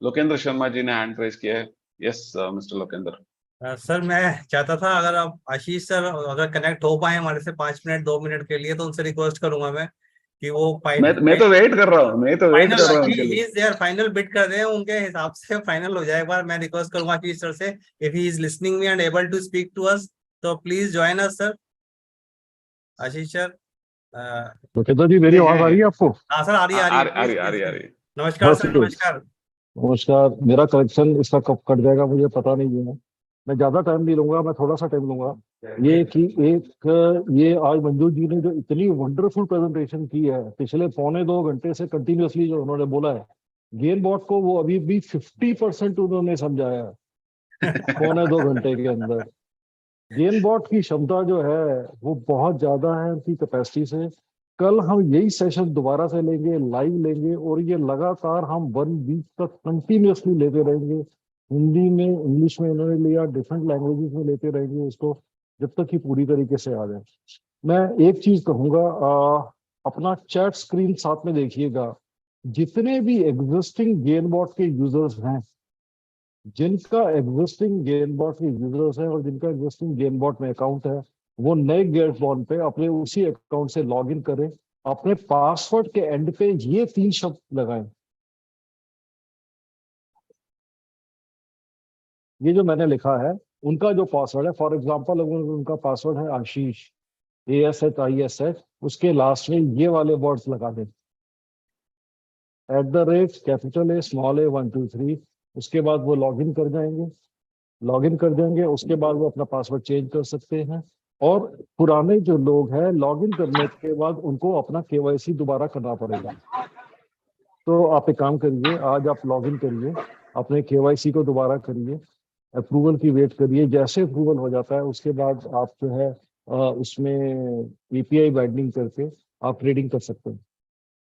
लोकेंद्र शर्मा जी ने हैंड रेज किया है. Yes mister Lokendra. सर मैं चाहता था अगर आप आशीष सर अगर कनेक्ट हो पाए हमारे से 5 मिनट 2 मिनट के लिए, तो उनसे रिक्वेस्ट करूंगा मैं कि वो मैं तो वेट कर रहा हूँ, फाइनल बिट कर दे, उनके हिसाब से फाइनल हो जाए. एक बार मैं रिक्वेस्ट करूंगा आशीष सर से, if he is listening me and able to speak to us, तो please join us sir. Ashish sir. Lokendra ji, मेरी आवाज आ रही है आपको? हाँ सर, आ रही है. नमस्कार सर. नमस्कार. मेरा कनेक्शन इसका कब कट जाएगा मुझे पता नहीं है. मैं ज्यादा टाइम नहीं लूंगा, मैं थोड़ा सा टाइम लूंगा. ये कि ये आज मंजू जी ने जो इतनी वंडरफुल प्रेजेंटेशन की है, पिछले 1.25 घंटे से कंटिन्यूअसली जो उन्होंने बोला है, गेनबॉट को वो अभी भी 50% उन्होंने समझाया है 1.25 घंटे के अंदर. गेनबॉट की क्षमता जो है वो बहुत ज्यादा है उनकी कैपेसिटी से. कल हम यही सेशन दोबारा से लेंगे, लाइव लेंगे, और ये लगातार हम 1 वीक तक कंटिन्यूअसली लेते रहेंगे. हिंदी में, इंग्लिश में इन्होंने लिया, डिफरेंट लैंग्वेजेस में लेते रहेंगे इसको, जब तक कि पूरी तरीके से आ जाए. मैं एक चीज कहूंगा, अपना चैट स्क्रीन साथ में देखिएगा. जितने भी एग्जिस्टिंग गेनबॉट के यूजर्स हैं, जिनका एग्जिस्टिंग गेनबॉट के यूजर्स हैं और जिनका एग्जिस्टिंग गेनबॉट में अकाउंट है, वो नए गेनबॉट पे अपने उसी अकाउंट से लॉगिन करें. अपने पासवर्ड के एंड पे ये 3 शब्द लगाएं. ये जो मैंने लिखा है उनका जो पासवर्ड है, फॉर एग्जांपल अगर उनका पासवर्ड है आशीष ASHISH, उसके लास्ट में ये वाले वर्ड्स लगा दें, @ कैपिटल A स्मॉल a 1 2 3. उसके बाद वो लॉगिन कर जाएंगे. उसके बाद वो अपना पासवर्ड चेंज कर सकते हैं. और पुराने जो लोग हैं, लॉगिन करने के बाद उनको अपना KYC दोबारा करना पड़ेगा. तो आप एक काम करिए, आज आप लॉगिन करिए, अपने KYC को दोबारा करिए, अप्रूवल की वेट करिए. जैसे अप्रूवल हो जाता है उसके बाद आप जो है उसमें API बाइंडिंग करके आप ट्रेडिंग कर सकते हैं.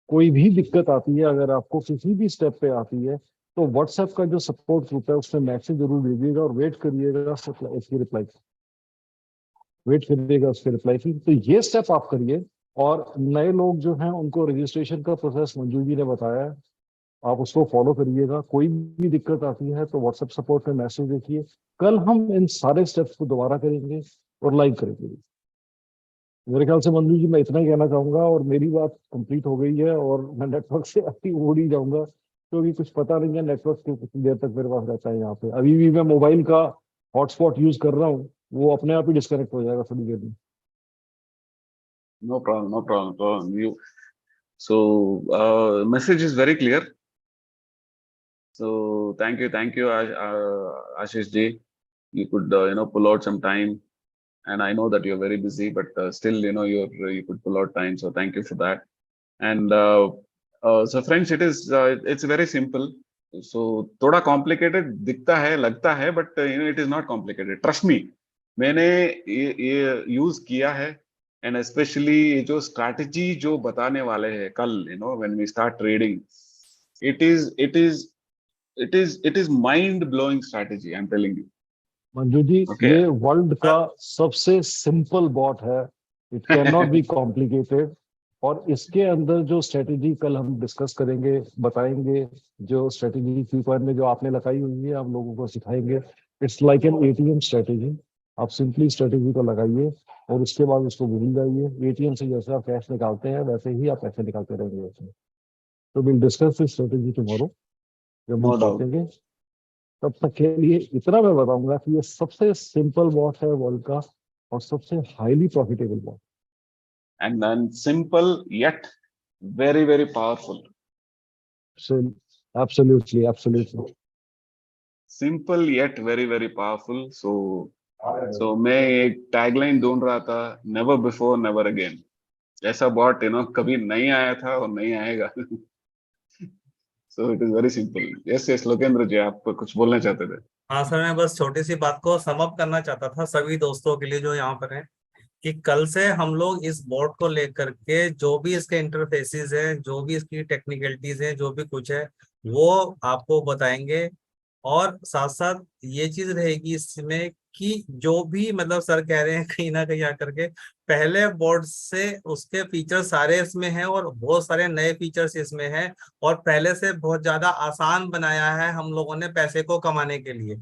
कोई भी दिक्कत आती है, अगर आपको किसी भी स्टेप पे आती है, तो व्हाट्सएप का जो सपोर्ट ग्रुप है उसमें मैसेज जरूर भेजिएगा और वेट करिएगा उसकी रिप्लाई की. तो ये स्टेप आप करिए. और नए लोग जो हैं उनको रजिस्ट्रेशन का प्रोसेस मंजू जी ने बताया है, आप उसको फॉलो करिएगा. कोई भी दिक्कत आती है तो व्हाट्सएप सपोर्ट में मैसेज देखिए. कल हम इन सारे स्टेप्स को दोबारा करेंगे और लाइव करेंगे. मेरे ख्याल से मंजू जी मैं इतना ही कहना चाहूंगा, और मेरी बात कंप्लीट हो गई है, और मैं नेटवर्क से अभी उड़ ही जाऊंगा क्योंकि कुछ पता नहीं है नेटवर्क कितनी देर तक मेरे पास रहता है यहाँ पे. अभी भी मैं मोबाइल का हॉटस्पॉट यूज कर रहा हूँ वो अपने आप ही डिस्कनेक्ट हो जाएगा थोड़ी देर में। No problem, no problem, no problem. Message is very clear. So thank you, Ashish ji. You could pull out some time, and I know that you're very busy, but still you could pull out time. So thank you for that. And so friends, it's very simple. So थोड़ा complicated दिखता है, लगता है, but it is not complicated. Trust me, मैंने ये use किया है, and especially ये जो strategy जो बताने वाले हैं कल, when we start trading, it is mind blowing strategy. I'm telling you. Manju ji, Okay. ये वर्ल्ड का सबसे सिंपल बॉट है, it can not be complicated. और इसके अंदर जो स्ट्रेटेजी कल हम डिस्कस करेंगे, बताएंगे, जो स्ट्रेटेजी की पॉइंट में जो आपने लगाई हुई है हम लोगों को सिखाएंगे। It's like an ATM strategy. आप सिंपली स्ट्रेटेजी को लगाइए और उसके बाद उसको भूल जाइए। एटीएम से जैसे आप कैश निकालते हैं वैसे ही आप पैसे निकालते रहेंगे उसमें। तो will discuss this strategy tomorrow जब हम पहुंचेंगे। तब तक के लिए इतना मैं बताऊंगा कि ये सबसे सिंपल बॉट है वर्ल्ड का और सबसे highly profitable bot. And then simple yet very, very powerful. So absolutely, absolutely. Simple yet very, very powerful. So मैं एक टैगलाइन ढूंढ रहा था, never before, never again. ऐसा बॉट कभी नहीं आया था और नहीं आएगा। So it is very simple. Yes, Lokendra जी, आप कुछ बोलना चाहते थे? हाँ सर, मैं बस छोटी सी बात को सम अप करना चाहता था सभी दोस्तों के लिए जो यहाँ पर हैं, कि कल से हम लोग इस बोर्ड को लेकर के जो भी इसके इंटरफेसेस हैं, जो भी इसकी टेक्निकलिटीज हैं, जो भी कुछ है वो आपको बताएंगे। और साथ साथ ये चीज रहेगी इसमें कि जो भी मतलब सर कह रहे हैं कहीं ना कहीं आकर के पहले बोर्ड से उसके फीचर सारे इसमें हैं और बहुत सारे नए फीचर्स इसमें हैं और पहले से बहुत ज्यादा आसान बनाया है हम लोगों ने पैसे को कमाने के लिए।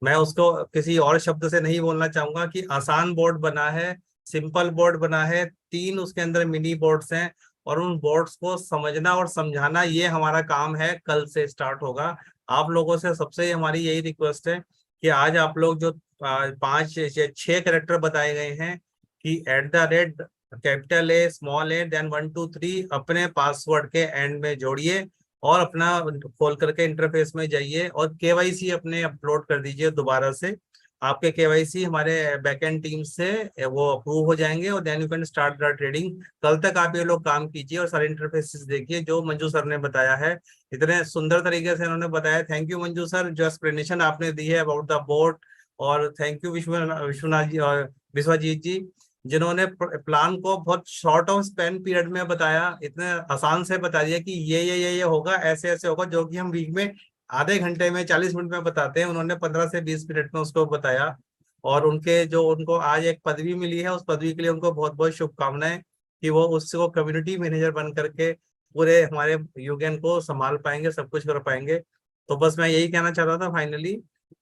मैं उसको किसी और शब्द से नहीं बोलना चाहूंगा कि आसान बोर्ड बना है, सिंपल बोर्ड बना है, 3 उसके अंदर मिनी बोर्ड्स हैं और उन बोर्ड्स को समझना और समझाना ये हमारा काम है, कल से स्टार्ट होगा। आप लोगों से सबसे हमारी यही रिक्वेस्ट है कि आज आप लोग जो 5 या 6 कैरेक्टर बताए गए हैं कि @ capital A small a then 1 2 3 अपने पासवर्ड के एंड में जोड़िए और अपना खोल करके इंटरफेस में जाइए और केवाईसी अपने अपलोड कर दीजिए दोबारा से। आपके केवाईसी हमारे बैकएंड टीम से वो अप्रूव हो जाएंगे और then you can start the trading. कल तक आप ये लोग काम कीजिए और सारे इंटरफेसेस देखिए जो मंजू सर ने बताया है, इतने सुंदर तरीके से उन्होंने बताया। थैंक यू मंजू सर, जो एक्सप्लेनेशन आपने दी है अबाउट द बोर्ड। और थैंक यू विश्वनाथ जी और विश्वजीत जी, जिन्होंने प्लान को बहुत शॉर्ट ऑफ स्पेन पीरियड में बताया, इतने आसान से बता दिया कि ये होगा, ऐसे ऐसे होगा, जो कि हम वीक में आधे घंटे में 40 मिनट में बताते हैं, उन्होंने 15 से 20 मिनट में उसको बताया। और उनको आज एक पदवी मिली है, उस पदवी के लिए उनको बहुत बहुत शुभकामनाएं कि वो उसको कम्युनिटी मैनेजर बन करके पूरे हमारे यूगेन को संभाल पाएंगे, सब कुछ कर पाएंगे। तो बस मैं यही कहना चाह रहा था फाइनली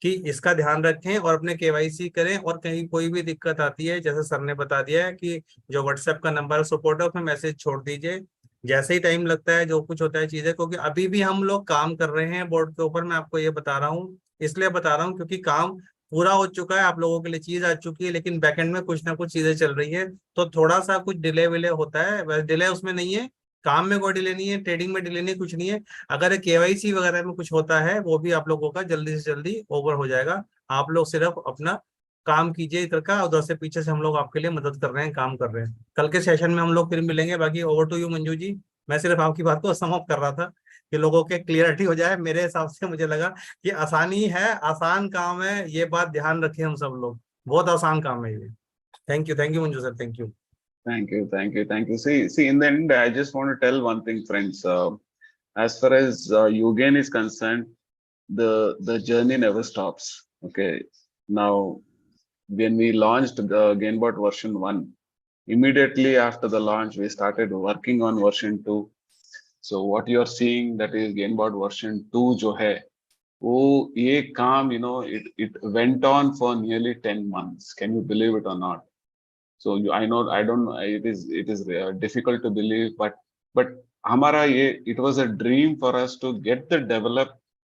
कि इसका ध्यान रखें और अपने केवाईसी करें और कहीं कोई भी दिक्कत आती है जैसे सर ने बता दिया है कि जो व्हाट्सएप का नंबर सपोर्ट है उसमें मैसेज छोड़ दीजिए जैसे ही टाइम लगता है, जो कुछ होता है चीजें, क्योंकि अभी भी हम लोग काम कर रहे हैं बोर्ड के ऊपर। मैं आपको ये बता रहा हूँ, इसलिए बता रहा हूँ क्योंकि काम पूरा हो चुका है, आप लोगों के लिए चीज आ चुकी है, लेकिन बैकएंड में कुछ ना कुछ चीजें चल रही है, तो थोड़ा सा कुछ डिले विले होता है। वैसे डिले उसमें नहीं है, काम में कोई डिले नहीं है, ट्रेडिंग में डिले नहीं, कुछ नहीं है। अगर केवाईसी वगैरह में कुछ होता है वो भी आप लोगों का जल्दी से जल्दी ओवर हो जाएगा। आप लोग सिर्फ अपना काम कीजिए इधर का, उधर से पीछे से हम लोग आपके लिए मदद कर रहे हैं, काम कर रहे हैं। कल के सेशन में हम लोग फिर मिलेंगे। बाकी over to you Manju ji. मैं सिर्फ आपकी बात को सम अप कर रहा था कि लोगों के क्लियरिटी हो जाए। मेरे हिसाब से मुझे लगा कि आसानी है, आसान काम है, ये बात ध्यान रखें हम सब लोग, बहुत आसान काम है ये। Thank you Manju sir, thank you. Thank you. See, in the end, I just want to tell one thing, friends. As far as UGain is concerned, the journey never stops. Okay. Now, when we launched the GainBOT version 1, immediately after the launch, we started working on version 2. So what you are seeing, that is GainBOT version 2, जो है, वो ये काम, it went on for nearly 10 months. Can you believe it or not? So I don't know, it is difficult to believe, but हमारा ये, it was a dream for us to get the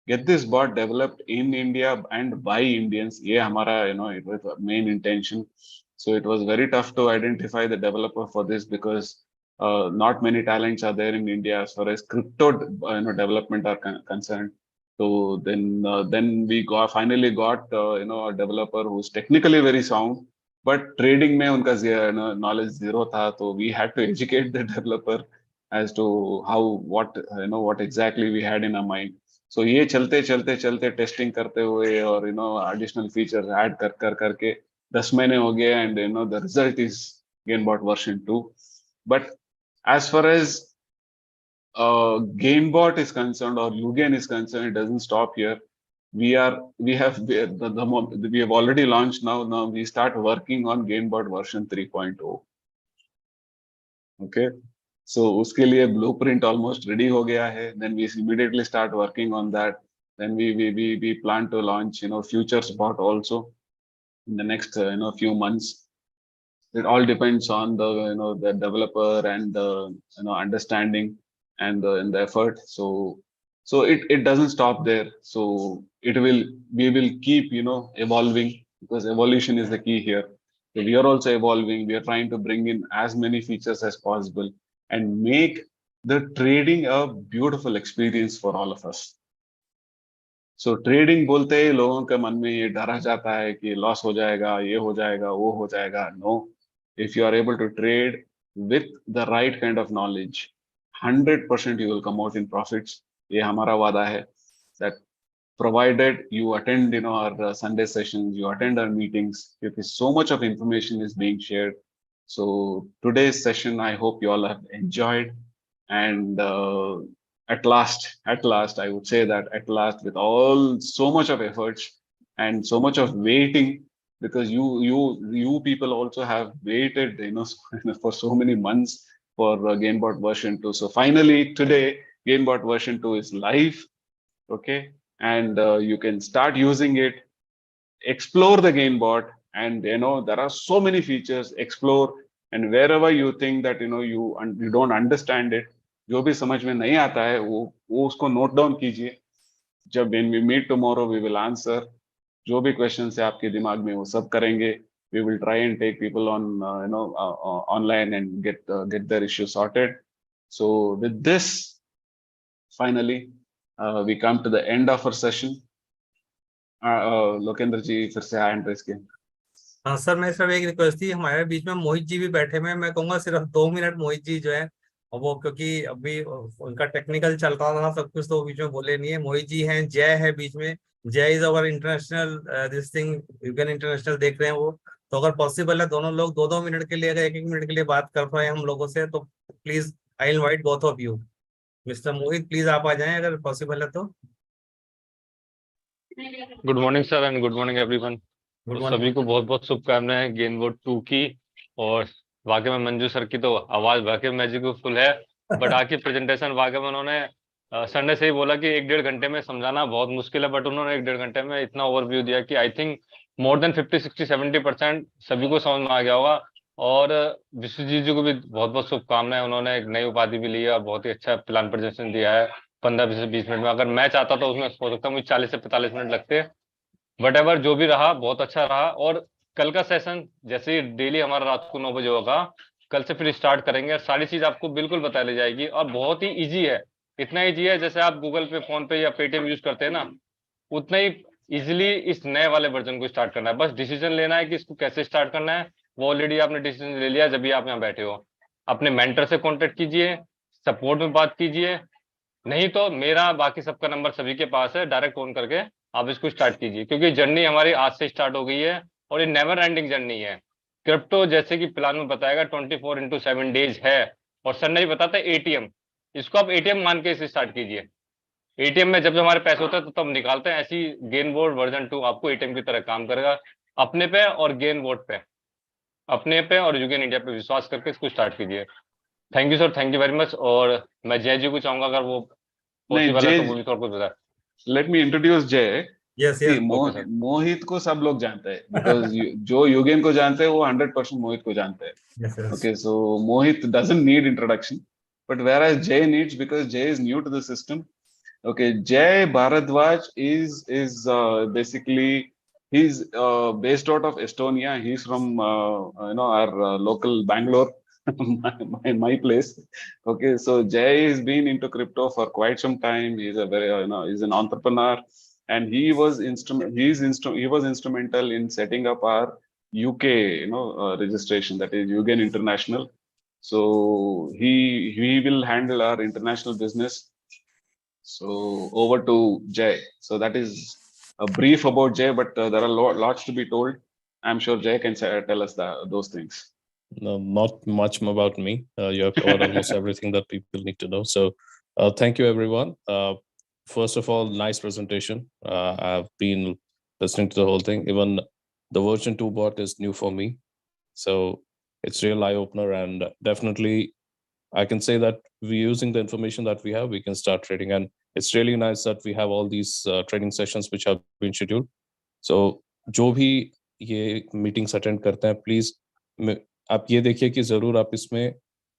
get this bot developed in India and by Indians. ये हमारा it was the main intention. So it was very tough to identify the developer for this because not many talents are there in India as far as crypto development are concerned. So then we finally got a developer who's technically very sound, but trading में उनका knowledge zero था. So we had to educate the developer as to what exactly we had in our mind. So ये चलते testing करते हुए और additional features add करके 10 महीने हो गए, and the result is GainBot version 2. But as far as GainBot is concerned or UGain is concerned, it doesn't stop here. We have already launched now. Now we start working on GainBot version 3.0. Okay. So उसके लिए blueprint almost ready हो गया है. Then we immediately start working on that. Then we plan to launch futures bot also in the next few months. It all depends on the the developer and the understanding and the effort. So it doesn't stop there. So we will keep evolving, because evolution is the key here. So we are also evolving. We are trying to bring in as many features as possible and make the trading a beautiful experience for all of us. So trading बोलते ही लोगों के मन में ये डरा जाता है कि लॉस हो जाएगा, ये हो जाएगा, वो हो जाएगा. No, if you are able to trade with the right kind of knowledge, 100% you will come out in profits. ये हमारा वादा है. That provided you attend our Sunday sessions, you attend our meetings, because so much of information is being shared. So today's session, I hope you all have enjoyed, and at last, I would say that at last, with so much of efforts and so much of waiting, because you people also have waited for so many months for GainBot version 2. So finally today, GainBot version 2 is live. Okay, and you can start using it, explore the GainBot, and there are so many features. Explore, and wherever you think that you don't understand it, जो भी समझ में नहीं आता है वो उसको note down कीजिए. जब when we meet tomorrow, we will answer जो भी questions है आपके दिमाग में, वो सब करेंगे. We will try and take people on online and get their issue sorted. So with this, finally we come to the end of our session. Lokendra जी फिर से हैंड रेस किए. हाँ सर, मैं सिर्फ एक रिक्वेस्ट थी, हमारे बीच में मोहित जी भी बैठे हुए हैं. मैं कहूंगा सिर्फ 2 मिनट मोहित जी जो है वो, क्योंकि अभी उनका टेक्निकल चल रहा था सब कुछ, तो बीच में बोले नहीं है. मोहित जी हैं, जय है बीच में. जय is our international this thing, Eugene international देख रहे हैं वो. तो अगर पॉसिबल है दोनों लोग 2-2 मिनट के लिए, अगर 1-1 मिनट के लिए बात कर पाए हम लोगों से, तो please I invite both of you. Mister Mohit, please आप आ जाएं अगर पॉसिबल है तो. Good morning sir, and good morning everyone. सभी को बहुत बहुत शुभकामनाएं गेनबोट 2 की. और वाकई में मंजू सर की तो आवाज वाकई मैजिकल है. बट आके प्रेजेंटेशन वाकई में उन्होंने संडे से ही बोला कि 1-1.5 घंटे में समझाना बहुत मुश्किल है, बट उन्होंने 1-1.5 घंटे में इतना ओवरव्यू दिया कि आई थिंक मोर देन 50-60-70% सभी को समझ में आ गया होगा. और विश्वजीत जी को भी बहुत बहुत शुभकामनाएं. उन्होंने एक नई उपाधि भी ली है और बहुत ही अच्छा प्लान प्रेजेंटेशन दिया है 15-20 मिनट में. अगर मैं चाहता तो उसमें हो सकता मुझे 40 से 45 मिनट लगते. बट एवर जो भी रहा बहुत अच्छा रहा. और कल का सेशन जैसे डेली हमारा रात को 9 बजे होगा, कल से फिर स्टार्ट करेंगे. सारी चीज आपको बिल्कुल बता ली जाएगी और बहुत ही इजी है. इतना इजी है जैसे आप गूगल पे, फोन पे या पेटीएम यूज करते हैं ना, उतना ही इजिली इस नए वाले वर्जन को स्टार्ट करना है. बस डिसीजन लेना है कि इसको कैसे स्टार्ट करना है. वो ऑलरेडी आपने डिसीजन ले लिया जब भी आप यहाँ बैठे हो. अपने मेंटर से कॉन्टेक्ट कीजिए, सपोर्ट में बात कीजिए, नहीं तो मेरा बाकी सबका नंबर सभी के पास है. डायरेक्ट फोन करके आप इसको स्टार्ट कीजिए, क्योंकि जर्नी हमारी आज से स्टार्ट हो गई है और ये नेवर एंडिंग जर्नी है. क्रिप्टो जैसे कि प्लान में बताएगा 24/7 डेज है. और सर ने भी बताता है एटीएम, इसको आप एटीएम मान के इसे स्टार्ट कीजिए. एटीएम में जब हमारे पैसे होते हैं तो तब निकालते हैं. ऐसी गेनबोट वर्जन 2 आपको एटीएम की तरह काम करेगा. अपने पे और गेनबोट पे, अपने पे और यूगेन इंडिया पे विश्वास करके इसको स्टार्ट कीजिए. Thank you sir, thank you very much. और मैं जय जी को चाहूंगा अगर वो पॉसिबल है तो वो भी थोड़ा कुछ बताए. लेट मी इंट्रोड्यूस जय. Yes. मोहित को सब लोग जानते हैं, बिकॉज जो यूगेन को जानते हैं वो 100% मोहित को जानते हैं. Yes. Okay, so Mohit doesn't need introduction, but whereas Jay needs, because Jay is new to the system. Okay, Jay Bharadwaj is basically he's based out of Estonia. He's from our local Bangalore, my place. Okay, so Jay has been into crypto for quite some time. He's a very he's an entrepreneur, and he was instrumental in setting up our UK registration, that is UGain International. So he will handle our international business. So over to Jay. So that is a brief about Jay, but there are lots to be told. I'm sure Jay can tell us those things. No, not much about me. You have covered almost everything that people need to know. So thank you, everyone. First of all, nice presentation. I've been listening to the whole thing. Even the version 2 bot is new for me. So it's real eye opener, and definitely I can say that we're using the information that we have, we can start trading. And it's really nice that we have all these trading sessions which have been scheduled. So जो भी ये meetings attend करते हैं, please आप ये देखिए कि जरूर आप इसमें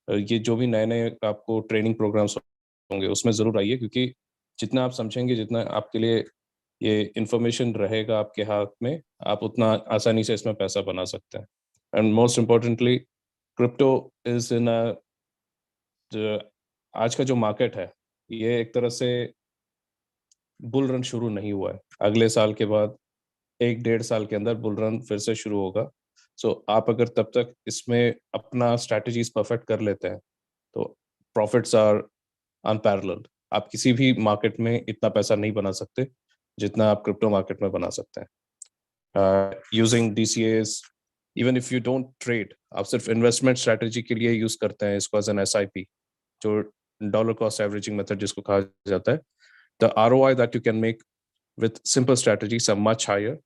ये जो भी नए नए आपको ट्रेनिंग प्रोग्राम्स होंगे उसमें जरूर आइए, क्योंकि जितना आप समझेंगे, जितना आपके लिए ये इंफॉर्मेशन रहेगा आपके हाथ में, आप उतना आसानी से इसमें पैसा बना सकते हैं. And most importantly, crypto is in आज का जो मार्केट है, ये एक तरह से बुल रन शुरू नहीं हुआ है. अगले साल के बाद 1-1.5 साल के अंदर बुल रन फिर से शुरू होगा. सो आप अगर तब तक इसमें अपना स्ट्रैटेजीज परफेक्ट कर लेते हैं तो प्रॉफिट्स आर अनपैरेलल्ड. आप किसी भी मार्केट में इतना पैसा नहीं बना सकते जितना आप क्रिप्टो मार्केट में बना सकते हैं. Using DCAs, even if you don't trade, आप सिर्फ इन्वेस्टमेंट स्ट्रैटेजी के लिए यूज करते हैं इसको एज एन SIP, जो डॉलर कॉस्ट एवरेजिंग मेथड जिसको कहा जाता है, the ROI that you can make with simple strategies are much higher.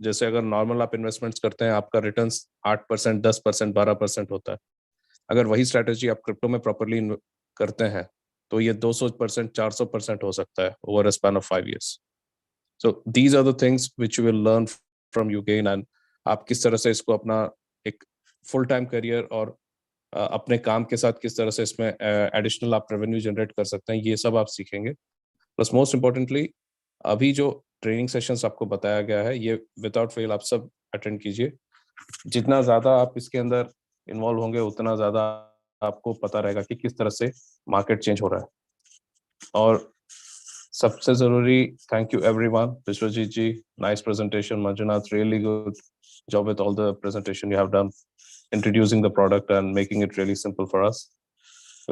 जैसे अगर नॉर्मल आप इन्वेस्टमेंट्स करते हैं, आपका रिटर्न्स 8%, 10%, 12% होता है. अगर वही स्ट्रैटेजी आप क्रिप्टो में प्रॉपरली करते हैं तो ये 200%, 400% हो सकता है over a span of 5 years. So these are the things which you will learn from YouGain, and आप किस तरह से इसको अपना एक फुल टाइम करियर और अपने काम के साथ किस तरह से इसमें एडिशनल आप रेवेन्यू जनरेट कर सकते हैं, ये सब आप सीखेंगे. प्लस मोस्ट इम्पोर्टेंटली, अभी जो ट्रेनिंग सेशंस आपको बताया गया है, ये विदाउट फेल आप सब अटेंड कीजिए. जितना ज्यादा आप इसके अंदर इन्वॉल्व होंगे, उतना ज्यादा आपको पता रहेगा कि किस तरह से मार्केट चेंज हो रहा है. और सबसे जरूरी, thank you everyone. Vishwajit ji, nice presentation. Manjunath, really good job with all the presentation you have done, introducing the product and making it really simple for us.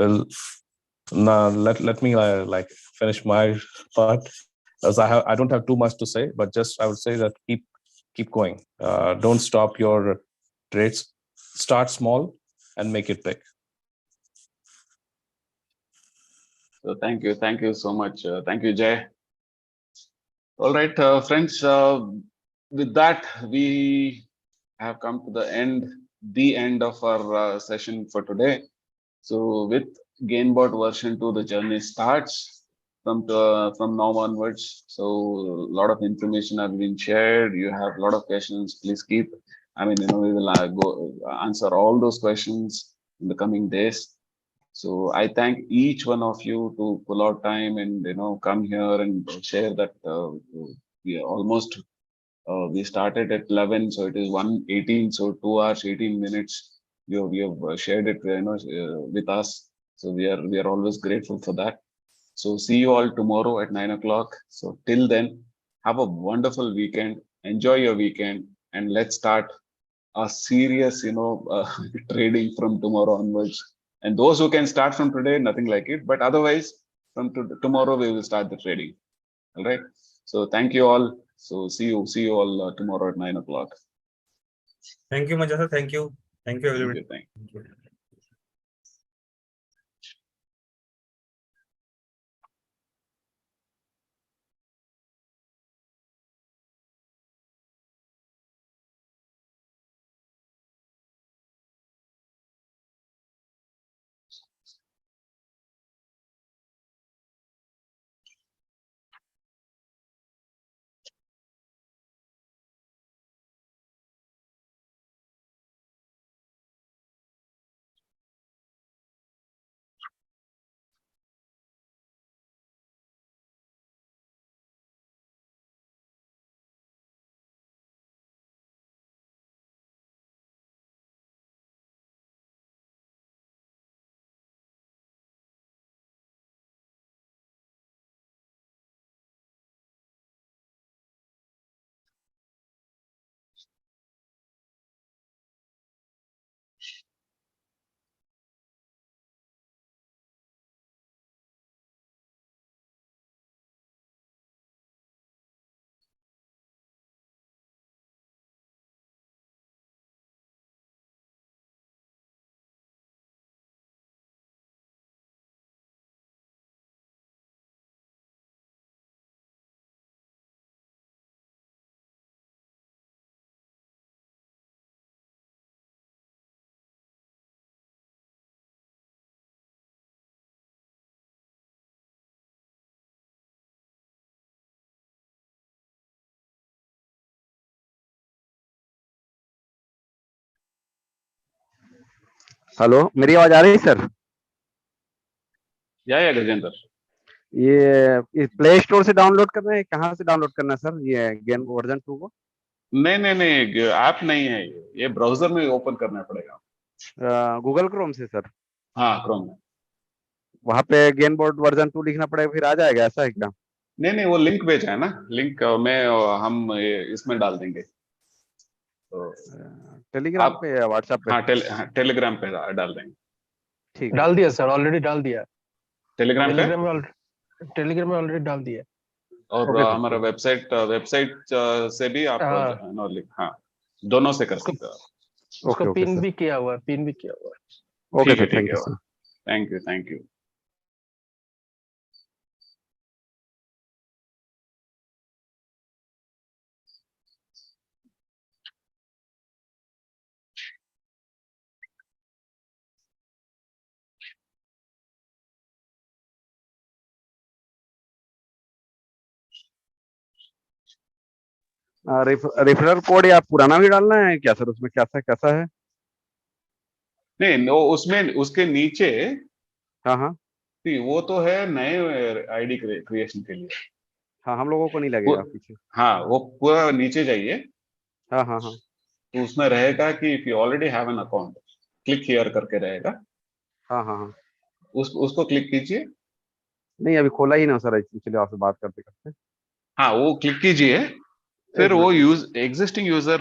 Well, now let me like finish my part, as I don't have too much to say, but just I would say that keep going. Don't stop your trades. Start small and make it big. So thank you so much. Thank you, Jay. All right, friends. With that, we have come to the end of our session for today. So with GainBOT version 2, the journey starts from now onwards. So a lot of information has been shared. You have a lot of questions. Please keep. I mean, we will go answer all those questions in the coming days. So I thank each one of you to pull out time and come here and share that. We almost we started at 11, so it is 1:18, so 2 hours 18 minutes. We have shared it with us, so we are always grateful for that. So see you all tomorrow at 9 o'clock. So till then, have a wonderful weekend, enjoy your weekend, and let's start a serious trading from tomorrow onwards. And those who can start from today, nothing like it, but otherwise from tomorrow we will start the trading. All right, so thank you all. So see you all tomorrow at 9 o'clock. Thank you, Majasa. Thank you everybody. Thank you. Hello, मेरी आवाज आ रही है sir? या गजेंद्र, ये play store से download करना है, कहाँ से डाउनलोड करना है सर ये गेन वर्जन 2 को? नहीं, ऐप नहीं है ये ब्राउजर में ओपन करना पड़ेगा। गूगल क्रोम से सर? हाँ, क्रोम में। वहाँ पे गेन बोर्ड वर्जन 2 लिखना पड़ेगा, फिर आ जाएगा, ऐसा है क्या? नहीं, वो लिंक भेजा है ना, लिंक में हम इसमें डाल देंगे तो टेलीग्राम आप, पे या व्हाट्सएप पे? हाँ, टेलीग्राम पे डाल देंगे। ठीक, डाल दिया सर, ऑलरेडी डाल दिया। टेलीग्राम पे टेलीग्राम में ऑलरेडी डाल दिया। और हमारा वेबसाइट से भी आप हाँ, दोनों से कर सकते हो। उसको पिन भी किया हुआ है। ओके सर, ठीक थैंक है, you sir. Thank you. Referral code या पुराना भी डालना है क्या सर? उसमें कैसा है? नहीं, उसमें उसके नीचे, हाँ, वो तो है नए आईडी क्रिएशन के लिए। हाँ, हम लोगों को नहीं लगेगा पीछे। हाँ, वो पूरा नीचे जाइए। हाँ, तो उसमें रहेगा कि if you already have an account, click here करके रहेगा। हाँ। उसको क्लिक कीजिए। नहीं, अभी खोला ही ना सर, चलिए आपसे बात करते करते। हाँ, वो क्लिक कीजिए, फिर एक वो मिनट। एग्जिस्टिंग यूजर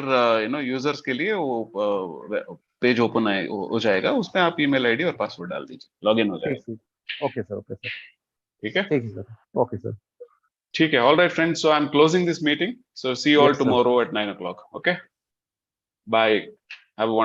यूजर्स के लिए वो पेज ओपन हो जाएगा। उसमें आप ईमेल आईडी और पासवर्ड डाल दीजिए, लॉगिन हो जाएगा। ठीक। Okay sir. ठीक है, ठीक है सर। Okay sir. ठीक है। All right friends, so I am closing this meeting, so see you all yes sir. Tomorrow at 9 o'clock. Okay, bye, have a wonderful